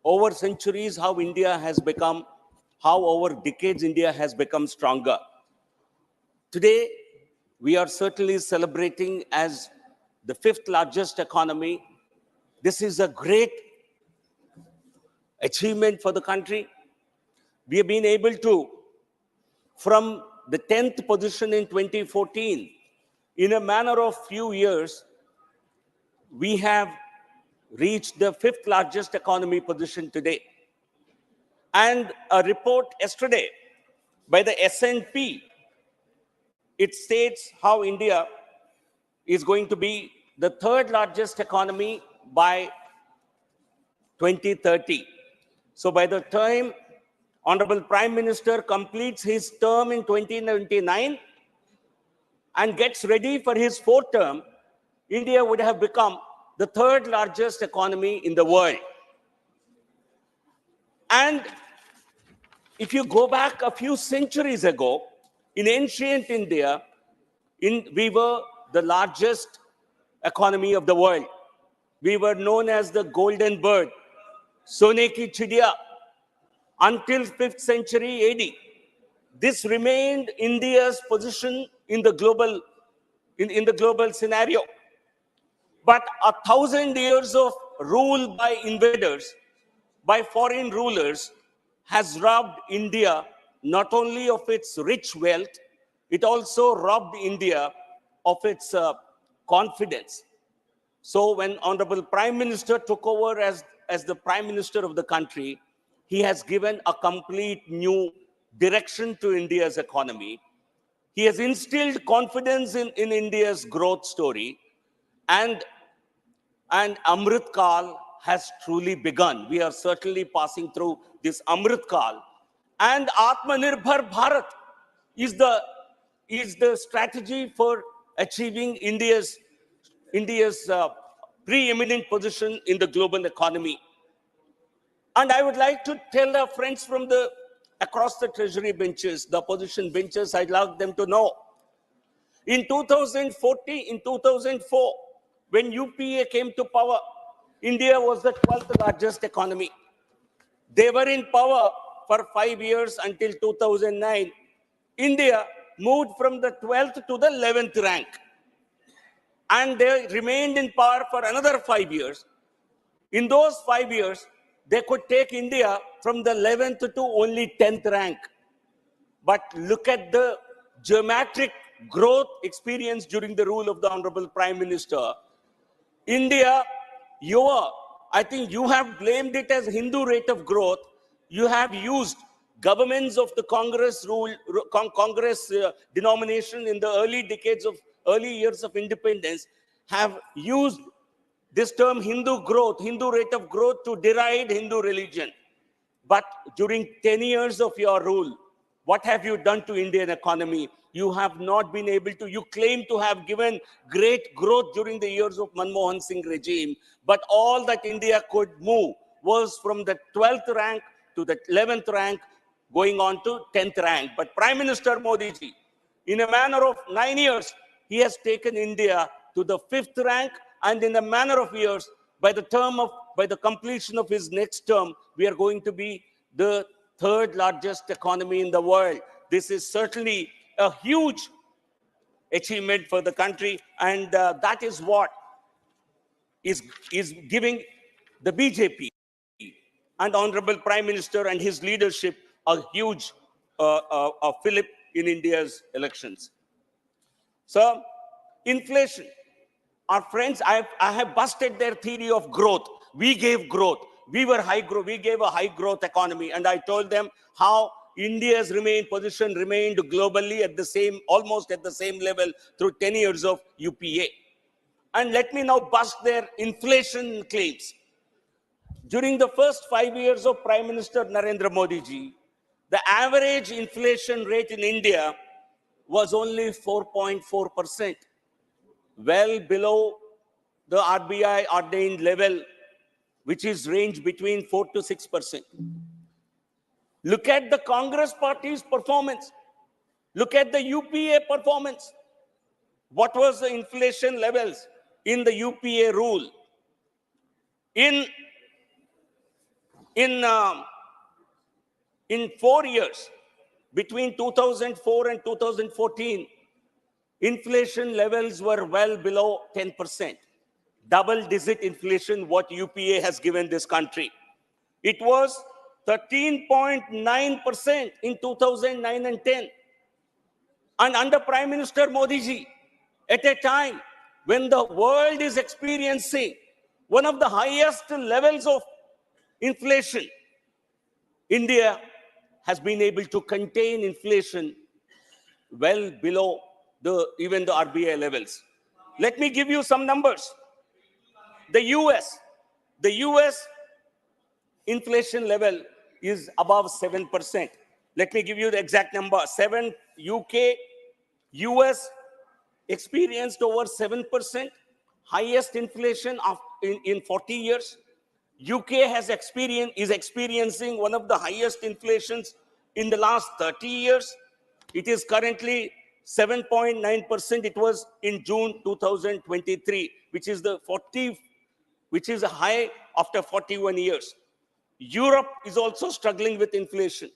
over centuries, how India has become, how over decades India has become stronger. Today, we are certainly celebrating as the 5th largest economy. This is a great achievement for the country. We have been able to, from the 10th position in 2014, in a manner of few years, we have reached the 5th largest economy position today. And a report yesterday by the S&P, it states how India is going to be the 3rd largest economy by 2030. So by the time Honorable Prime Minister completes his term in 2029 and gets ready for his 4th term, India would have become the 3rd largest economy in the world. And if you go back a few centuries ago, in ancient India, we were the largest economy of the world. We were known as the golden bird, Sone ki chidiya, until 5th century AD. This remained India's position in the global, in the global scenario. But 1,000 years of rule by invaders, by foreign rulers, has robbed India not only of its rich wealth, it also robbed India of its confidence. So when Honorable Prime Minister took over as the Prime Minister of the country, he has given a complete new direction to India's economy. He has instilled confidence in India's growth story, and Amrit Kal has truly begun. We are certainly passing through this Amrit Kal, and Atmanirbhar Bharat is the strategy for achieving India's preeminent position in the global economy. And I would like to tell our friends from across the treasury benches, the opposition benches, I'd like them to know. In 2004, when UPA came to power, India was the 12th largest economy. They were in power for 5 years until 2009. India moved from the 12th to the 11th rank. And they remained in power for another 5 years. In those 5 years, they could take India from the 11th to only 10th rank. But look at the geometric growth experienced during the rule of the Honorable Prime Minister. India, I think you have blamed it as Hindu rate of growth. You have used governments of the Congress denomination in the early years of independence have used this term Hindu growth, Hindu rate of growth, to deride Hindu religion. But during 10 years of your rule, what have you done to Indian economy? You have not been able to. You claim to have given great growth during the years of Manmohan Singh regime, but all that India could move was from the 12th rank to the 11th rank, going on to 10th rank. But Prime Minister Modi ji, in a manner of 9 years, he has taken India to the 5th rank, and in a manner of years, by the completion of his next term, we are going to be the 3rd largest economy in the world. This is certainly a huge achievement for the country, and that is what is giving the BJP and Honorable Prime Minister and his leadership a huge fillip in India's elections. So, inflation. Our friends, I have busted their theory of growth. We gave growth. We were high growth. We gave a high growth economy. And I told them how India's position remained globally almost at the same level through 10 years of UPA. And let me now bust their inflation claims. During the first 5 years of Prime Minister Narendra Modi ji, the average inflation rate in India was only 4.4%, well below the RBI ordained level, which is range between 4 to 6%. Look at the Congress party's performance. Look at the UPA performance. What was the inflation levels in the UPA rule? In 4 years, between 2004 and 2014, inflation levels were well below 10%. Double-digit inflation, what UPA has given this country. It was 13.9% in 2009 and 10. And under Prime Minister Modi ji, at a time when the world is experiencing one of the highest levels of inflation, India has been able to contain inflation well below even the RBI levels. Let me give you some numbers. The US inflation level is above 7%. Let me give you the exact number. UK, US experienced over 7%, highest inflation in 40 years. UK is experiencing one of the highest inflations in the last 30 years. It is currently 7.9%. It was in June 2023, which is a high after 41 years. Europe is also struggling with inflation.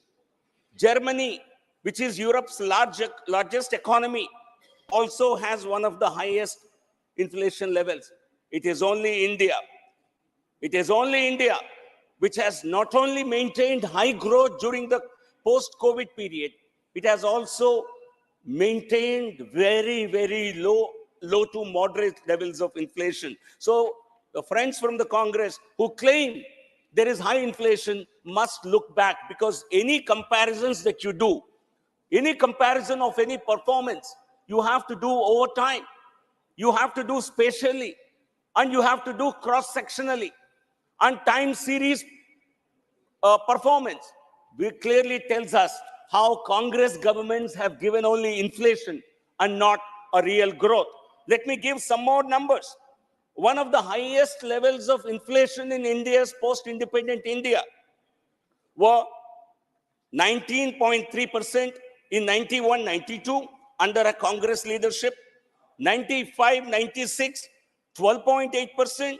Germany, which is Europe's largest economy, also has one of the highest inflation levels. It is only India which has not only maintained high growth during the post-COVID period, it has also maintained very, very low to moderate levels of inflation. So the friends from the Congress who claim there is high inflation must look back, because any comparisons that you do, any comparison of any performance, you have to do over time, you have to do spatially, and you have to do cross-sectionally, and time series performance clearly tells us how Congress governments have given only inflation and not a real growth. Let me give some more numbers. One of the highest levels of inflation in India's post-independent India were 19.3% in 91-92 under a Congress leadership, 95-96, 12.8%,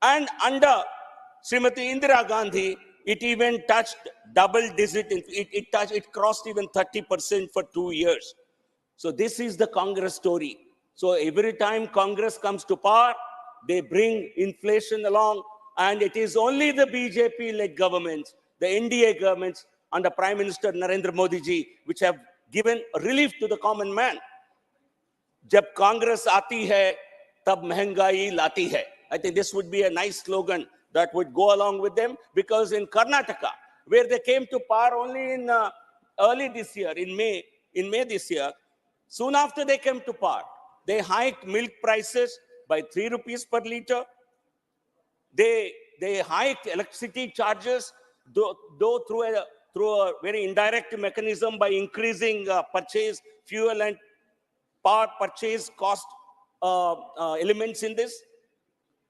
and under Srimati Indira Gandhi, it even touched double digit. It crossed even 30% for 2 years. So this is the Congress story. So every time Congress comes to power, they bring inflation along, and it is only the BJP-led governments, the NDA governments under Prime Minister Narendra Modi ji, which have given relief to the common man. Jab Congress aati hai, tab महंगाई लाती hai. I think this would be a nice slogan that would go along with them, because in Karnataka, where they came to power only in early this year, in May this year, soon after they came to power, they hiked milk prices by 3 rupees per liter. They hiked electricity charges, though through a very indirect mechanism, by increasing fuel and power purchase cost elements in this.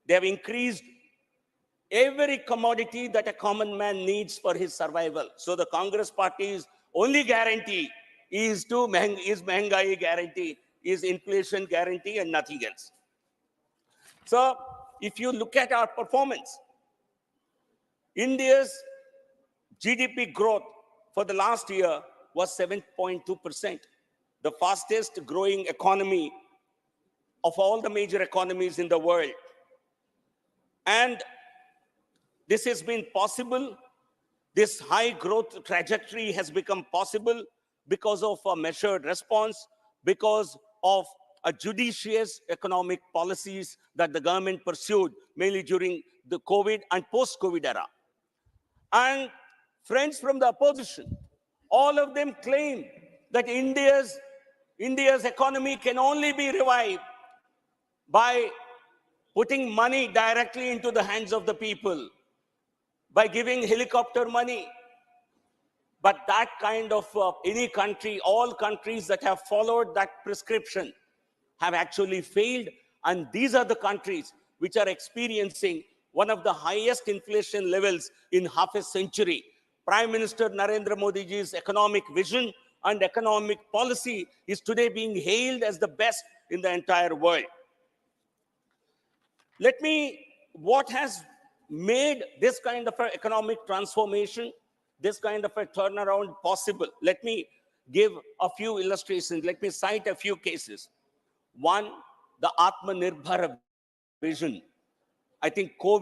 They have increased every commodity that a common man needs for his survival. So the Congress Party's only guarantee is महंगाई guarantee, is inflation guarantee, and nothing else. So if you look at our performance, India's GDP growth for the last year was 7.2%, the fastest growing economy of all the major economies in the world. And this has been possible. This high growth trajectory has become possible because of a measured response, because of a judicious economic policies that the government pursued mainly during the COVID and post-COVID era. And friends from the opposition, all of them claim that India's economy can only be revived by putting money directly into the hands of the people, by giving helicopter money. But that kind of any country, all countries that have followed that prescription have actually failed. And these are the countries which are experiencing one of the highest inflation levels in half a century. Prime Minister Narendra Modi ji's economic vision and economic policy is today being hailed as the best in the entire world. What has made this kind of an economic transformation, this kind of a turnaround possible? Let me give a few illustrations. Let me cite a few cases. One, the Atmanirbhar vision. I think COVID